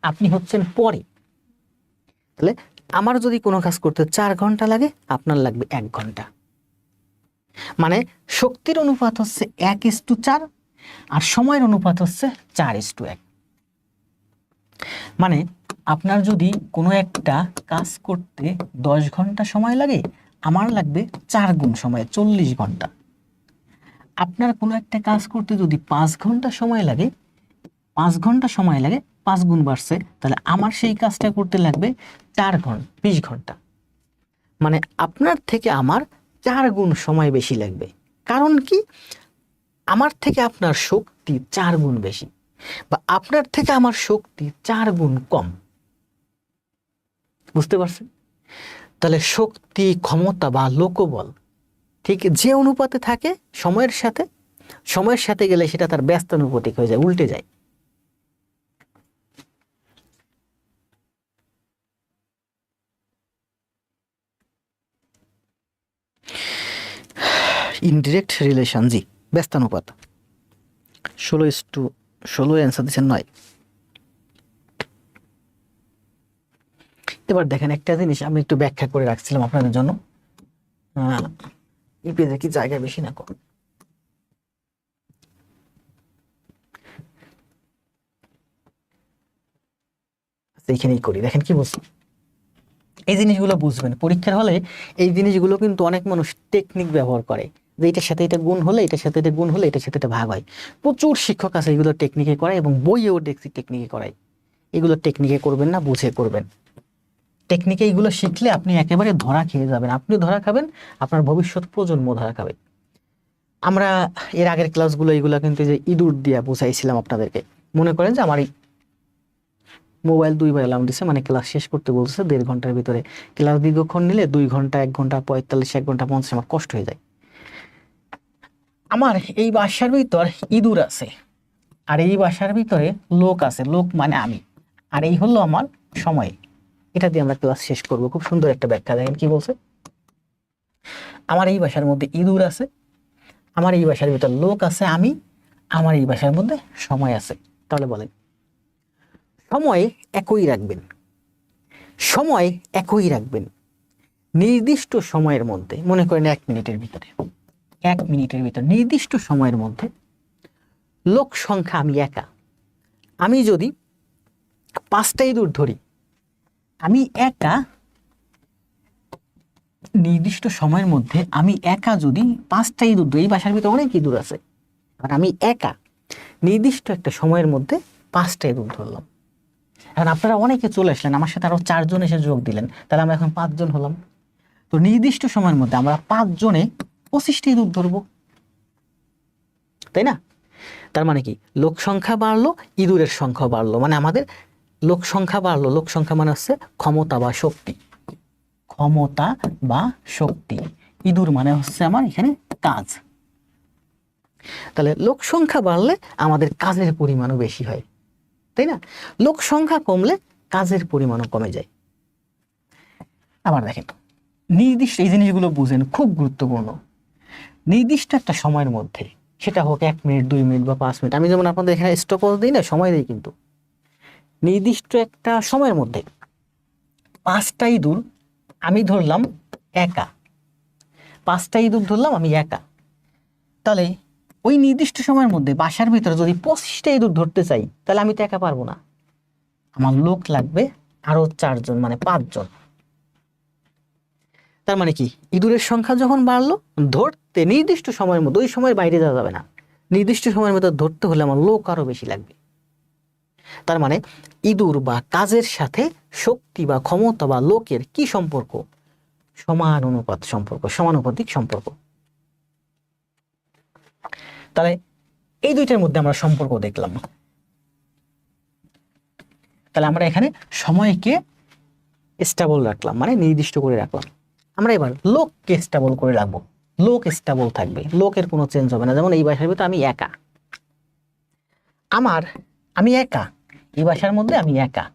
আপনি হচ্ছেন পরে। তাহলে আমার যদি কোনো কাজ করতে 4 ঘন্টা লাগে, আপনার লাগবে 1 ঘন্টা। মানে শক্তির অনুপাত হচ্ছে 1:4 আর সময়ের অনুপাত হচ্ছে 4:1। মানে আপনার যদি কোনো একটা কাজ করতে 10 ঘন্টা সময় লাগে, আমার লাগবে 4 গুণ সময়, 40 ঘন্টা। আপনার কোনো একটা কাজ করতে যদি 5 ঘন্টা সময় লাগে, 5 ঘন্টা সময় লাগে, 5 গুণ বাড়ছে, তাহলে আমার সেই কাজটা করতে লাগবে 4 ঘন্টা, 20 ঘন্টা। মানে আপনার থেকে আমার 4 গুণ সময় বেশি লাগবে। কারণ কি? আমার থেকে আপনার শক্তি 4 গুণ বেশি, বা আপনার থেকে আমার শক্তি 4 গুণ কম। বুঝতে পারছেন? তাহলে শক্তি, ক্ষমতা বা লোকবল ঠিক যে অনুপাতে থাকে সময়ের সাথে গেলে সেটা তার ব্যস্তানুপাতিক হয়ে যায়, উল্টে যায়। ইনডিরেক্ট রিলেশন, জি, ব্যস্তানুপাত। 16:16 অ্যান্সার দিচ্ছেন 9। এবার দেখেন একটা জিনিস আমি একটু ব্যাখ্যা করে রাখছিলাম আপনাদের জন্য। এই পেজে কি জায়গা বেশি না কম? এইখানেই করি, দেখেন কি বলছি। এই জিনিসগুলো বুঝবেন পরীক্ষার হলে। এই জিনিসগুলো কিন্তু অনেক মানুষ টেকনিক ব্যবহার করে, যে এটার সাথে এটা গুণ হলে, এটার সাথে এটা গুণ হলে, এটার সাথে এটা ভাগ হয়। প্রচুর শিক্ষক আছে এগুলো টেকনিকে করায়, এবং বইয়েও দেখছি টেকনিকে করায়। এগুলো টেকনিকে করবেন না, বুঝে করবেন। টেকনিকে এইগুলো শিখলে আপনি একেবারে ধরা খেয়ে যাবেন, আপনিও ধরা খাবেন, আপনার ভবিষ্যৎ প্রজন্ম ধরা খাবে। আমরা এর আগের ক্লাসগুলো এইগুলো কিন্তু যে ইঁদুর দিয়া বুঝাইছিলাম আপনাদেরকে। মনে করেন যে আমার মোবাইল 2 বার অ্যালার্ম দিচ্ছে, মানে ক্লাস শেষ করতে বলছে 1.5 ঘন্টার ভিতরে। ক্লাস দীর্ঘক্ষণ নিলে 2 ঘন্টা, 1 ঘন্টা 45, 1 ঘন্টা 50 আমার কষ্ট হয়ে যায়। আমার এই বাসার ভিতর ইঁদুর আছে, আর এই বাসার ভিতরে লোক আছে, লোক মানে আমি, আর এই হলো আমার সময়। এটা দিয়ে আমরা ক্লাস শেষ করব। খুব সুন্দর একটা ব্যাখ্যা, দেখেন কি বলছে। আমার এই বাসার মধ্যে ইঁদুর আছে, আমার এই বাসার ভিতর লোক আছে আমি, আমার এই বাসার মধ্যে সময় আছে। তাহলে বলেন, সময় একই রাখবেন, সময় একই রাখবেন নির্দিষ্ট সময়ের মধ্যে। মনে করেন 1 মিনিটের ভিতরে, 1 মিনিটের ভিতর নির্দিষ্ট সময়ের মধ্যে লোক সংখ্যা আমি একা, আমি যদি 5টা ইঁদুর ধরি আমি একা নির্দিষ্ট সময়ের মধ্যে আমি একা যদি 5টা ইঁদুর ধরি, এই বাসার ভিতরে অনেক ইঁদুর আছে, আর আমি একা নির্দিষ্ট একটা সময়ের মধ্যে 5টা ইঁদুর ধরলাম। এখন আপনারা অনেকে চলে আসলেন, আমার সাথে আরো 4 জন এসে যোগ দিলেন, তাহলে আমরা এখন 5 জন হলাম। তো নির্দিষ্ট সময়ের মধ্যে আমরা 5 জনে 25টা ইঁদুর ধরবো, তাই না? তার মানে কি, লোক সংখ্যা বাড়লো, ইঁদুরের সংখ্যা বাড়লো, মানে আমাদের লোক সংখ্যা বাড়লো। লোক সংখ্যা মানে হচ্ছে ক্ষমতা বা শক্তি, ক্ষমতা বা শক্তি। ইঁদুর মানে হচ্ছে আমার এখানে কাজ। তাহলে লোক সংখ্যা বাড়লে আমাদের কাজের পরিমাণও বেশি হয়, তাই না? লোক সংখ্যা কমলে কাজের পরিমাণও কমে যায়। আবার দেখেন, নির্দিষ্ট, এই জিনিসগুলো বুঝেন, খুব গুরুত্বপূর্ণ। নির্দিষ্ট একটা সময়ের মধ্যে, সেটা হোক 1 মিনিট, 2 মিনিট বা 5 মিনিট, আমি যেমন আপনাদের এখানে স্টপওয়াচ দিই না, সময় দিই, কিন্তু নির্দিষ্ট একটা সময়ের মধ্যে 5টা ইঁদুর আমি ধরলাম একা, 5টা ইঁদুর ধরলাম আমি একা। তাহলে ওই নির্দিষ্ট সময়ের মধ্যে বাসার ভিতরে যদি 25টা ইঁদুর ধরতে চাই, তাহলে আমি তো একা পারবো না, আমার লোক লাগবে আরো 4 জন, মানে 5 জন। তার মানে কি, ইঁদুরের সংখ্যা যখন বাড়লো, ধরতে নির্দিষ্ট সময়ের মধ্যে, ওই সময়ের বাইরে যাওয়া যাবে না, নির্দিষ্ট সময়ের মধ্যে ধরতে হলে আমার লোক আরো বেশি লাগবে। তার মানে ইঁদুর বা কাজের সাথে শক্তি বা ক্ষমতা বা লোকের কি সম্পর্ক? সমানুপাত সম্পর্ক, সমানুপাতিক সম্পর্ক। তাহলে এই দুইটার মধ্যে আমরা সম্পর্ক দেখলাম। তাহলে আমরা এখানে সময়কে স্টেবল রাখলাম, মানে নির্দিষ্ট করে রাখলাম। আমরা এবার লোককে স্টেবল করে রাখবো, লোক স্টেবল থাকবে, লোকের কোনো চেঞ্জ হবে না। যেমন এই বাসার ভিতরে আমি একা, আমি একা, এই বাসার মধ্যে আমি একা,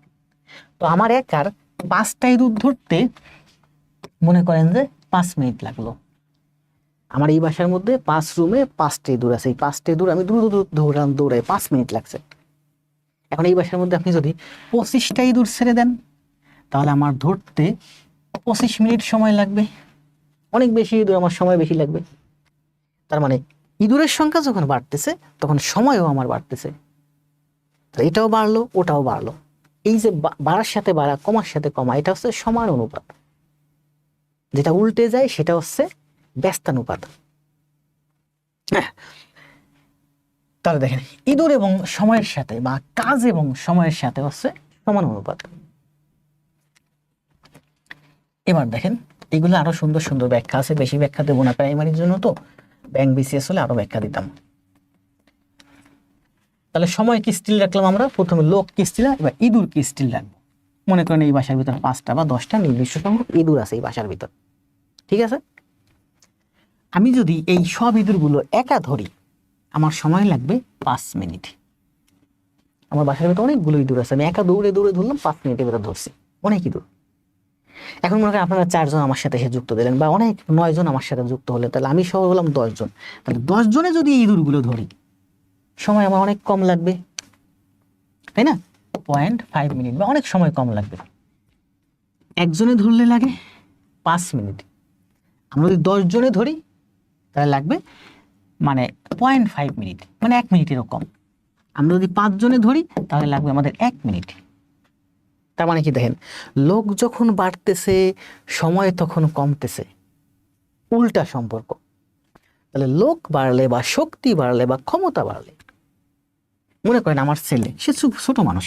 তো আমার একার 5টা ইঁদুর ধরতে মনে করেন যে 5 মিনিট লাগলো। আমার এই বাসার মধ্যে 5 রুমে 5টা ইঁদুর আছে, এই 5টা ইঁদুর আমি দ্রুত দৌড়াই 5 মিনিট লাগছে। এখন এই বাসার মধ্যে আপনি যদি 25টা ইঁদুর ছেড়ে দেন, তাহলে আমার ধরতে 25 মিনিট সময় লাগবে, অনেক বেশি ইঁদুর, আমার সময় বেশি লাগবে। তার মানে ইঁদুরের সংখ্যা যখন বাড়তেছে, তখন সময়ও আমার বাড়তেছে, এটাও বাড়লো ওটাও বাড়লো। এই যে বাড়ার সাথে বাড়া, কমার সাথে কমা, এটা হচ্ছে সমান অনুপাত। যেটা উল্টে যায় সেটা হচ্ছে ব্যস্তানুপাত। তাহলে দেখেন, ইঁদুর এবং সময়ের সাথে বা কাজ এবং সময়ের সাথে হচ্ছে সমান অনুপাত। এবার দেখেন, এগুলো আরো সুন্দর সুন্দর ব্যাখ্যা আছে, বেশি ব্যাখ্যা দেবো না, প্রাইমারির জন্য তো, ব্যাংক বিসিএস হলে আরো ব্যাখ্যা দিতাম। তাহলে সময় কি স্থির রাখলাম আমরা, প্রথমে লোক কি স্থির, এবার ইঁদুর কি স্থির রাখবো। মনে করেন এই বাসার ভিতরে 5টা বা 10টা নির্দিষ্ট সংখ্যক ইঁদুর আছে এই বাসার ভিতর, ঠিক আছে? আমি যদি এই সব ইঁদুরগুলো একা ধরি, আমার সময় লাগবে 5 মিনিট। আমার বাসার ভিতরে অনেকগুলো ইঁদুর আছে, আমি একা দৌড়ে দৌড়ে ধরলাম, 5 মিনিটের ভিতরে ধরছি অনেক ইঁদুর। এখন মনে করেন আপনারা 4 জন আমার সাথে এসে যুক্ত দিলেন, বা অনেক 9 জন আমার সাথে যুক্ত হলেন, তাহলে আমি সহ হলাম 10 জন। তাহলে 10 জনে যদি এই ইঁদুরগুলো ধরি, সময় আমার অনেক কম লাগবে, তাই না? 0.5 মিনিট বা অনেক সময় কম লাগবে। একজনে ধরলে লাগে 5 মিনিট, আমরা যদি 10 জনে ধরি তাহলে লাগবে মানে 0.5 মিনিট, মানে 1 মিনিটেরও কম। আমরা যদি 5 জনে ধরি তাহলে লাগবে আমাদের 1 মিনিট। তার মানে কি, দেখেন, লোক যখন বাড়তেছে সময় তখন কমতেছে, উল্টা সম্পর্ক। তাহলে লোক বাড়লে বা শক্তি বাড়লে বা ক্ষমতা বাড়লে, মনে করেন আমার ছেলে, সে ছোট মানুষ,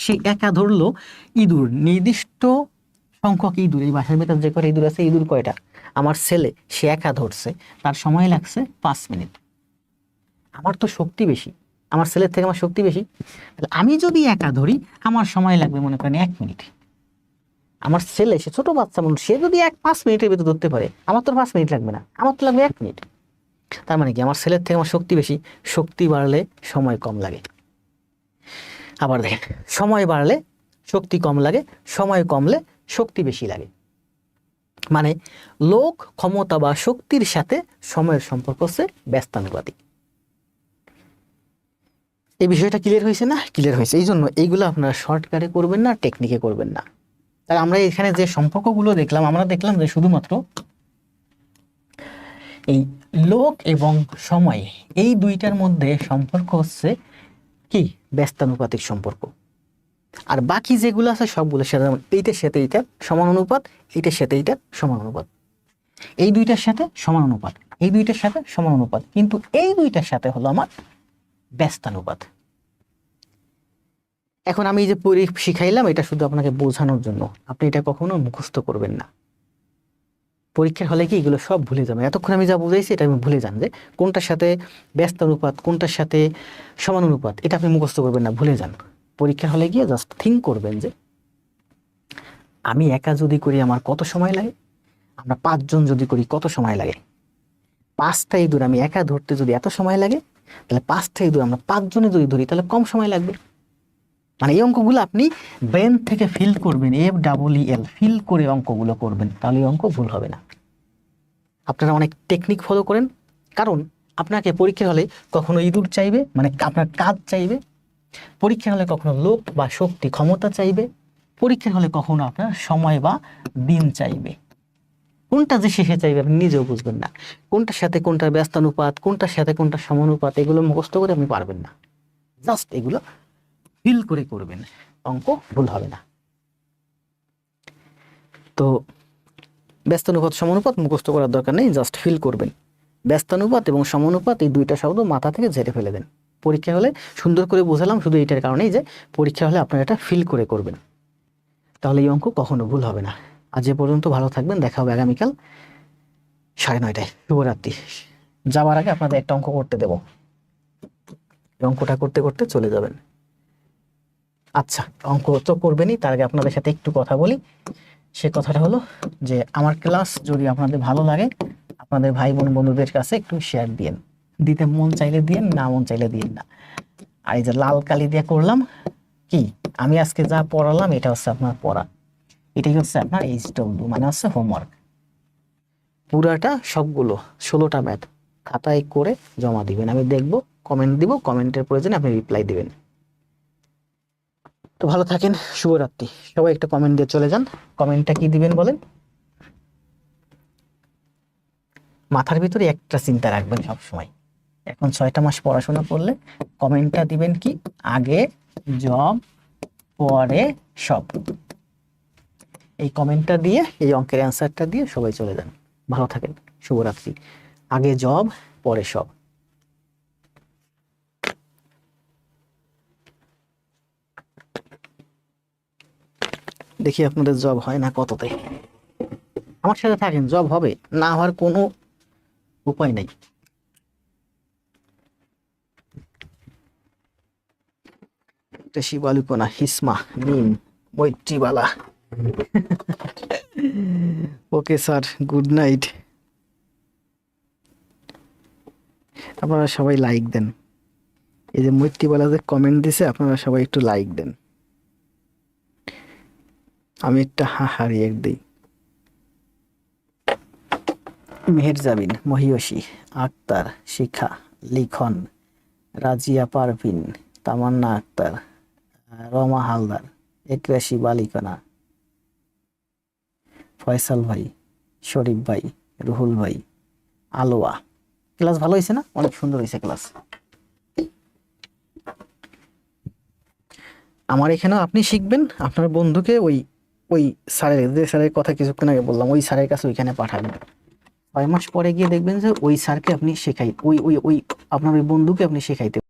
সে একা ধরলো ইঁদুর, নির্দিষ্ট সংখ্যক ইঁদুর, এই বাসার ভিতরে যে কটা ইঁদুর আছে, ইঁদুর কয়টা, আমার ছেলে সে একা ধরছে, তার সময় লাগছে 5 মিনিট। আমার তো শক্তি বেশি, আমার ছেলের থেকে আমার শক্তি বেশি, তাহলে আমি যদি একা ধরি আমার সময় লাগবে মনে করেন 1 মিনিট। আমার ছেলে, সে ছোট বাচ্চা মানুষ, সে যদি 5 মিনিটের ভিতরে ধরতে পারে, আমার তো 5 মিনিট লাগবে না, আমার তো লাগবে 1 মিনিট। তার মানে কি, আমার ছেলের থেকে আমার শক্তি বেশি, শক্তি বাড়লে সময় কম লাগে। আবার দেখেন, সময় বাড়লে শক্তি কম লাগে, সময় কমলে শক্তি বেশি লাগে। মানে লোক, ক্ষমতা বা শক্তির সাথে সময়ের সম্পর্ক হচ্ছে ব্যস্তানুপাতিক। এই বিষয়টা ক্লিয়ার হয়েছে না? ক্লিয়ার হয়েছে। এই জন্য এইগুলো আপনারা শর্টকাটে করবেন না, টেকনিকে করবেন না। তাহলে আমরা এখানে যে সম্পর্কগুলো দেখলাম, আমরা দেখলাম যে শুধুমাত্র এই লোক এবং সময়, এই দুইটার মধ্যে সম্পর্ক হচ্ছে কি, ব্যস্তানুপাতিক সম্পর্ক। আর বাকি যেগুলো আছে সবগুলোর সাথে, যেমন এইটার সাথে এইটার সমান অনুপাত, এইটার সাথে এইটার সমান অনুপাত, এই দুইটার সাথে সমান অনুপাত, এই দুইটার সাথে সমান অনুপাত, কিন্তু এই দুইটার সাথে হলো আমার ব্যস্তানুপাত। এখন আমি যে শিখাইলাম এটা শুধু আপনাকে বোঝানোর জন্য, আপনি এটা কখনো মুখস্থ করবেন না। পরীক্ষার হলে কি এগুলো সব ভুলে যাবেন। এতক্ষণ আমি যা বুঝাইছি এটা আমি ভুলে যান, যে কোনটার সাথে ব্যস্তানুপাত, কোনটার সাথে সমানুপাত, এটা আপনি মুখস্থ করবেন না, ভুলে যান। পরীক্ষার হলে গিয়ে জাস্ট থিঙ্ক করবেন যে আমি একা যদি করি আমার কত সময় লাগে, আমরা 5 জন যদি করি কত সময় লাগে, 5টা ইঁদুর আমি একা ধরতে যদি এত সময় লাগে, তাহলে 5টা ইঁদুর আমরা 5 জনে যদি ধরি তাহলে কম সময় লাগবে। মানে এই অঙ্কগুলো আপনি ব্রেন থেকে ফিল করবেন, FEEL ফিল করে অঙ্কগুলো করবেন, তাহলে এই অঙ্ক ভুল হবে না। আপনারা অনেক টেকনিক ফলো করেন, কারণ আপনাকে পরীক্ষা হলে কখনো ইঁদুর চাইবে, মানে আপনার কাজ চাইবে, পরীক্ষা হলে কখনো লোক বা শক্তি ক্ষমতা চাইবে, পরীক্ষার হলে কখনো আপনার সময় বা দিন চাইবে। কোনটা যে শেষে চাইবে আপনি নিজেও বুঝবেন না, কোনটার সাথে কোনটার ব্যস্তানুপাত, কোনটার সাথে কোনটা সমানুপাত, এগুলো মুখস্থ করে আপনি পারবেন না। জাস্ট এগুলো ফিল করে করবেন, অঙ্ক ভুল হবে না। তো ব্যস্তানুপাত সমানুপাত মুখস্থ করার দরকার নেই, জাস্ট ফিল করবেন। ব্যস্তানুপাত এবং সমানুপাত এই দুইটা শব্দ মাথা থেকে ঝেড়ে ফেলে দেন। পরীক্ষা হলে সুন্দর করে বোঝালাম শুধু এইটার কারণেই যে পরীক্ষা হলে আপনারা এটা ফিল করে করবেন, তাহলে এই অঙ্ক কখনো ভুল হবে না। আজ এ পর্যন্ত, ভালো থাকবেন, দেখা হবে আগামীকাল 9:30টায়। শুভরাত্রি। যাওয়ার আগে আপনাদের একটা অঙ্ক করতে দেব, এই অঙ্কটা করতে করতে চলে যাবেন। আচ্ছা, অঙ্ক তো করবেনই, তার আগে আপনাদের সাথে একটু কথা বলি। সে কথাটা হলো যে আমার ক্লাস যদি আপনাদের ভালো লাগে, আপনাদের ভাই বোন বন্ধুদের কাছে একটু শেয়ার দিয়েন। দিতে মন চাইলে দিয়েন, না মন চাইলে দিয়েন না। আর এই যে লাল কালি দিয়ে করলাম কি, আমি আজকে যা পড়ালাম এটা হচ্ছে আপনার পড়া, এটাই হচ্ছে আপনার HW, মানে হচ্ছে হোমওয়ার্ক। পুরাটা সবগুলো 16টা ম্যাথ খাতায় করে জমা দিবেন, আমি দেখব, কমেন্ট দিব, কমেন্টের প্রয়োজনে আপনি রিপ্লাই দিবেন। তো ভালো থাকেন, শুভরাত্রি। সবাই একটা কমেন্ট দিয়ে চলে যান। কমেন্টটা কি দিবেন বলেন? মাথার ভিতরে একটা চিন্তা রাখবেন সব সময়, এখন 6টা মাস পড়াশোনা করলে কমেন্টটা দিবেন কি, আগে জব পরে সব। এই কমেন্টটা দিয়ে, এই অঙ্কের অ্যান্সারটা দিয়ে সবাই চলে যান। ভালো থাকেন, শুভরাত্রি। আগে জব পরে সব। দেখি আপনাদের জব হয় না কততে। আমার সাথে থাকেন, জব হবে, না হওয়ার কোনো উপায় নাই। শিবালুকোনা, হিসমা, নিম, মৈত্রীবালা। Okay sir, good night. আপনারা সবাই লাইক দেন, এই যে মৈত্রীবালা যে কমেন্ট দিছে, আপনারা সবাই একটু লাইক দেন, আমি একটা রিয়েক্ট দিই। মেহেরজাবিন, মহিয়সী, আক্তার, শিখা, লিখন, রাজিয়া পারভিন, তামান্না আক্তার, রমা হালদার, একরাশি বালিকানা, ফয়সাল ভাই, শরীফ ভাই, রুহুল ভাই, আলোয়া। ক্লাস ভালো হয়েছে না? অনেক সুন্দর হয়েছে ক্লাস। আমার এখানেও আপনি শিখবেন, আপনার বন্ধুকে ওই ওই স্যারের, যে স্যারের কথা কিছুক্ষণ আগে বললাম, ওই স্যারের কাছে ওইখানে পাঠাবেন। 6 মাস পরে গিয়ে দেখবেন যে ওই স্যারকে আপনি শেখাই, ওই ওই ওই আপনার ওই বন্ধুকে আপনি শেখাইতে